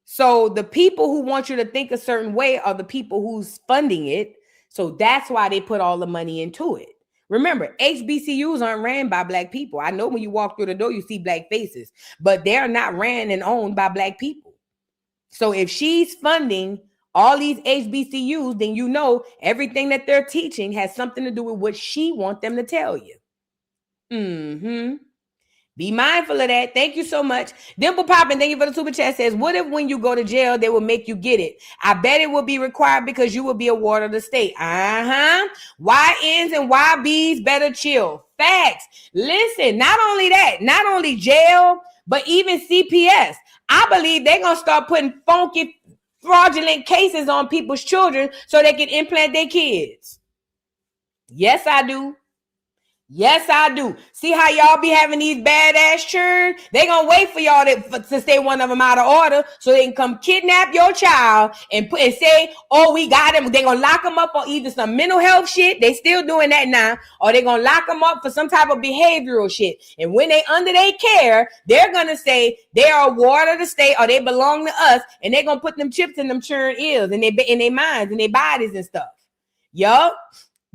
So the people who want you to think a certain way are the people who's funding it. So that's why they put all the money into it. Remember, HBCUs aren't ran by Black people. I know when you walk through the door, you see Black faces, but they're not ran and owned by Black people. So if she's funding all these HBCUs, then you know everything that they're teaching has something to do with what she wants them to tell you. Be mindful of that. Thank you so much. Dimple Poppin', thank you for the super chat. Says, what if when you go to jail, they will make you get it? I bet it will be required because you will be a ward of the state. YNs and YBs better chill. Facts. Listen, not only that, not only jail, but even CPS. I believe they're going to start putting funky, fraudulent cases on people's children so they can implant their kids. Yes, I do. Yes, I do. See how y'all be having these badass churn? They gonna wait for y'all to stay one of them out of order so they can come kidnap your child and say, oh, we got him. They gonna lock them up on either some mental health shit. They still doing that now. Or they gonna lock them up for some type of behavioral shit. And when they under their care, they're gonna say they are a ward of the state or they belong to us. And they're gonna put them chips in them churn ears and in their minds and their bodies and stuff. Yup.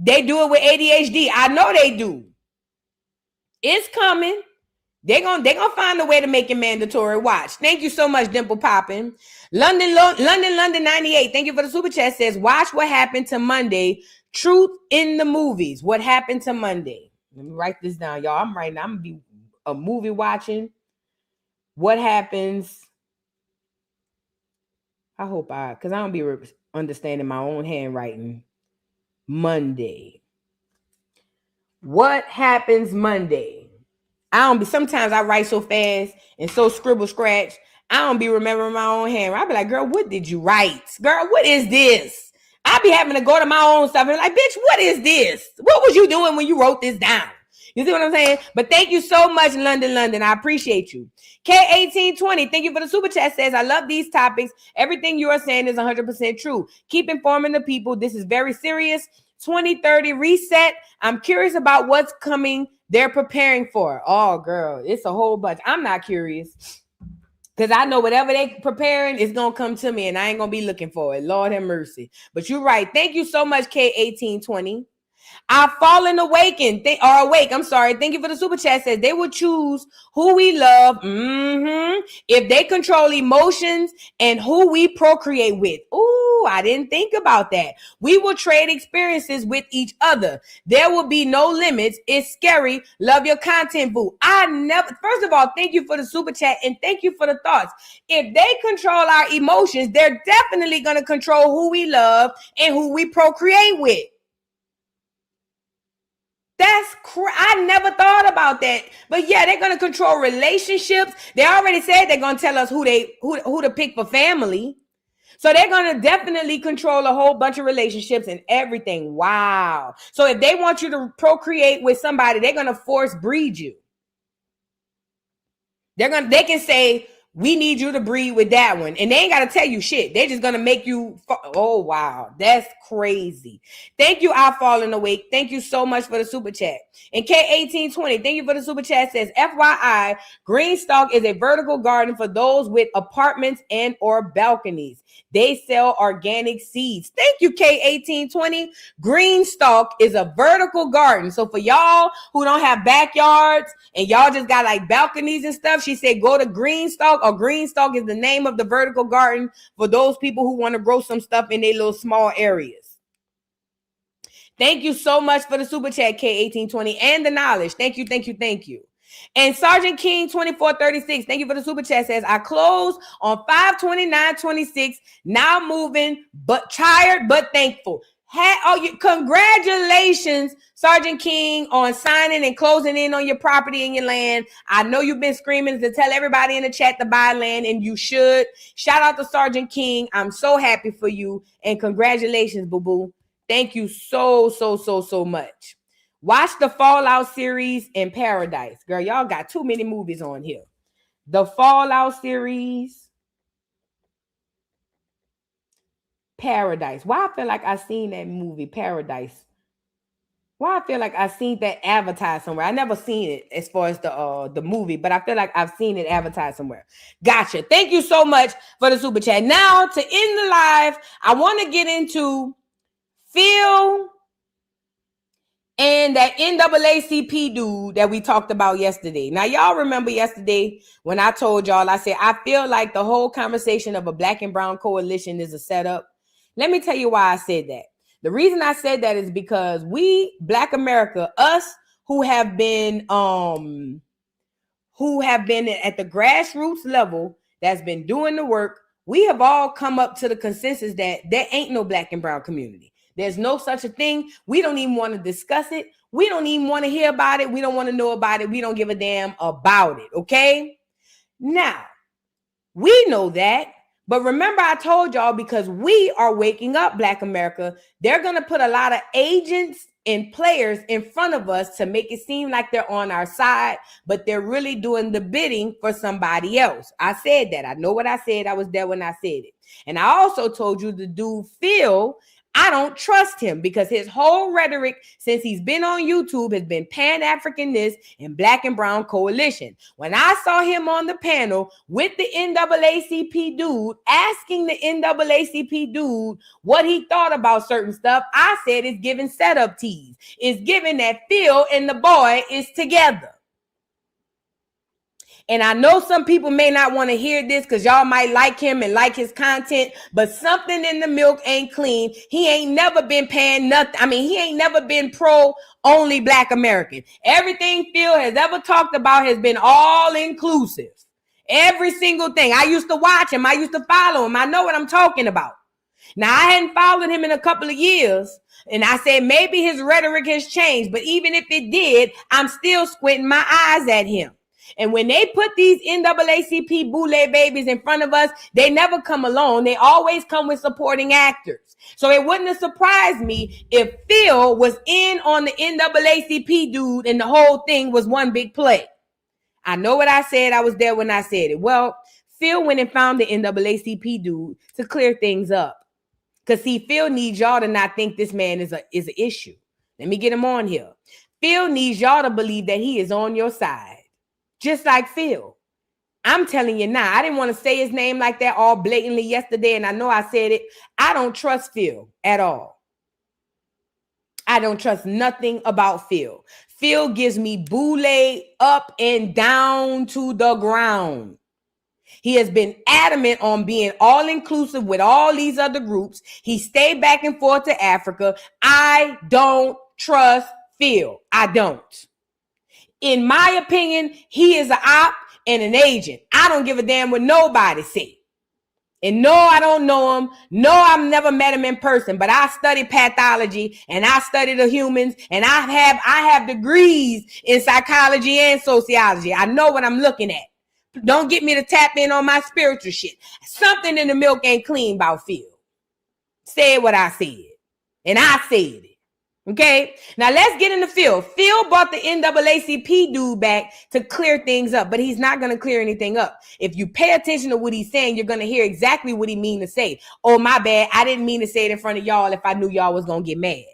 They do it with ADHD. I know they do. It's coming. They're gonna find a way to make it mandatory. Watch. Thank you so much, Dimple Poppin. London 98. Thank you for the super chat. Says, watch what happened to Monday. Truth in the movies. What happened to Monday? Let me write this down, y'all. I'm gonna be a movie watching. What happens? I hope because I don't be understanding my own handwriting. Monday. What happens Monday? Sometimes I write so fast and so scribble scratch. I don't be remembering my own handwriting. I be like, girl, what did you write? Girl, what is this? I be having to go to my own stuff and be like, bitch, what is this? What was you doing when you wrote this down? You see what I'm saying? But thank you so much, London. I appreciate you. K1820, thank you for the super chat. Says, I love these topics. Everything you are saying is 100% true. Keep informing the people. This is very serious. 2030 reset. I'm curious about what's coming. They're preparing for. Oh, girl, it's a whole bunch. I'm not curious because I know whatever they preparing is going to come to me and I ain't going to be looking for it. Lord have mercy. But you're right. Thank you so much, K1820. I've fallen awake. Thank you for the super chat. Says they will choose who we love if they control emotions and who we procreate with. Ooh, I didn't think about that. We will trade experiences with each other. There will be no limits. It's scary. Love your content, boo. First of all, thank you for the super chat and thank you for the thoughts. If they control our emotions, they're definitely going to control who we love and who we procreate with. I never thought about that. But yeah, they're going to control relationships. They already said they're going to tell us who to pick for family. So they're going to definitely control a whole bunch of relationships and everything. Wow. So if they want you to procreate with somebody, they're going to force breed you. They can say, we need you to breed with that one. And they ain't got to tell you shit. They're just going to make you. Oh, wow. That's crazy. Thank you, I've fallen awake. Thank you so much for the super chat. And K1820, thank you for the super chat. Says, FYI, Greenstalk is a vertical garden for those with apartments and or balconies. They sell organic seeds. Thank you, K1820. Greenstalk is a vertical garden. So for y'all who don't have backyards and y'all just got like balconies and stuff, she said go to Greenstalk, or Greenstalk is the name of the vertical garden for those people who want to grow some stuff in their little small areas. Thank you so much for the super chat, K1820, and the knowledge. Thank you. And Sergeant King 2436, thank you for the super chat. Says, I close on 5/29/26. Now moving, but tired, but thankful. Congratulations, Sergeant King, on signing and closing in on your property and your land. I know you've been screaming to tell everybody in the chat to buy land, and you should. Shout out to Sergeant King. I'm so happy for you, and congratulations, boo-boo. Thank you so much. Watch the Fallout series in Paradise. Girl, y'all got too many movies on here. The Fallout series, Paradise. Why I feel like I seen that movie, Paradise. Why I feel like I seen that advertised somewhere. I never seen it as far as the movie, but I feel like I've seen it advertised somewhere. Gotcha. Thank you so much for the super chat. Now, to end the live, I want to get into Phil and that NAACP dude that we talked about yesterday. Now, y'all remember yesterday when I told y'all, I said, I feel like the whole conversation of a black and brown coalition is a setup. Let me tell you why I said that. The reason I said that is because we, Black America, us who have been at the grassroots level, that's been doing the work, we have all come up to the consensus that there ain't no black and brown community. There's no such a thing. We don't even want to discuss it. We don't even want to hear about it. We don't want to know about it. We don't give a damn about it. Okay? Now, we know that. But remember, I told y'all, because we are waking up, Black America, they're going to put a lot of agents and players in front of us to make it seem like they're on our side, but they're really doing the bidding for somebody else. I said that. I know what I said. I was there when I said it. And I also told you the dude Phil, I don't trust him because his whole rhetoric since he's been on YouTube has been Pan-African-ness and Black and Brown coalition. When I saw him on the panel with the NAACP dude, asking the NAACP dude what he thought about certain stuff, I said it's giving setup tease. It's giving that Phil and the boy is together. And I know some people may not want to hear this because y'all might like him and like his content, but something in the milk ain't clean. He ain't never been paying nothing. I mean, he ain't never been pro only Black American. Everything Phil has ever talked about has been all inclusive. Every single thing. I used to watch him. I used to follow him. I know what I'm talking about. Now, I hadn't followed him in a couple of years, and I said maybe his rhetoric has changed, but even if it did, I'm still squinting my eyes at him. And when they put these NAACP boule babies in front of us, they never come alone. They always come with supporting actors. So it wouldn't have surprised me if Phil was in on the NAACP dude and the whole thing was one big play. I know what I said. I was there when I said it. Well, Phil went and found the NAACP dude to clear things up. Because see, Phil needs y'all to not think this man is an issue. Let me get him on here. Phil needs y'all to believe that he is on your side. Just like Phil. I'm telling you now, I didn't want to say his name like that all blatantly yesterday, and I know I said it. I don't trust Phil at all. I don't trust nothing about Phil. Phil gives me boule up and down to the ground. He has been adamant on being all-inclusive with all these other groups. He stayed back and forth to Africa. I don't trust Phil. I don't. In my opinion, he is an op and an agent. I don't give a damn what nobody say. And no, I don't know him. No, I've never met him in person, but I study pathology and I study the humans and I have degrees in psychology and sociology. I know what I'm looking at. Don't get me to tap in on my spiritual shit. Something in the milk ain't clean about Phil. Said what I said. And I said it. Okay, now let's get into Phil. Phil brought the NAACP dude back to clear things up, but he's not going to clear anything up. If you pay attention to what he's saying, you're going to hear exactly what he mean to say. Oh, my bad. I didn't mean to say it in front of y'all if I knew y'all was going to get mad.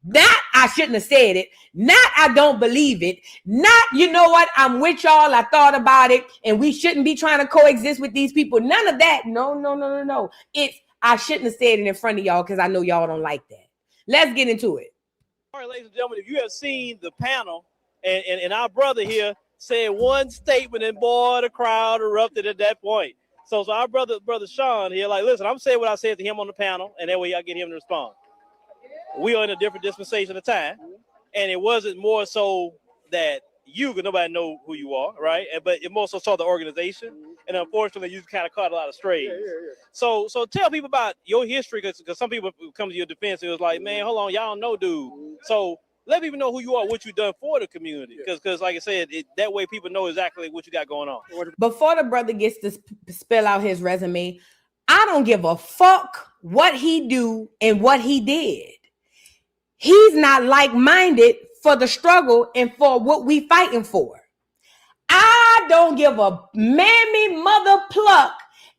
Not I shouldn't have said it. Not I don't believe it. Not, you know what, I'm with y'all. I thought about it and we shouldn't be trying to coexist with these people. None of that. No. It's I shouldn't have said it in front of y'all because I know y'all don't like that. Let's get into it. All right, ladies and gentlemen, if you have seen the panel and our brother here said one statement and boy, the crowd erupted at that point. So our brother Sean here, like, listen, I'm saying what I said to him on the panel, and that way y'all get him to respond. We are in a different dispensation of time, and it wasn't more so that you, because nobody know who you are, right? But it more so saw the organization, and unfortunately, you kind of caught a lot of strays. So tell people about your history, because some people come to your defense. It was like, man, hold on, y'all know, dude. So let people know who you are, what you've done for the community, because like I said, that way people know exactly what you got going on. Before the brother gets to spell out his resume, I don't give a fuck what he do and what he did. He's not like-minded for the struggle and for what we fighting for. I don't give a mammy mother pluck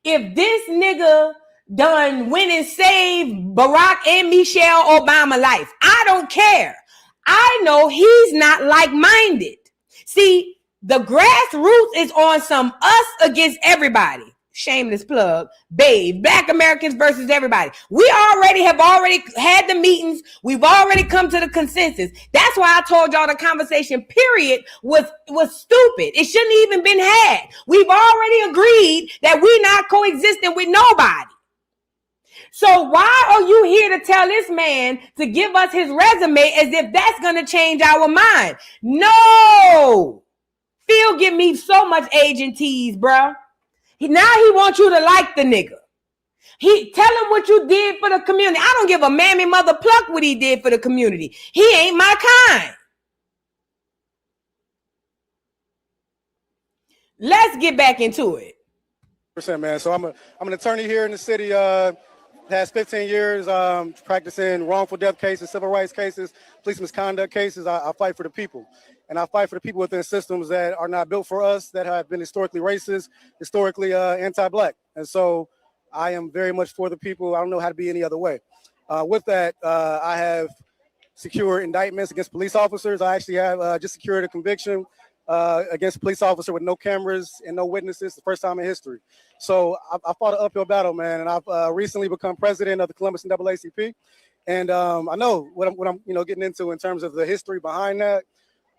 if this nigga done went and saved Barack and Michelle Obama life. I don't care. I know he's not like-minded. See, the grassroots is on some us against everybody. Shameless plug, babe. Black Americans versus everybody. We have already had the meetings. We've already come to the consensus. That's why I told y'all the conversation period was stupid. It shouldn't even been had. We've already agreed that we're not coexisting with nobody. So why are you here to tell this man to give us his resume as if that's going to change our mind? No. Phil give me so much agent tease, bruh. Now he wants you to like the nigga. Tell him what you did for the community. I don't give a mammy mother pluck what he did for the community. He ain't my kind. Let's get back into it. Man. So I'm an attorney here in the city. Past 15 years practicing wrongful death cases, civil rights cases, police misconduct cases. I fight for the people. And I fight for the people within systems that are not built for us, that have been historically racist, historically anti-Black. And so I am very much for the people. I don't know how to be any other way. With that, I have secured indictments against police officers. I actually have just secured a conviction against a police officer with no cameras and no witnesses, the first time in history. So I fought an uphill battle, man, and I've recently become president of the Columbus NAACP. And I know what I'm getting into in terms of the history behind that.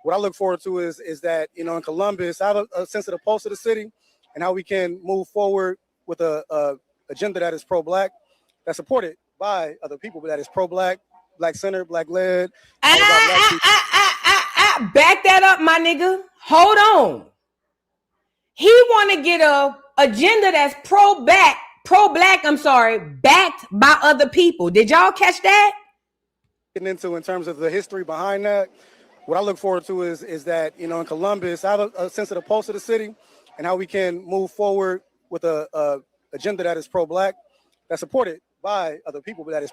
What I look forward to is that, in Columbus, I have a sense of the pulse of the city and how we can move forward with a agenda that is pro-Black, that's supported by other people, but that is pro-Black, Black-centered, Black-led. Back that up, my nigga. Hold on. He want to get a agenda that's pro-Black, backed by other people. Did y'all catch that? Getting into in terms of the history behind that. What I look forward to is that, in Columbus, I have a sense of the pulse of the city and how we can move forward with a agenda that is pro-Black, that's supported by other people, but that is.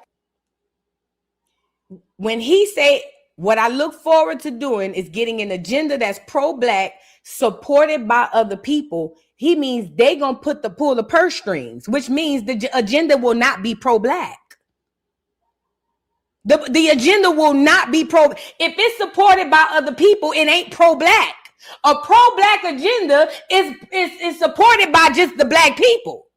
When he say, what I look forward to doing is getting an agenda that's pro-Black, supported by other people, he means they gonna pull the purse strings, which means the agenda will not be pro-Black. The agenda will not be pro. If it's supported by other people, it ain't pro-Black. A pro-Black agenda is supported by just the Black people.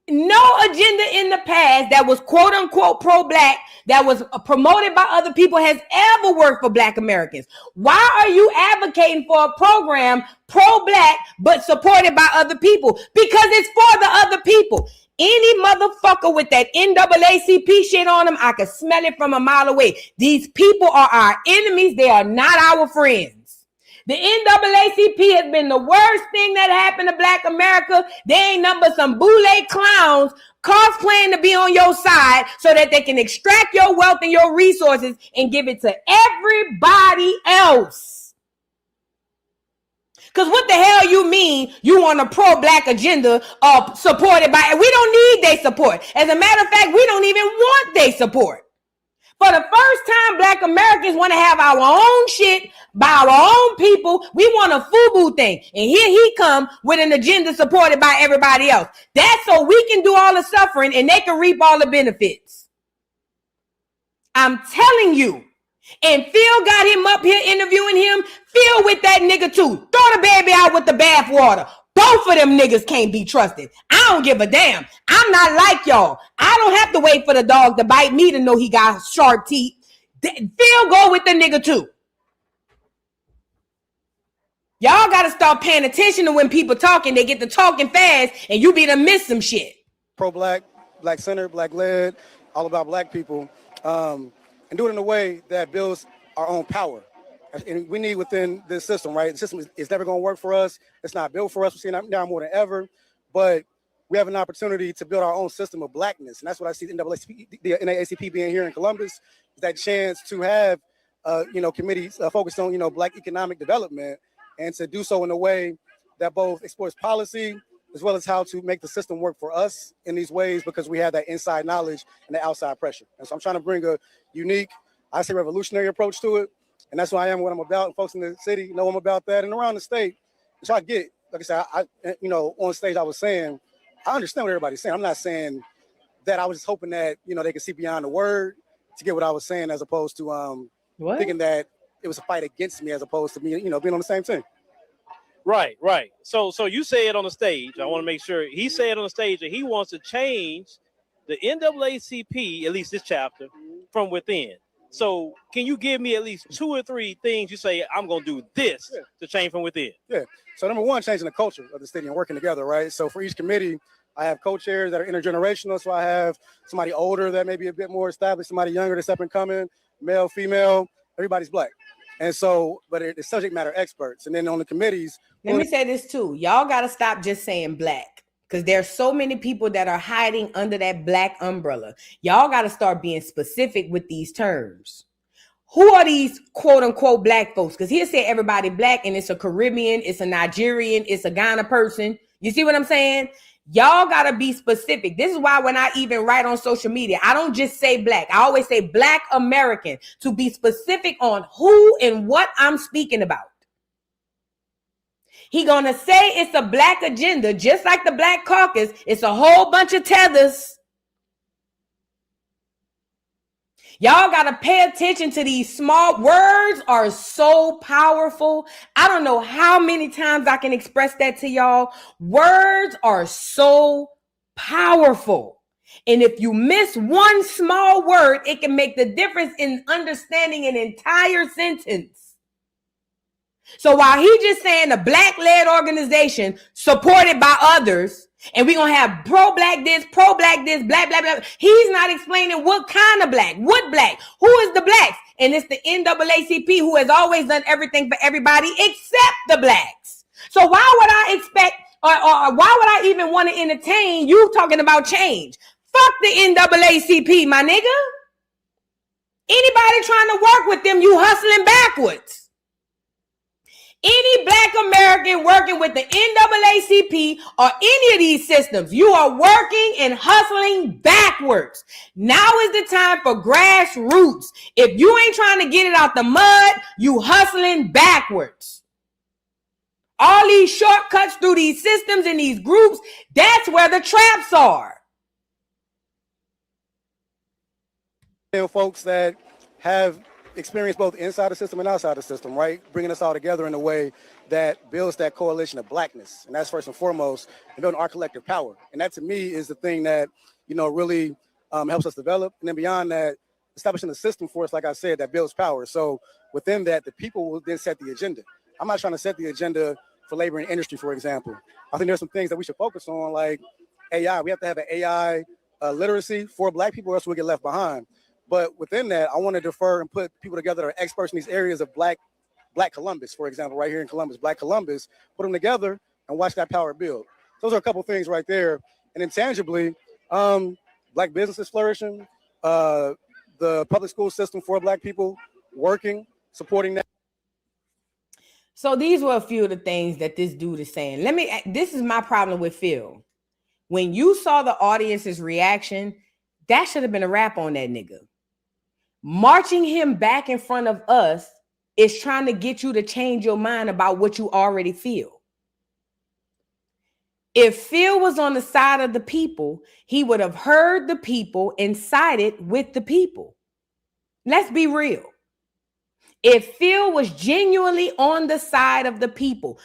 No agenda in the past that was quote unquote pro-Black, that was promoted by other people, has ever worked for Black Americans. Why are you advocating for a program pro-Black but supported by other people? Because it's for the other people. Any motherfucker with that NAACP shit on them, I can smell it from a mile away. These people are our enemies. They are not our friends. The NAACP has been the worst thing that happened to Black America. They ain't nothing but some boule clowns cosplaying to be on your side so that they can extract your wealth and your resources and give it to everybody else. Because what the hell you mean you want a pro-Black agenda supported by, we don't need their support. As a matter of fact, we don't even want their support. For the first time, Black Americans want to have our own shit by our own people. We want a FUBU thing. And here he come with an agenda supported by everybody else. That's so we can do all the suffering and they can reap all the benefits. I'm telling you. And Phil got him up here interviewing him. Phil with that nigga too. Throw the baby out with the bathwater. Both of them niggas can't be trusted. I don't give a damn. I'm not like y'all. I don't have to wait for the dog to bite me to know he got sharp teeth. Phil go with the nigga too. Y'all got to start paying attention to when people talking. They get to talking fast and you be to miss some shit. Pro-Black, Black-centered, Black-led, all about Black people. And do it in a way that builds our own power. And we need within this system, right? The system is never going to work for us. It's not built for us. We're seeing that now more than ever. But we have an opportunity to build our own system of Blackness. And that's what I see the NAACP being here in Columbus, that chance to have, committees focused on, Black economic development, and to do so in a way that both explores policy as well as how to make the system work for us in these ways, because we have that inside knowledge and the outside pressure. And so I'm trying to bring a unique, I say revolutionary approach to it. And that's who I am, what I'm about. And folks in the city know I'm about that. And around the state, which I get, like I said, I on stage I was saying, I understand what everybody's saying. I'm not saying that. I was just hoping that, they could see beyond the word to get what I was saying, as opposed to thinking that it was a fight against me, as opposed to me, being on the same team. Right. So you say it on the stage. I want to make sure he said on the stage that he wants to change the NAACP, at least this chapter, from within. So can you give me at least 2 or 3 things you say, I'm going to do this to change from within? Yeah. So number one, changing the culture of the city and working together, right? So for each committee, I have co-chairs that are intergenerational. So I have somebody older that may be a bit more established, somebody younger that's up and coming, male, female, everybody's Black. And so, but it's subject matter experts. And then on the committees. Let me say this too. Y'all got to stop just saying Black, because there's so many people that are hiding under that Black umbrella. Y'all got to start being specific with these terms. Who are these quote unquote Black folks? Because he'll say everybody Black, and it's a Caribbean, it's a Nigerian, it's a Ghana person. You see what I'm saying? Y'all got to be specific. This is why when I even write on social media, I don't just say black. I always say Black American, to be specific on who and what I'm speaking about. He going to say it's a black agenda, just like the Black Caucus. It's a whole bunch of tethers. Y'all got to pay attention to these small words are so powerful. I don't know how many times I can express that to y'all. Words are so powerful. And if you miss one small word, it can make the difference in understanding an entire sentence. So while he just saying a black-led organization supported by others, and we're going to have pro-black this, blah, blah, blah. He's not explaining what kind of black, what black, who is the blacks. And it's the NAACP who has always done everything for everybody except the blacks. So why would I expect, or why would I even want to entertain you talking about change? Fuck the NAACP, my nigga. Anybody trying to work with them, you hustling backwards. Any black American working with the NAACP or any of these systems, you are working and hustling backwards. Now is the time for grassroots. If you ain't trying to get it out the mud, you hustling backwards. All these shortcuts through these systems and these groups, that's where the traps are. Folks that have experience both inside the system and outside the system, right? Bringing us all together in a way that builds that coalition of blackness. And that's first and foremost, and building our collective power. And that to me is the thing that, really helps us develop. And then beyond that, establishing a system for us, like I said, that builds power. So within that, the people will then set the agenda. I'm not trying to set the agenda for labor and industry, for example. I think there's some things that we should focus on, like AI. We have to have an AI literacy for black people, or else we'll get left behind. But within that, I want to defer and put people together that are experts in these areas of Black Columbus, for example, right here in Columbus, Black Columbus, put them together and watch that power build. Those are a couple things right there. And intangibly, Black businesses flourishing, the public school system for Black people working, supporting that. So these were a few of the things that this dude is saying. This is my problem with Phil. When you saw the audience's reaction, that should have been a wrap on that nigga. Marching him back in front of us is trying to get you to change your mind about what you already feel. If Phil was on the side of the people, he would have heard the people and sided with the people. Let's be real. If Phil was genuinely on the side of the people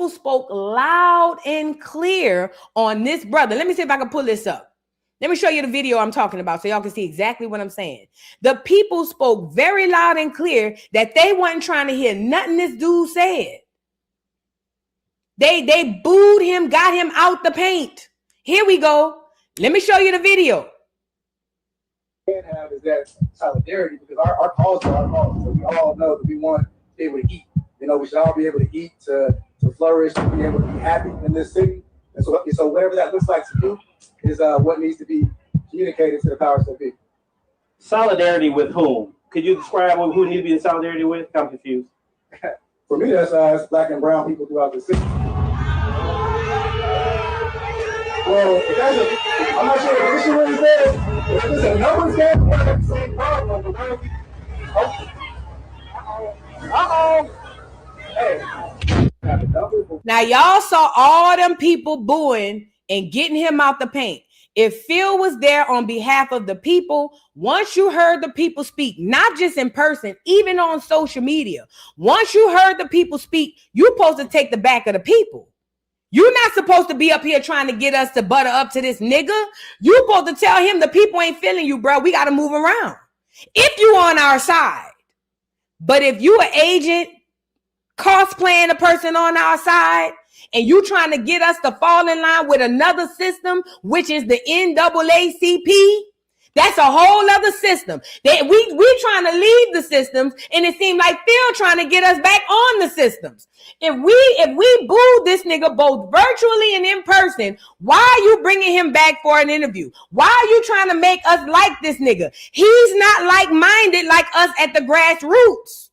spoke loud and clear on this brother. Let me see if I can pull this up. Let me show you the video I'm talking about so y'all can see exactly what I'm saying. The people spoke very loud and clear that they wasn't trying to hear nothing this dude said. They booed him, got him out the paint. Here we go. Let me show you the video. Can't have is that solidarity, because our cause are our cause. So we all know that we want to be able to eat. We should all be able to eat, to flourish, to be able to be happy in this city. And so whatever that looks like to you is what needs to be communicated to the powers that be. Solidarity with whom? Could you describe who need to be in solidarity with? I'm confused. For me, that's Black and brown people throughout the city. Well, I'm not sure what the issue is there. If it's a numbers game, we have the same problem. But where we... Hey. Now, y'all saw all them people booing and getting him out the paint. If Phil was there on behalf of the people, once you heard the people speak, not just in person, even on social media, once you heard the people speak, you're supposed to take the back of the people. You're not supposed to be up here trying to get us to butter up to this nigga. You're supposed to tell him the people ain't feeling you, bro. We got to move around. If you on our side. But if you an agent cosplaying a person on our side and you trying to get us to fall in line with another system, which is the NAACP, that's a whole other system. We trying to leave the systems, and it seemed like Phil trying to get us back on the systems. If we booed this nigga both virtually and in person, why are you bringing him back for an interview? Why are you trying to make us like this nigga? He's not like-minded like us at the grassroots.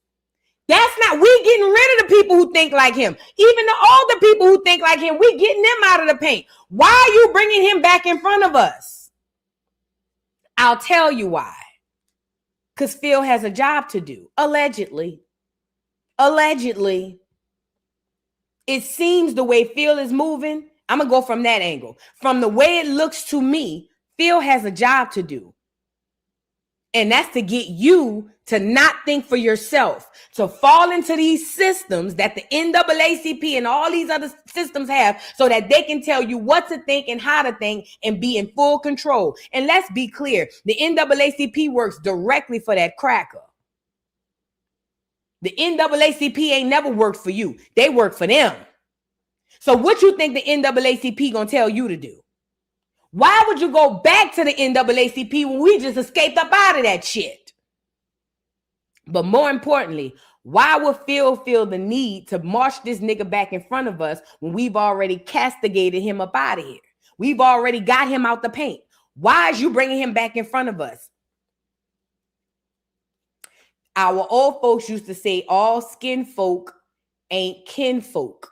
That's not, we getting rid of the people who think like him. Even the older people who think like him, we getting them out of the paint. Why are you bringing him back in front of us? I'll tell you why. Because Phil has a job to do, allegedly. Allegedly. It seems the way Phil is moving, I'm going to go from that angle. From the way it looks to me, Phil has a job to do. And that's to get you to not think for yourself, to fall into these systems that the NAACP and all these other systems have so that they can tell you what to think and how to think and be in full control. And let's be clear, the NAACP works directly for that cracker. The NAACP ain't never worked for you. They work for them. So what you think the NAACP gonna tell you to do? Why would you go back to the NAACP when we just escaped up out of that shit? But more importantly, why would Phil feel the need to march this nigga back in front of us when we've already castigated him up out of here? We've already got him out the paint. Why is you bringing him back in front of us? Our old folks used to say all skin folk ain't kin folk.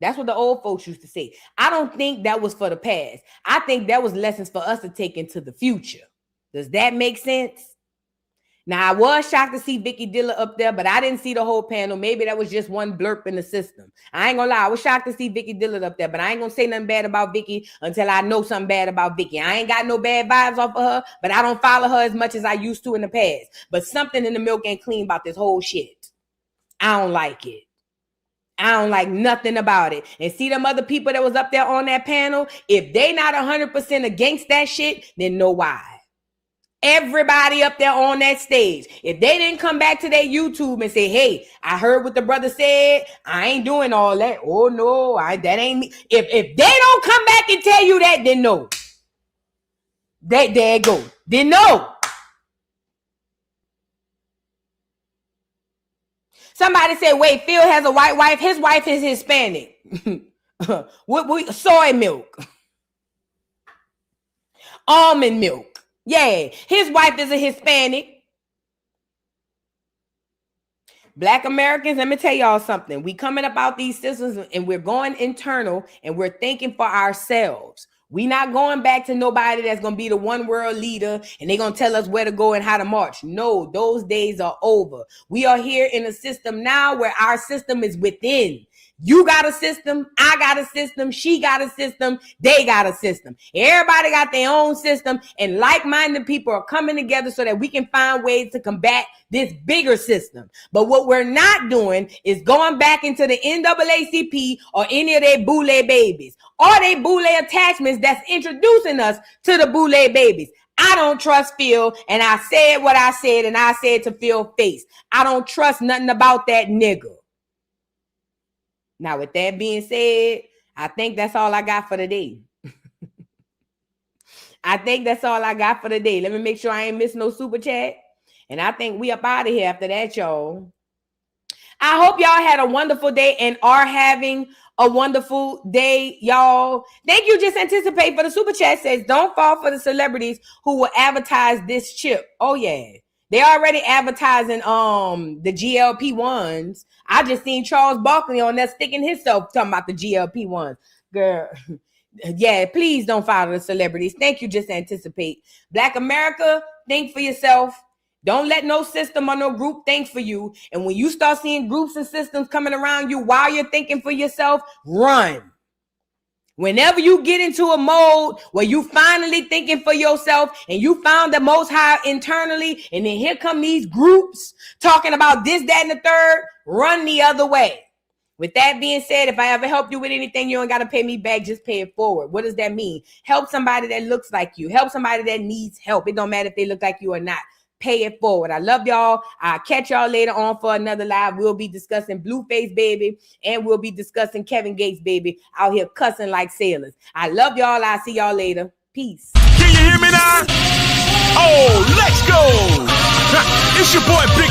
That's what the old folks used to say. I don't think that was for the past. I think that was lessons for us to take into the future. Does that make sense? Now, I was shocked to see Vicky Diller up there, but I didn't see the whole panel. Maybe that was just one blurb in the system. I ain't gonna lie. I was shocked to see Vicky Diller up there, but I ain't gonna say nothing bad about Vicky until I know something bad about Vicky. I ain't got no bad vibes off of her, but I don't follow her as much as I used to in the past. But something in the milk ain't clean about this whole shit. I don't like it. I don't like nothing about it. And see them other people that was up there on that panel, if they not 100% against that shit, then know why. Everybody up there on that stage, if they didn't come back to their YouTube and say, hey, I heard what the brother said, I ain't doing all that. Oh no, that ain't me. If they don't come back and tell you that, then no. There it go. Then no. Somebody said, wait, Phil has a white wife. His wife is Hispanic. Soy milk. Almond milk. Yeah, his wife is a Hispanic. Black Americans, let me tell y'all something. We coming up out these systems and we're going internal and we're thinking for ourselves. We not going back to nobody that's going to be the one world leader and they're going to tell us where to go and how to march. No, those days are over. We are here in a system now where our system is within. You got a system, I got a system, she got a system, they got a system. Everybody got their own system, and like-minded people are coming together so that we can find ways to combat this bigger system. But what we're not doing is going back into the NAACP or any of their boule babies or their boule attachments that's introducing us to the boule babies. I don't trust Phil, and I said what I said, and I said to Phil's face, I don't trust nothing about that nigga. Now, with that being said, I think that's all I got for today. I think that's all I got for today. Let me make sure I ain't missing no super chat. And I think we up out of here after that, y'all. I hope y'all had a wonderful day and are having a wonderful day, y'all. Thank you. Just anticipate for the super chat says, don't fall for the celebrities who will advertise this chip. Oh, yeah. They already advertising the GLP-1s. I just seen Charles Barkley on there sticking himself talking about the GLP-1s. Girl, yeah, please don't follow the celebrities. Thank you. Just anticipate. Black America, think for yourself. Don't let no system or no group think for you. And when you start seeing groups and systems coming around you while you're thinking for yourself, run. Whenever you get into a mode where you finally thinking for yourself and you found the Most High internally, and then here come these groups talking about this, that, and the third, run the other way. With that being said, if I ever help you with anything, you don't got to pay me back. Just pay it forward. What does that mean? Help somebody that looks like you. Help somebody that needs help. It don't matter if they look like you or not. Pay it forward. I love y'all. I'll catch y'all later on for another live. We'll be discussing Blueface, baby, and we'll be discussing Kevin Gates, baby, out here cussing like sailors. I love y'all. I'll see y'all later. Peace. Can you hear me now? Oh, let's go. It's your boy, Big